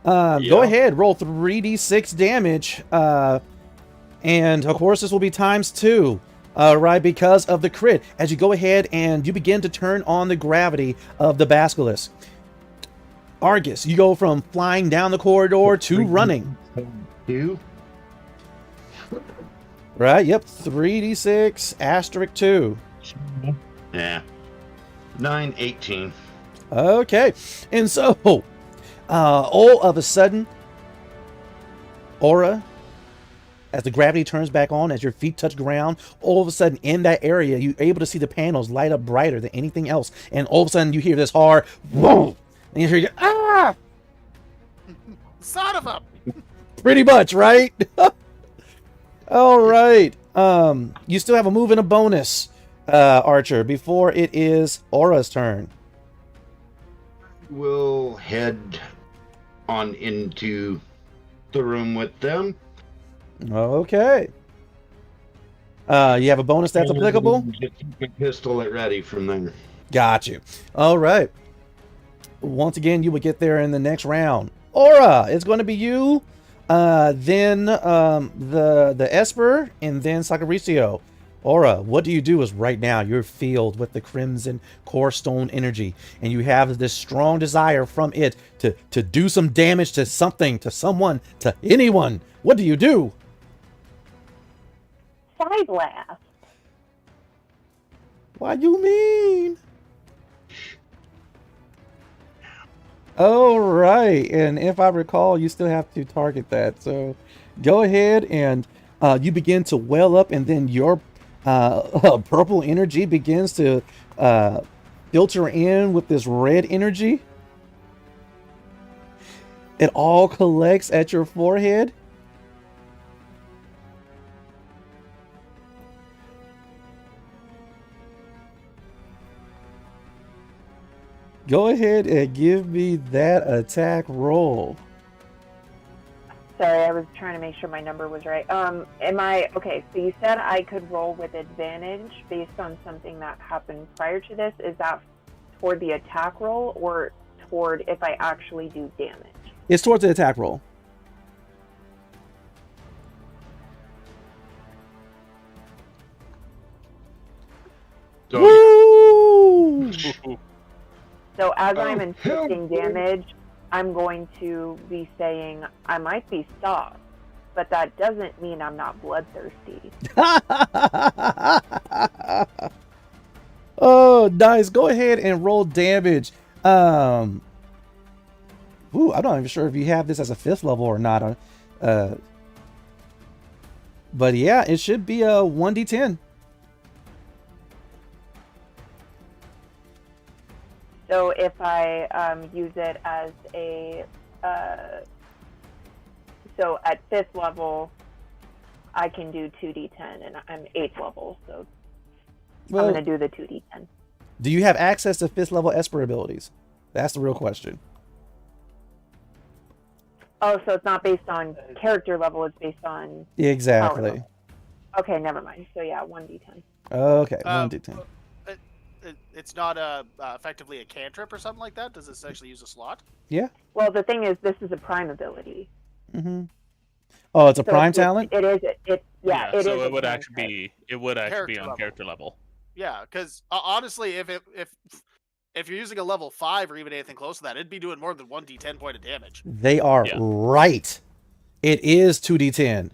A: go ahead, roll 3d6 damage, and of course this will be ×2, right, because of the crit, as you go ahead and you begin to turn on the gravity of the basilisk. Argus, you go from flying down the corridor to running.
E: 2.
A: Right, yep, 3d6, asterisk 2.
E: Yeah. 9, 18.
A: Okay, and so, all of a sudden, Aura, as the gravity turns back on, as your feet touch ground, all of a sudden in that area, you're able to see the panels light up brighter than anything else, and all of a sudden you hear this hard, whoa, and you hear, ah!
C: Son of a...
A: Pretty much, right? All right, you still have a move and a bonus, Archer, before it is Aura's turn.
E: We'll head on into the room with them.
A: Okay. You have a bonus that's applicable?
E: Just keep the pistol at ready from there.
A: Got you. All right. Once again, you will get there in the next round. Aura, it's going to be you, then the Esper, and then Sakaricio. Aura, what do you do is right now you're filled with the crimson core stone energy, and you have this strong desire from it to do some damage to something, to someone, to anyone. What do you do?
G: Side blast.
A: What you mean? All right, and if I recall, you still have to target that. So go ahead and you begin to well up, and then your purple energy begins to filter in with this red energy. It all collects at your forehead. Go ahead and give me that attack roll.
G: Sorry, I was trying to make sure my number was right. Okay, so you said I could roll with advantage based on something that happened prior to this. Is that toward the attack roll or toward if I actually do damage?
A: It's towards the attack roll.
E: So,
A: Woo!
G: So as I'm
E: Oh,
G: inflicting
E: hell.
G: damage, I'm going to be saying I might be soft, but that doesn't mean I'm not bloodthirsty.
A: Oh, nice. Go ahead and roll damage. I'm not even sure if you have this as a 5th level or not. But yeah, it should be a 1d10.
G: So if I use it as a, so at 5th level, I can do 2d10, and I'm 8th level, so
A: Well,
G: I'm going to do the 2d10.
A: do you have access to 5th level Esper abilities? That's the real question.
G: Oh, so it's not based on character level, it's based on
A: Exactly.
G: level. Okay, never mind. So yeah, 1d10.
A: Okay, 1d10.
C: It's not effectively a cantrip or something like that? Does this actually use a slot?
A: Yeah.
G: Well, the thing is, this is a prime ability.
A: Mm-hmm. Oh, it's a
G: So
A: prime talent?
G: It is. It
F: So
G: is
F: it would
G: a
F: actually
G: cantrip.
F: be. It would actually be
C: Character
F: on
C: level.
F: character level.
C: Yeah, because honestly, if you're using a level 5 or even anything close to that, it'd be doing more than 1d10 point of damage.
A: They are
F: Yeah.
A: right. It is 2d10.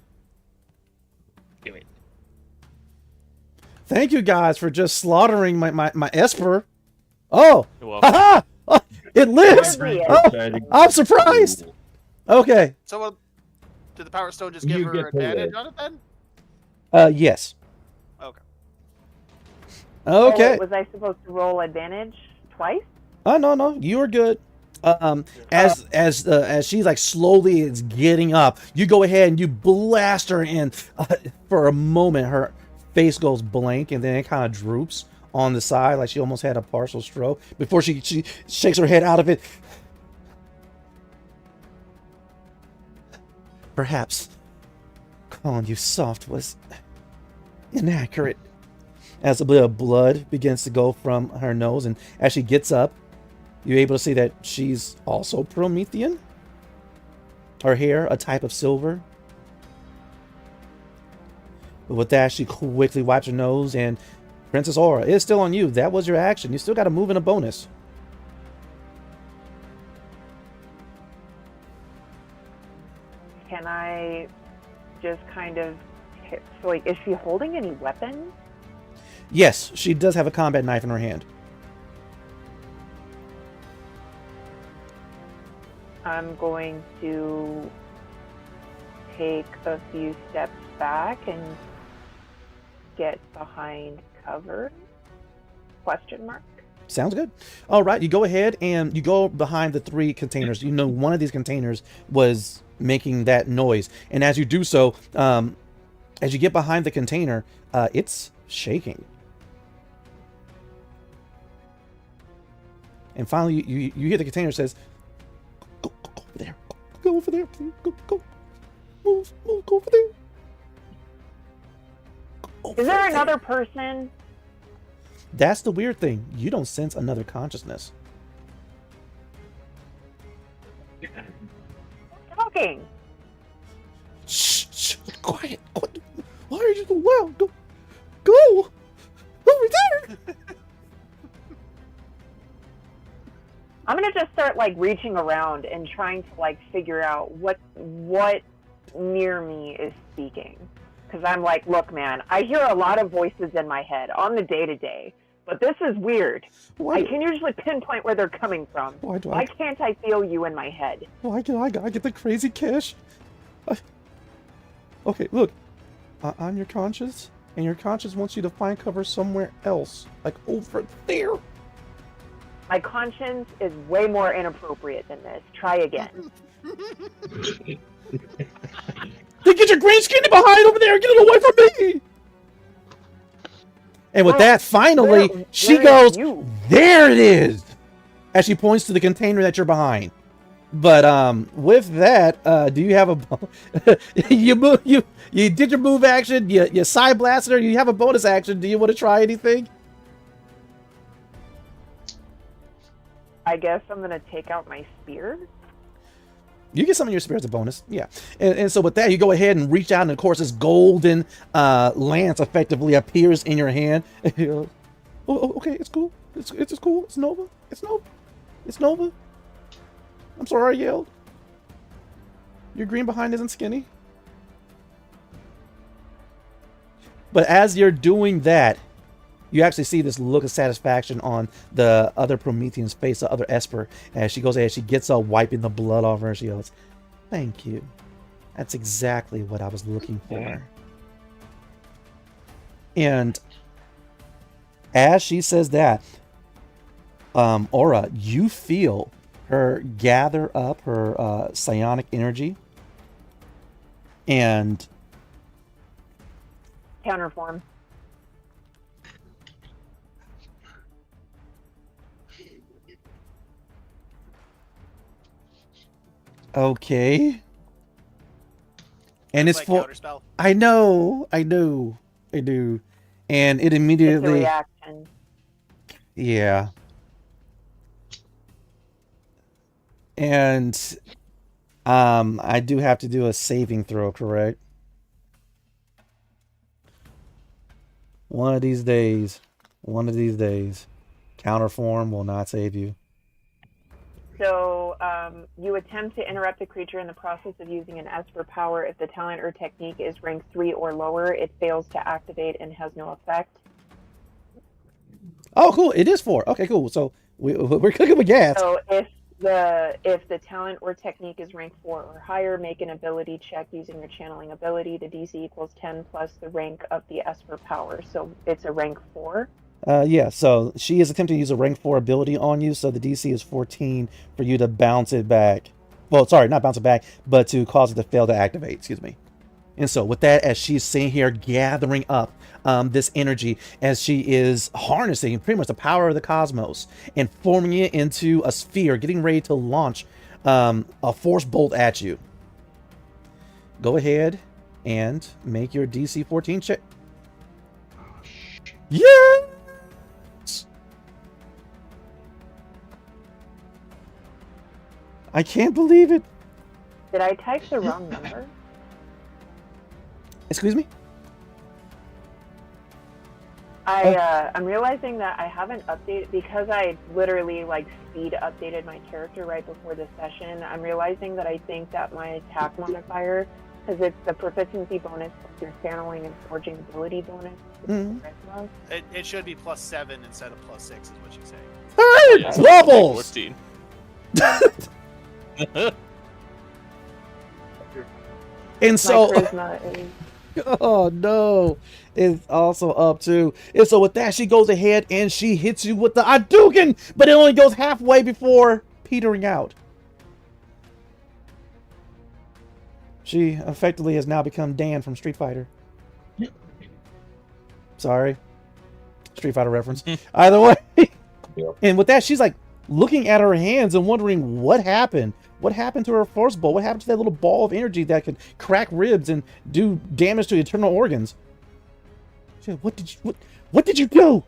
F: Give me.
A: Thank you guys for just slaughtering my Esper. Oh!
F: You're welcome.
A: Haha! Oh, it lives!
G: Hardly
A: Oh, I'm surprised! Okay.
C: So did the Power Stone just give
E: You
C: her
E: get to
C: advantage
E: live.
C: on it then?
A: Yes.
C: Okay.
G: Oh,
A: Okay.
G: wait, was I supposed to roll advantage twice?
A: Oh no, you are good. As she like slowly is getting up, you go ahead and you blast her, and for a moment her face goes blank, and then it kind of droops on the side, like she almost had a partial stroke. Before she shakes her head out of it. Perhaps calling you soft was inaccurate. As a bit of blood begins to go from her nose, and as she gets up, you're able to see that she's also Promethean. Her hair, a type of silver. But with that, she quickly wipes her nose, and Princess Aura, it is still on you. That was your action. You still got to move in a bonus.
G: Can I just kind of... So, like, is she holding any weapons?
A: Yes, she does have a combat knife in her hand.
G: I'm going to take a few steps back and get behind cover? Question mark.
A: Sounds good. All right, you go ahead and you go behind the 3 containers. You know one of these containers was making that noise. And as you do so, as you get behind the container, it's shaking. And finally, you hear the container says, go over there. Go over there, please. Go. Move, go over there. Go
G: Is there
A: over
G: another person?
A: That's the weird thing. You don't sense another consciousness.
G: Talking.
A: Shh, quiet. Why are you so loud? Go over there.
G: I'm gonna just start like reaching around and trying to like figure out what near me is speaking. Because I'm like, look, man, I hear a lot of voices in my head on the day-to-day, but this is weird. I can usually pinpoint where they're coming from. Why can't I feel you in my head?
A: Why do I gotta get the crazy cash? Okay, look. I'm your conscience, and your conscience wants you to find cover somewhere else. Like over there.
G: My conscience is way more inappropriate than this. Try again.
A: Then get your green skin behind over there and get it away from me! And with that, finally, she goes, there it is! As she points to the container that you're behind. But with that, do you have a you did your move action, you side blasted her, you have a bonus action. Do you want to try anything?
G: I guess I'm gonna take out my spear.
A: You get some of your spear as a bonus, yeah. And so with that, you go ahead and reach out, and of course, this golden lance effectively appears in your hand. Oh, okay, it's cool. It's cool. It's Nova. It's Nova. I'm sorry I yelled. Your green behind isn't skinny. But as you're doing that, you actually see this look of satisfaction on the other Promethean's face, the other Esper, as she goes ahead, she gets up, wiping the blood off her, and she goes, thank you. That's exactly what I was looking for. And as she says that, Aura, you feel her gather up her psionic energy and
G: Counterform.
A: Okay. And it's
C: like
A: for.
C: counterspell.
A: I know. I do. And it
G: It's a
A: immediately.
G: reaction.
A: Yeah. And I do have to do a saving throw, correct? One of these days. Counterform will not save you.
G: So you attempt to interrupt a creature in the process of using an Esper power. If the talent or technique is rank 3 or lower, it fails to activate and has no effect.
A: Oh, cool. It is 4. Okay, cool. So we're cooking with gas.
G: So if the talent or technique is rank 4 or higher, make an ability check using your channeling ability. The DC equals 10 plus the rank of the Esper power. So it's a rank 4.
A: Yeah, so she is attempting to use a rank 4 ability on you, so the DC is 14 for you to bounce it back. Well, sorry, not bounce it back, but to cause it to fail to activate, excuse me. And so with that, as she's sitting here gathering up this energy, as she is harnessing pretty much the power of the cosmos and forming it into a sphere, getting ready to launch a force bolt at you. Go ahead and make your DC 14 check. Yeah! I can't believe it.
G: Did I type the wrong number?
A: Excuse me?
G: I'm realizing that I haven't updated because I literally speed updated my character right before the session. I'm realizing that I think that my attack modifier, because it's the proficiency bonus, your channeling and forging ability bonus.
C: It should be +7 instead of +6, is what she's saying.
A: Alright, Wobbles!
F: 14.
A: And so,
G: My charisma is...
A: oh no, it's also up too. And so with that, she goes ahead and she hits you with the Hadouken, but it only goes halfway before petering out. She effectively has now become Dan from Street Fighter. Sorry. Street Fighter reference. Either way.
E: Yep.
A: And with that, she's like looking at her hands and wondering what happened. What happened to her force bolt? What happened to that little ball of energy that could crack ribs and do damage to internal organs? She said, what did you do?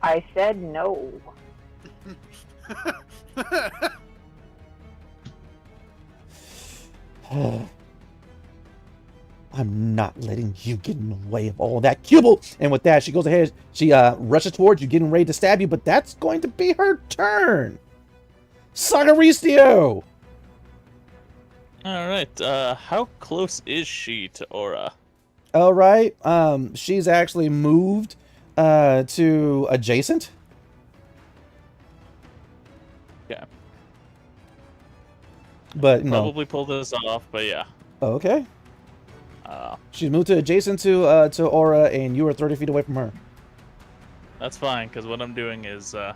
G: I said no.
A: I'm not letting you get in the way of all that, Cubal. And with that, she goes ahead. She rushes towards you, getting ready to stab you, but that's going to be her turn. Sagaristio!
F: All right. How close is she to Aura?
A: All right. She's actually moved to adjacent.
F: Yeah.
A: But no.
F: Probably pull this off, but yeah.
A: Okay. She's moved to adjacent to Aura, and you are 30 feet away from her.
F: That's fine, because what I'm doing is, you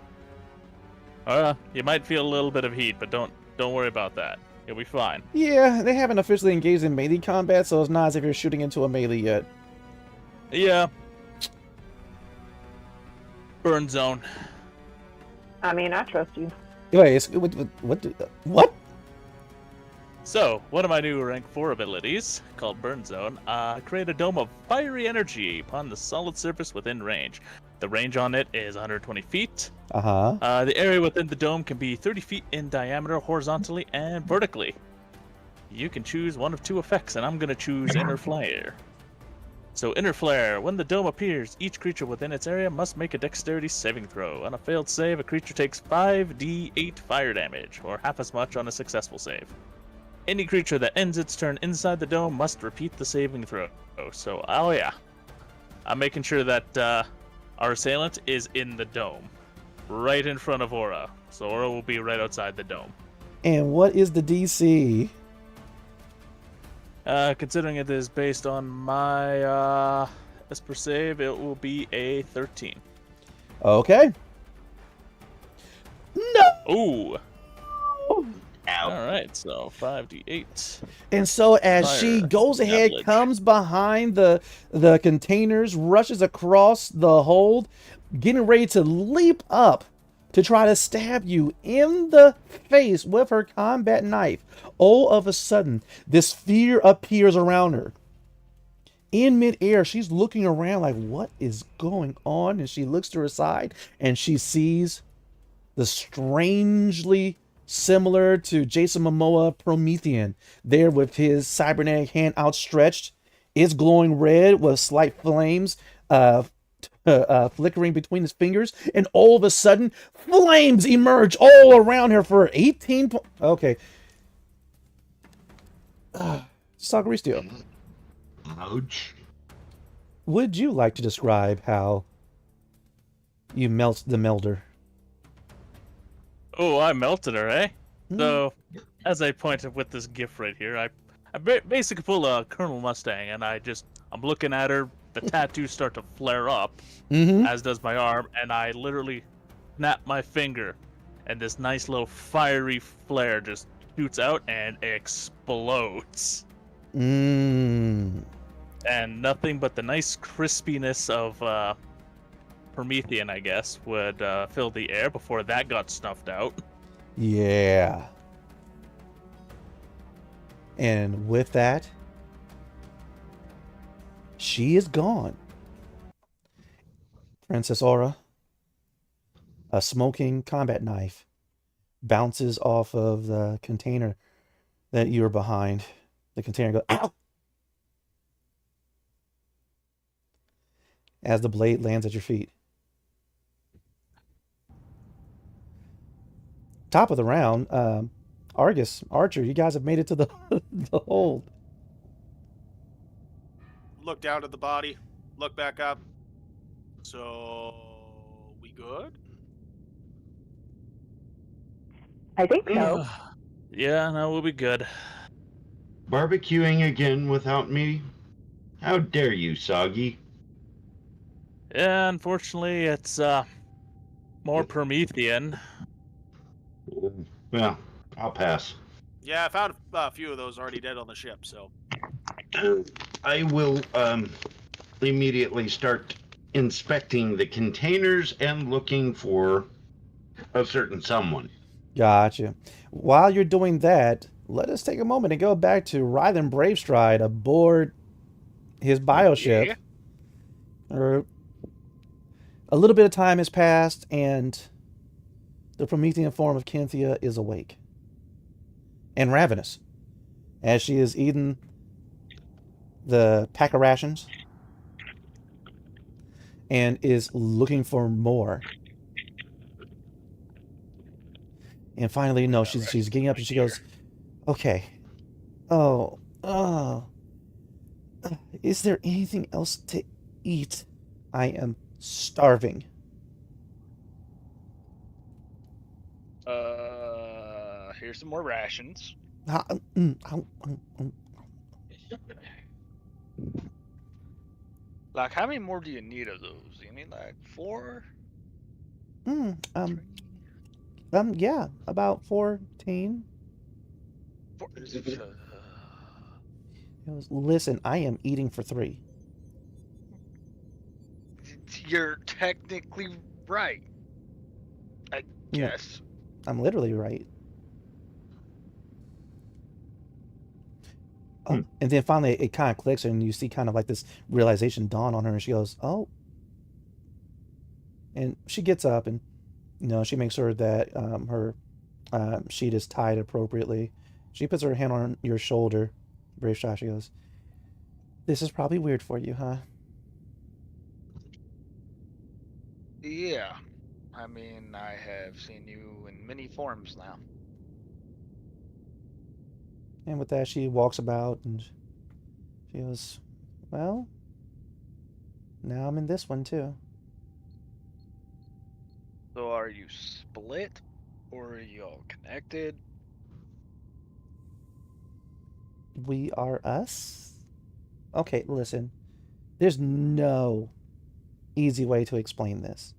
F: might feel a little bit of heat, but don't worry about that. You'll be fine.
A: Yeah, they haven't officially engaged in melee combat, so it's not as if you're shooting into a melee yet.
F: Yeah. Burn zone.
G: I mean, I trust you.
A: Wait, what?
F: So, one of my new rank 4 abilities, called Burn Zone, create a dome of fiery energy upon the solid surface within range. The range on it is 120 feet.
A: Uh-huh.
F: The area within the dome can be 30 feet in diameter horizontally and vertically. You can choose one of 2 effects, and I'm going to choose Inner Flare. So, Inner Flare. When the dome appears, each creature within its area must make a dexterity saving throw. On a failed save, a creature takes 5d8 fire damage, or half as much on a successful save. Any creature that ends its turn inside the dome must repeat the saving throw. So, oh yeah. I'm making sure that our assailant is in the dome. Right in front of Aura. So Aura will be right outside the dome.
A: And what is the DC?
F: Considering it is based on my Esper save, it will be a 13.
A: Okay. No!
F: Ooh!
E: Ow.
F: Alright, so 5d8.
A: And so as she
F: Fire
A: goes ahead,
F: damage.
A: comes behind the containers, rushes across the hold, getting ready to leap up to try to stab you in the face with her combat knife. All of a sudden, this fear appears around her. In midair, she's looking around like, what is going on? And she looks to her side and she sees the strangely similar to Jason Momoa Promethean there with his cybernetic hand outstretched. It's glowing red with slight flames flickering between his fingers, and all of a sudden, flames emerge all around her for 18 points. Okay. Sagaristio,
E: Ouch.
A: would you like to describe how you melt the melder?
F: Oh, I melted her, eh? So, as I pointed with this gift right here, I basically pull a Colonel Mustang, and I'm looking at her. The tattoos start to flare up, as does my arm, and I literally snap my finger, and this nice little fiery flare just shoots out and explodes. And nothing but the nice crispiness of Promethean, I guess, would fill the air before that got snuffed out.
A: Yeah. And with that, she is gone. Princess Aura, a smoking combat knife bounces off of the container that you were behind. The container goes, ow! As the blade lands at your feet. Top of the round, Argus, Archer, you guys have made it to the, the hold.
C: Look down at the body. Look back up. So, we good?
G: I think so.
F: Yeah, no, we'll be good.
E: Barbecuing again without me? How dare you, Soggy?
F: Yeah, unfortunately, it's more Promethean.
E: Well, I'll pass.
C: Yeah, I found a few of those already dead on the ship, so.
E: I will immediately start inspecting the containers and looking for a certain someone.
A: Gotcha. While you're doing that, let us take a moment and go back to Rythan Bravestride aboard his bioship.
D: Yeah.
A: A little bit of time has passed, and the Promethean form of Cynthia is awake and ravenous as she is eating the pack of rations and is looking for more. And finally, no, she's getting up and she goes, okay. Is there anything else to eat? I am starving.
D: Here's some more rations. Like, how many more do you need of those? You need like 4?
A: Yeah, about 14. He goes, listen, I am eating for 3.
D: You're technically right. I guess.
A: I'm literally right. And then finally it kind of clicks and you see kind of like this realization dawn on her and she goes, oh. And she gets up and, she makes sure that her sheet is tied appropriately. She puts her hand on your shoulder. Brave shot. She goes, this is probably weird for you, huh?
D: Yeah. I mean, I have seen you in many forms now.
A: And with that, she walks about and she goes, well, now I'm in this one too.
D: So are you split or are you all connected?
A: We are us? Okay, listen. There's no easy way to explain this.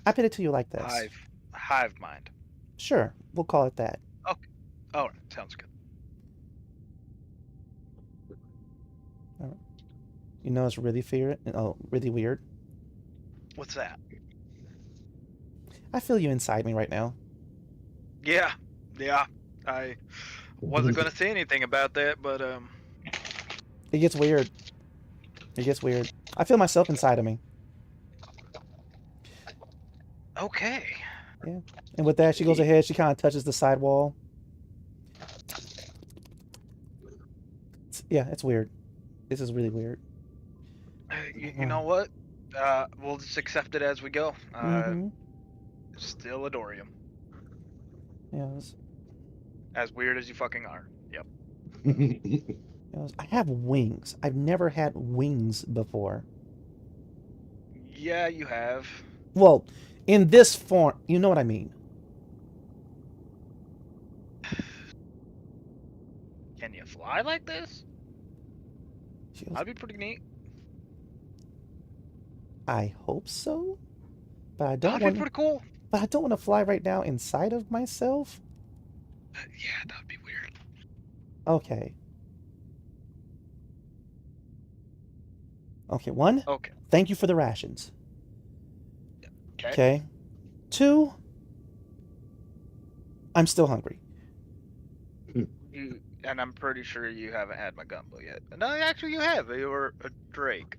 A: I put it to you like this.
D: Hive mind.
A: Sure, we'll call it that.
D: Okay. All right, sounds good.
A: All right. It's really really weird.
D: What's that?
A: I feel you inside me right now.
D: Yeah. I wasn't gonna say anything about that, but
A: It gets weird. It gets weird. I feel myself inside of me.
D: okay.
A: Yeah. And with that, she goes ahead. She kind of touches the side wall. Yeah, it's weird. This is really weird.
D: You know what? We'll just accept it as we go.
A: Mm-hmm.
D: Still adore you.
A: Yes.
D: As weird as you fucking are. Yep.
A: Yes. I have wings. I've never had wings before.
D: Yeah, you have.
A: Well, in this form, you know what I mean.
D: Can you fly like this?
A: She goes,
D: That'd be pretty neat.
A: I hope so, but I don't
D: That'd
A: want.
D: be pretty cool.
A: But I don't want to fly right now inside of myself.
D: Yeah, that'd be weird.
A: Okay. Okay. One.
D: Okay.
A: Thank you for the rations.
D: Okay.
A: Okay. Two. I'm still hungry.
D: And I'm pretty sure you haven't had my gumbo yet. No, actually, you have. You were a Drake.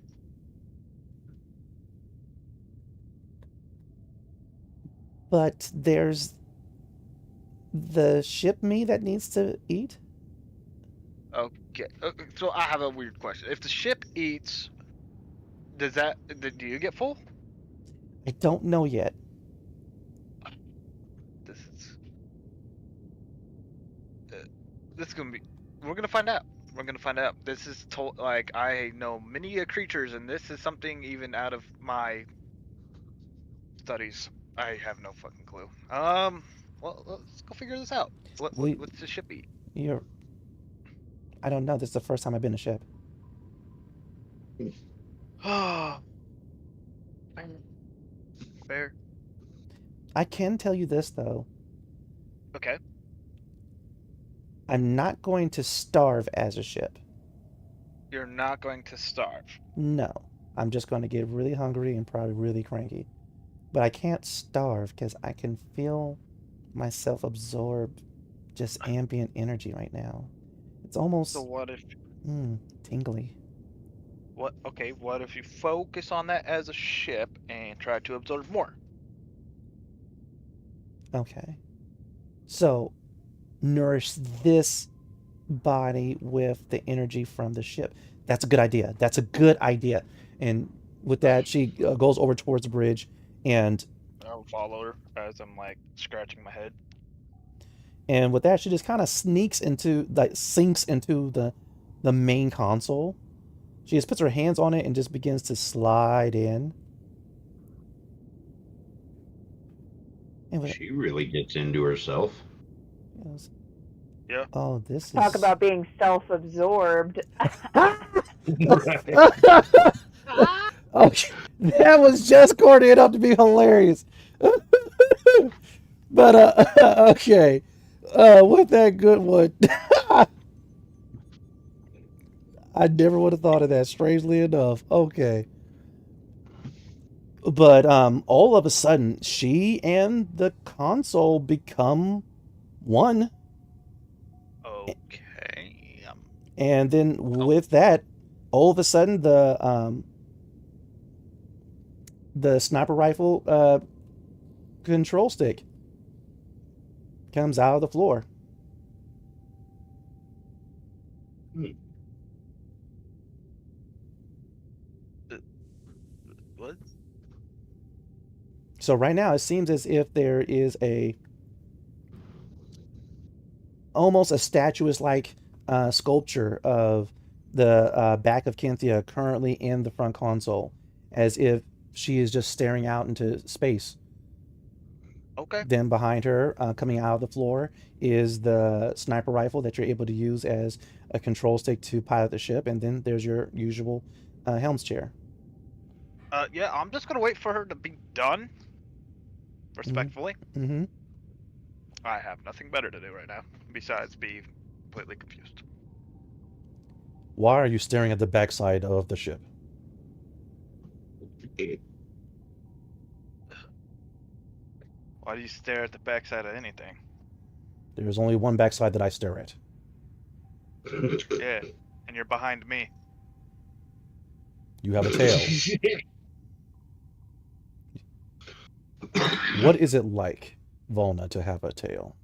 A: But there's the ship me that needs to eat.
D: Okay. So I have a weird question. If the ship eats, do you get full?
A: I don't know yet.
D: This is gonna be. We're gonna find out. We're gonna find out. This is like I know many creatures, and this is something even out of my studies. I have no fucking clue. Well, let's go figure this out. What's the ship eat?
A: I don't know. This is the first time I've been a ship.
D: Fair.
A: I can tell you this though.
D: Okay.
A: I'm not going to starve as a ship.
D: You're not going to starve.
A: No. I'm just going to get really hungry and probably really cranky. But I can't starve because I can feel myself absorb just ambient energy right now. It's almost
D: So what if?
A: tingly.
D: What? Okay. What if you focus on that as a ship and try to absorb more?
A: Okay. So, nourish this body with the energy from the ship. That's a good idea. That's a good idea. And with that, she goes over towards the bridge, and
D: I'll follow her as I'm like scratching my head.
A: And with that, she just kind of sinks into the main console. She just puts her hands on it and just begins to slide in. And
E: She really gets into herself.
A: Yeah. Oh, this is...
G: Talk about being self-absorbed.
A: Okay, that was just corny enough to be hilarious. But, okay. With that good one. I never would have thought of that, strangely enough. Okay. But all of a sudden, she and the console become one.
D: Okay.
A: And then with that, all of a sudden, the sniper rifle control stick comes out of the floor.
D: What?
A: So right now, it seems as if there is almost a statuesque-like sculpture of the back of Cynthia currently in the front console, as if she is just staring out into space.
D: Okay.
A: Then behind her, coming out of the floor, is the sniper rifle that you're able to use as a control stick to pilot the ship, and then there's your usual helm's chair.
D: Yeah, I'm just gonna wait for her to be done. Respectfully.
A: Mm-hmm.
D: I have nothing better to do right now besides be completely confused.
A: Why are you staring at the backside of the ship?
D: Why do you stare at the backside of anything?
A: There's only one backside that I stare at.
D: Yeah, and you're behind me.
A: You have a tail. What is it like, Volna, to have a tail?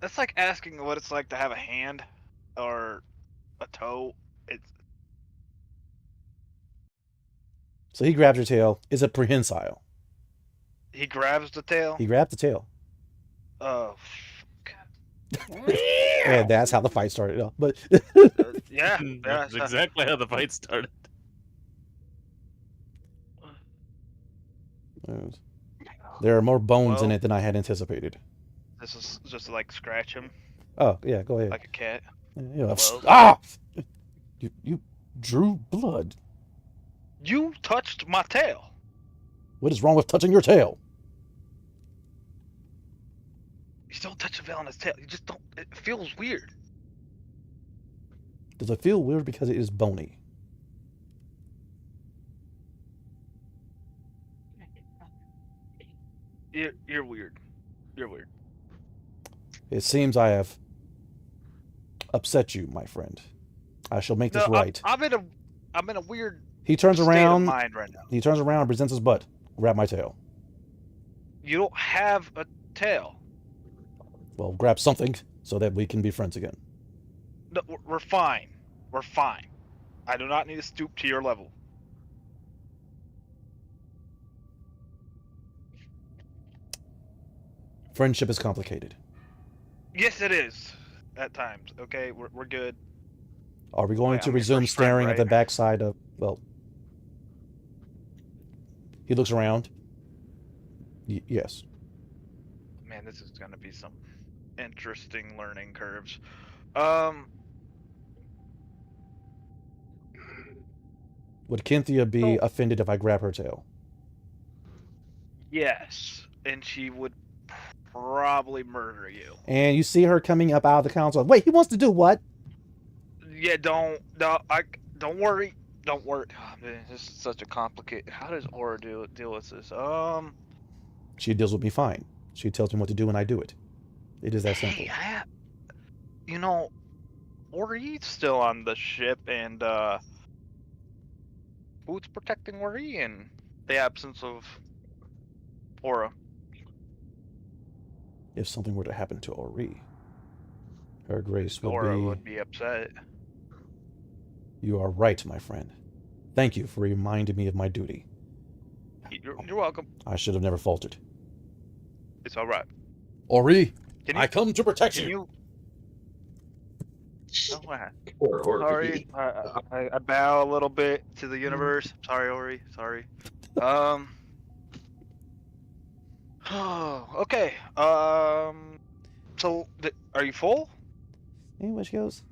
D: That's like asking what it's like to have a hand or a toe. It's
A: So he grabs your tail. Is it prehensile?
D: he grabs the tail.
A: He grabbed the tail.
D: Oh,
A: And that's how the fight started. But
D: yeah,
F: That's exactly how the fight started.
A: there are more bones in
D: Well-
A: it than I had anticipated.
D: this is just to, like scratch him
A: Oh, yeah, go ahead.
D: like a cat.
A: You know,
D: Well-
A: ah! You drew blood.
D: You touched my tail.
A: What is wrong with touching your tail?
D: You don't touch a villain's tail. You just don't. It feels weird.
A: Does it feel weird because it is bony?
D: You're weird. You're weird.
A: It seems I have upset you, my friend. I shall make this
D: No,
A: right.
D: I'm in a weird
A: He turns
D: state
A: around.
D: of mind right now.
A: He turns around and presents his butt. Grab my tail.
D: You don't have a tail.
A: Well, grab something so that we can be friends again.
D: No, we're fine. We're fine. I do not need to stoop to your level.
A: Friendship is complicated.
D: Yes, it is. At times. Okay, we're good.
A: Are we going
D: Yeah,
A: to
D: I'm your
A: resume
D: first friend,
A: staring at the
D: right?
A: backside of... Well... He looks around. Yes.
D: Man, this is gonna be some interesting learning curves.
A: Would Cynthia be
D: So-
A: offended if I grab her tail?
D: Yes, and she would probably murder you.
A: And you see her coming up out of the console. Wait, he wants to do what?
D: Yeah, don't worry. Don't worry. Oh, man, this is such a complicated. How does Aura deal with this?
A: She deals with me fine. She tells me what to do and I do it. It is that simple.
D: Hey, you know, Ori's still on the ship, and who's protecting Ori in the absence of Aura?
A: If something were to happen to Ori, her grace would
D: Aura
A: be...
D: would be upset.
A: You are right, my friend. Thank you for reminding me of my duty.
D: You're welcome.
A: I should have never faltered.
D: It's all right.
A: Ori,
D: Can
A: I come to protect
D: Can
A: you.
D: you? Oh, wow.
E: Or
D: Sorry, I bow a little bit to the universe. Sorry, Ori. Sorry. Okay. So, are you full?
A: Anyway, she goes,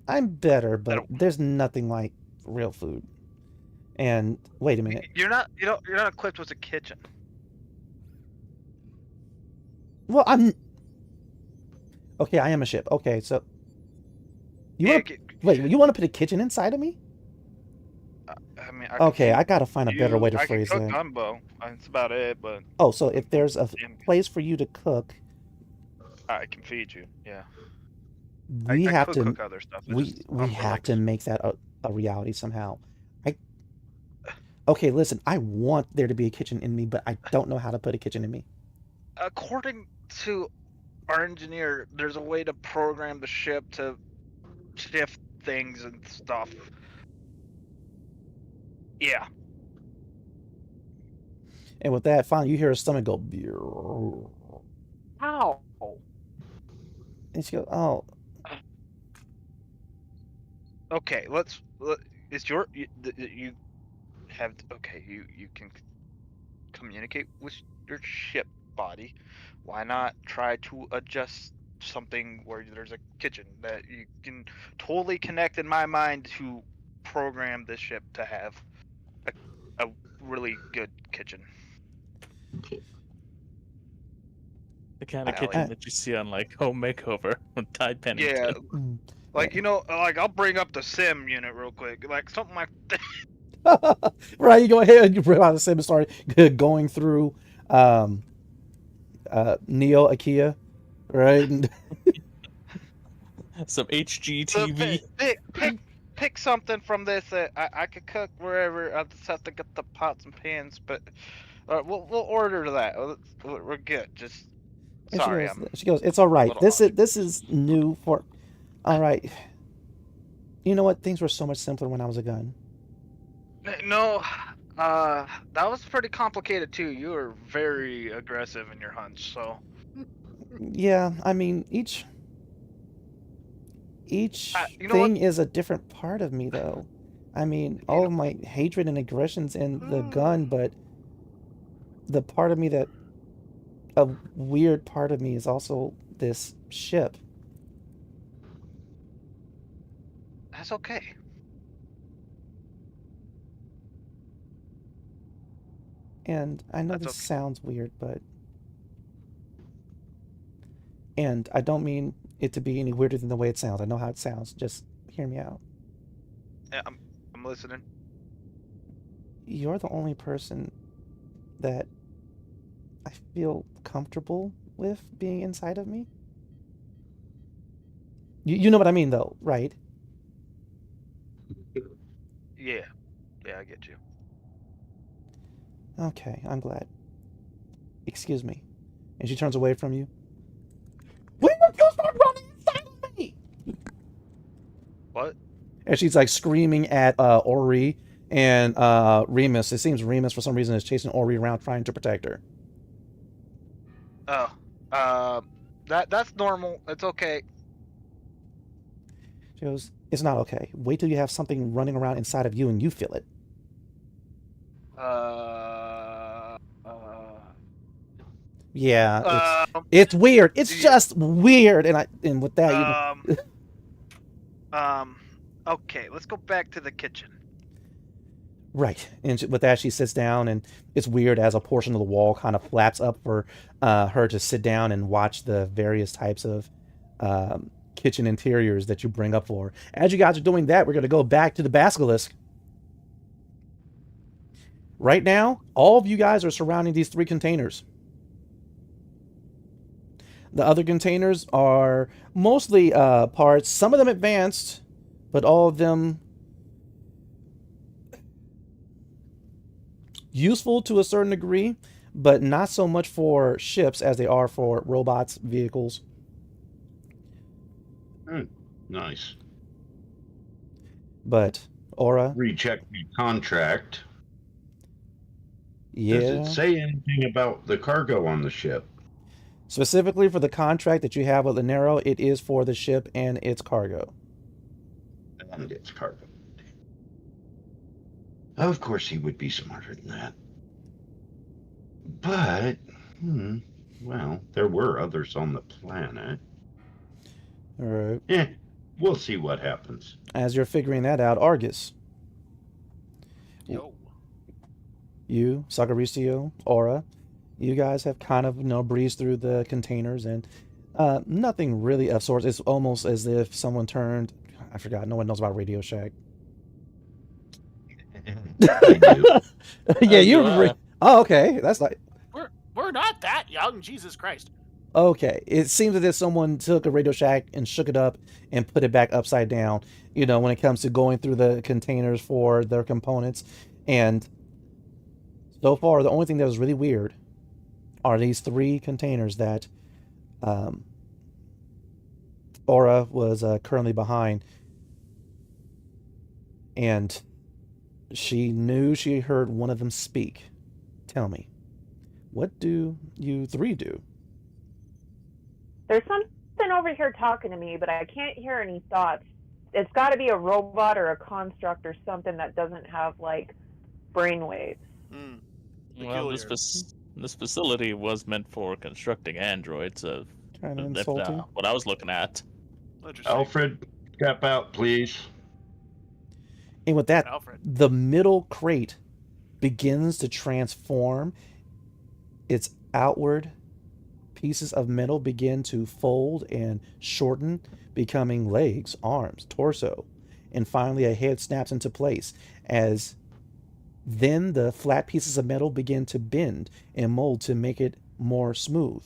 A: I'm better, but
D: don't-
A: there's nothing like real food. And wait a minute.
D: You're not equipped with a kitchen.
A: Well, I'm... Okay, I am a ship. Okay, so... You
D: Yeah,
A: wanna... Wait, you want to put a kitchen inside of me?
D: I mean,
A: Okay, I gotta find a better way to
D: I
A: phrase
D: can cook
A: that.
D: gumbo. That's about it, but
A: Oh, so if there's a
D: Yeah.
A: place for you to cook,
D: I can feed you. Yeah.
A: we
D: I
A: have
D: could
A: to...
D: cook other stuff. It's
A: We
D: just
A: have to
D: unrealistic.
A: make that a reality somehow. Okay, listen, I want there to be a kitchen in me, but I don't know how to put a kitchen in me.
D: According to our engineer, there's a way to program the ship to shift things and stuff. Yeah.
A: And with that, finally, you hear her stomach go...
G: Ow.
A: And she goes, oh,
D: Okay. It's your you have okay. You can communicate with your ship body. Why not try to adjust something where there's a kitchen that you can totally connect in my mind to program this ship to have a really good kitchen.
F: The kind of
D: Allie.
F: kitchen that you see on like Home Makeover with Tide Pennington.
D: Yeah,
A: mm.
D: like you know, like I'll bring up the sim unit real quick, like something like that.
A: Right, you go ahead. You're about to say, sorry, going through Neo IKEA, right?
F: Some
D: So
F: HGTV.
D: pick something from this that I could cook wherever. I just have to get the pots and pans, but we'll order that. We're good. Just
A: And she
D: sorry,
A: goes,
D: I'm
A: she goes, it's all
D: a
A: right.
D: little
A: This is new for. All right. You know what? Things were so much simpler when I was a gun.
D: No, that was pretty complicated too. You were very aggressive in your hunch, so
A: Yeah, I mean each
D: you know what?
A: thing is a different part of me, though. I mean,
D: You
A: all
D: know,
A: of my hatred and aggressions in the gun, but the part of me that a weird part of me is also this ship.
D: that's okay.
A: And I know
D: That's
A: this
D: okay.
A: sounds weird, but and I don't mean it to be any weirder than the way it sounds. I know how it sounds. Just hear me out.
D: Yeah, I'm listening.
A: You're the only person that I feel comfortable with being inside of me. You know what I mean, though, right?
D: Yeah, I get you.
A: Okay, I'm glad. Excuse me. And she turns away from you. When did you start running inside of me?
D: What?
A: And she's like screaming at Ori and Remus. It seems Remus, for some reason, is chasing Ori around trying to protect her.
D: Oh, that's normal. It's okay.
A: She goes, it's not okay. Wait till you have something running around inside of you and you feel it.
D: Uh, uh,
A: Yeah,
D: um,
A: it's weird. It's
D: yeah,
A: just weird. And with that, you know,
D: okay, let's go back to the kitchen.
A: right. And with that, she sits down, and it's weird as a portion of the wall kind of flaps up for her to sit down and watch the various types of kitchen interiors that you bring up for her. As you guys are doing that, we're going to go back to the basilisk. Right now, all of you guys are surrounding these 3 containers. The other containers are mostly parts, some of them advanced, but all of them useful to a certain degree, but not so much for ships as they are for robots, vehicles.
E: Nice.
A: But Aura,
E: Recheck the contract. Does
A: yeah.
E: it say anything about the cargo on the ship?
A: Specifically for the contract that you have with Lanero, it is for the ship and its cargo.
E: And its cargo. Of course he would be smarter than that. But, well, there were others on the planet.
A: All right.
E: Eh, we'll see what happens.
A: As you're figuring that out, Argus,
C: Yo.
A: you, Sagaricio, Aura, you guys have kind of, breezed through the containers and nothing really of sorts. It's almost as if someone turned, I forgot, no one knows about Radio Shack.
E: I do.
A: Yeah, you.
F: do I.
A: Oh, okay. That's like
C: We're not that young, Jesus Christ.
A: okay. It seems as if someone took a Radio Shack and shook it up and put it back upside down. When it comes to going through the containers for their components, and so far the only thing that was really weird are these 3 containers that Aura was currently behind, and she knew she heard one of them speak. Tell me, what do you 3 do?
G: There's something over here talking to me, but I can't hear any thoughts. It's got to be a robot or a construct or something that doesn't have like brainwaves.
F: Well, this facility was meant for constructing androids.
A: Kind of
F: If,
A: insulting.
F: what I was looking at.
C: Interesting.
E: Alfred, step out, please.
A: And with that,
C: Alfred.
A: the middle crate begins to transform. Its outward pieces of metal begin to fold and shorten, becoming legs, arms, torso, and finally a head snaps into place as Then the flat pieces of metal begin to bend and mold to make it more smooth.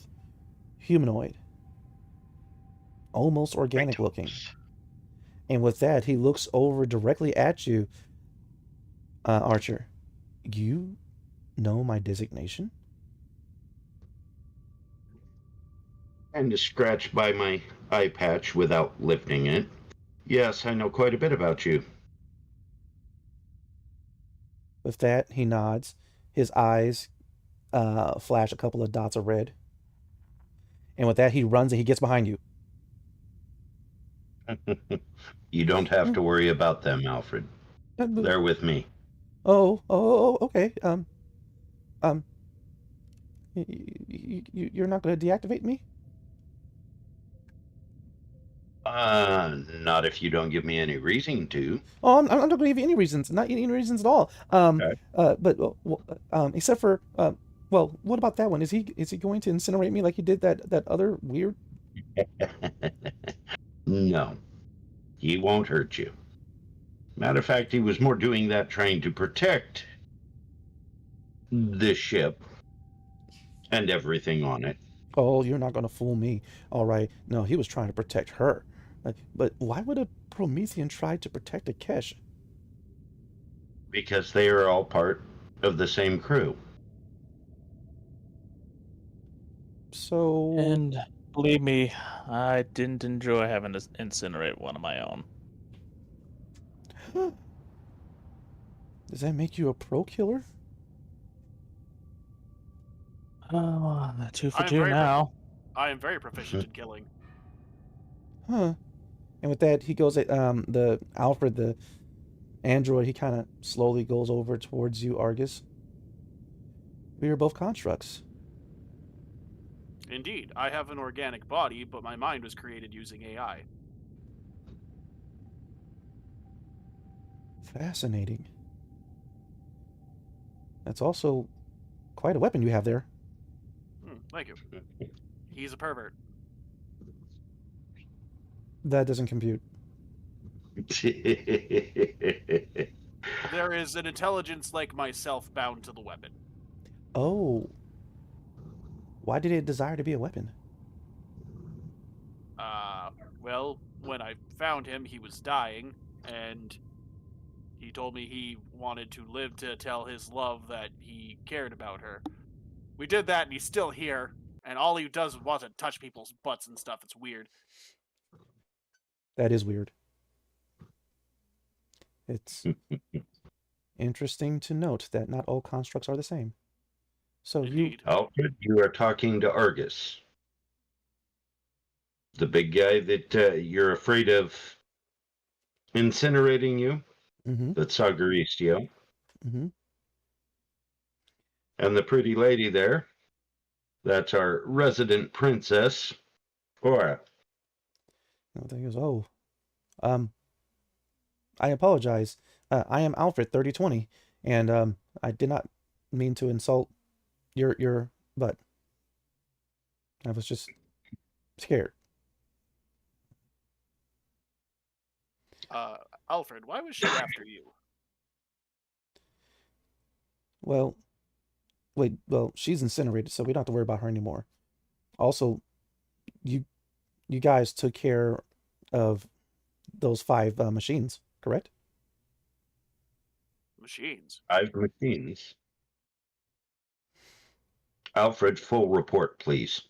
A: Humanoid. Almost organic looking. And with that, he looks over directly at you, Archer. You know my designation?
E: And to scratch by my eye patch without lifting it. Yes, I know quite a bit about you.
A: With that, he nods. His eyes flash a couple of dots of red. And with that, he runs and he gets behind you.
E: You don't have to worry about them, Alfred. They're with me.
A: Okay. You're not going to deactivate me?
E: Not if you don't give me any reason to.
A: Oh, I'm not going to give you any reasons. Not any reasons at all.
E: Okay.
A: Except for, well, what about that one? Is he going to incinerate me like he did that other weird?
E: No, he won't hurt you. Matter of fact, he was more doing that trying to protect this ship and everything on it.
A: Oh, you're not going to fool me. All right. No, he was trying to protect her. But why would a Promethean try to protect a Kesh?
E: Because they are all part of the same crew.
A: So...
F: And believe me, I didn't enjoy having to incinerate one of my own.
A: Does that make you a pro killer?
F: Oh, 2 for
C: I'm
F: 2
C: very
F: now.
C: I am very proficient in killing.
A: Huh. And with that, he goes at the Alfred, the android, he kind of slowly goes over towards you, Argus. We are both constructs.
C: Indeed, I have an organic body, but my mind was created using AI.
A: Fascinating. That's also quite a weapon you have there.
C: Thank you. He's a pervert.
A: That doesn't compute.
C: There is an intelligence like myself bound to the weapon.
A: Oh. Why did it desire to be a weapon?
C: Well, when I found him, he was dying, and he told me he wanted to live to tell his love that he cared about her. We did that, and he's still here, and all he does wasn't touch people's butts and stuff. It's weird.
A: That is weird. It's interesting to note that not all constructs are the same. So
C: Indeed.
E: Alfred, you are talking to Argus. The big guy that you're afraid of incinerating you.
A: Mm-hmm.
E: That's Sagaristio.
A: Mm-hmm.
E: And the pretty lady there, that's our resident princess, Aura.
A: The thing is, I apologize. I am Alfred 3020, and I did not mean to insult your butt. I was just scared.
C: Alfred, why was she after you?
A: Well, she's incinerated, so we don't have to worry about her anymore. Also, you guys took care of those 5 machines, correct?
C: Machines?
E: 5 machines. Alfred, full report, please.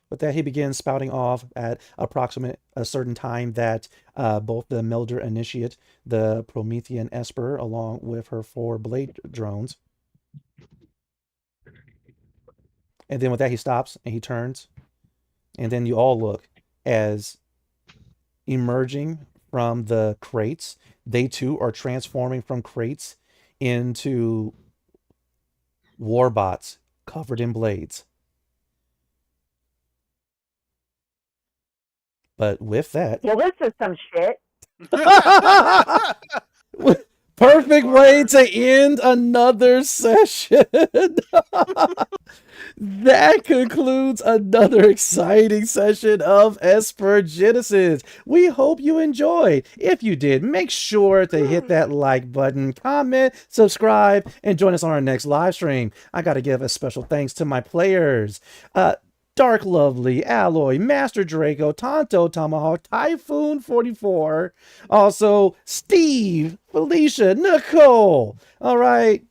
A: With that, he begins spouting off at approximate a certain time that both the Melder Initiate, the Promethean Esper, along with her 4 blade drones. And then with that, he stops and he turns. And then you all look as emerging from the crates, they too are transforming from crates into warbots covered in blades. But with that...
G: Well, this is some shit.
A: Perfect way to end another session. That concludes another exciting session of Esper Genesis. We hope you enjoyed. If you did, make sure to hit that like button, comment, subscribe, and join us on our next live stream. I got to give a special thanks to my players. Dark Lovely, Alloy, Master Draco, Tonto Tomahawk, Typhoon 44, also Steve, Felicia, Nicole. All right.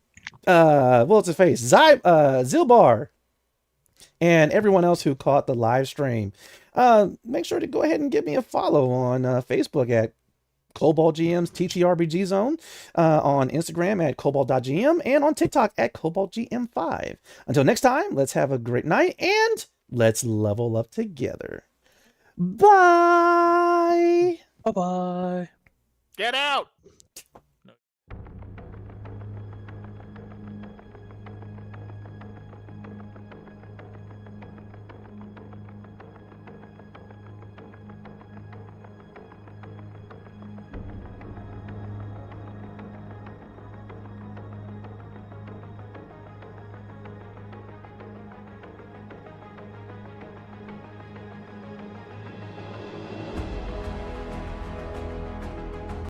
A: What's his face? Zilbar. And everyone else who caught the live stream. Make sure to go ahead and give me a follow on Facebook at Cobalt GM's ttrpg zone, on Instagram at cobalt.gm, and on TikTok at cobaltgm5. Until next time, let's have a great night and let's level up together. Bye.
F: Bye-bye.
C: Get out!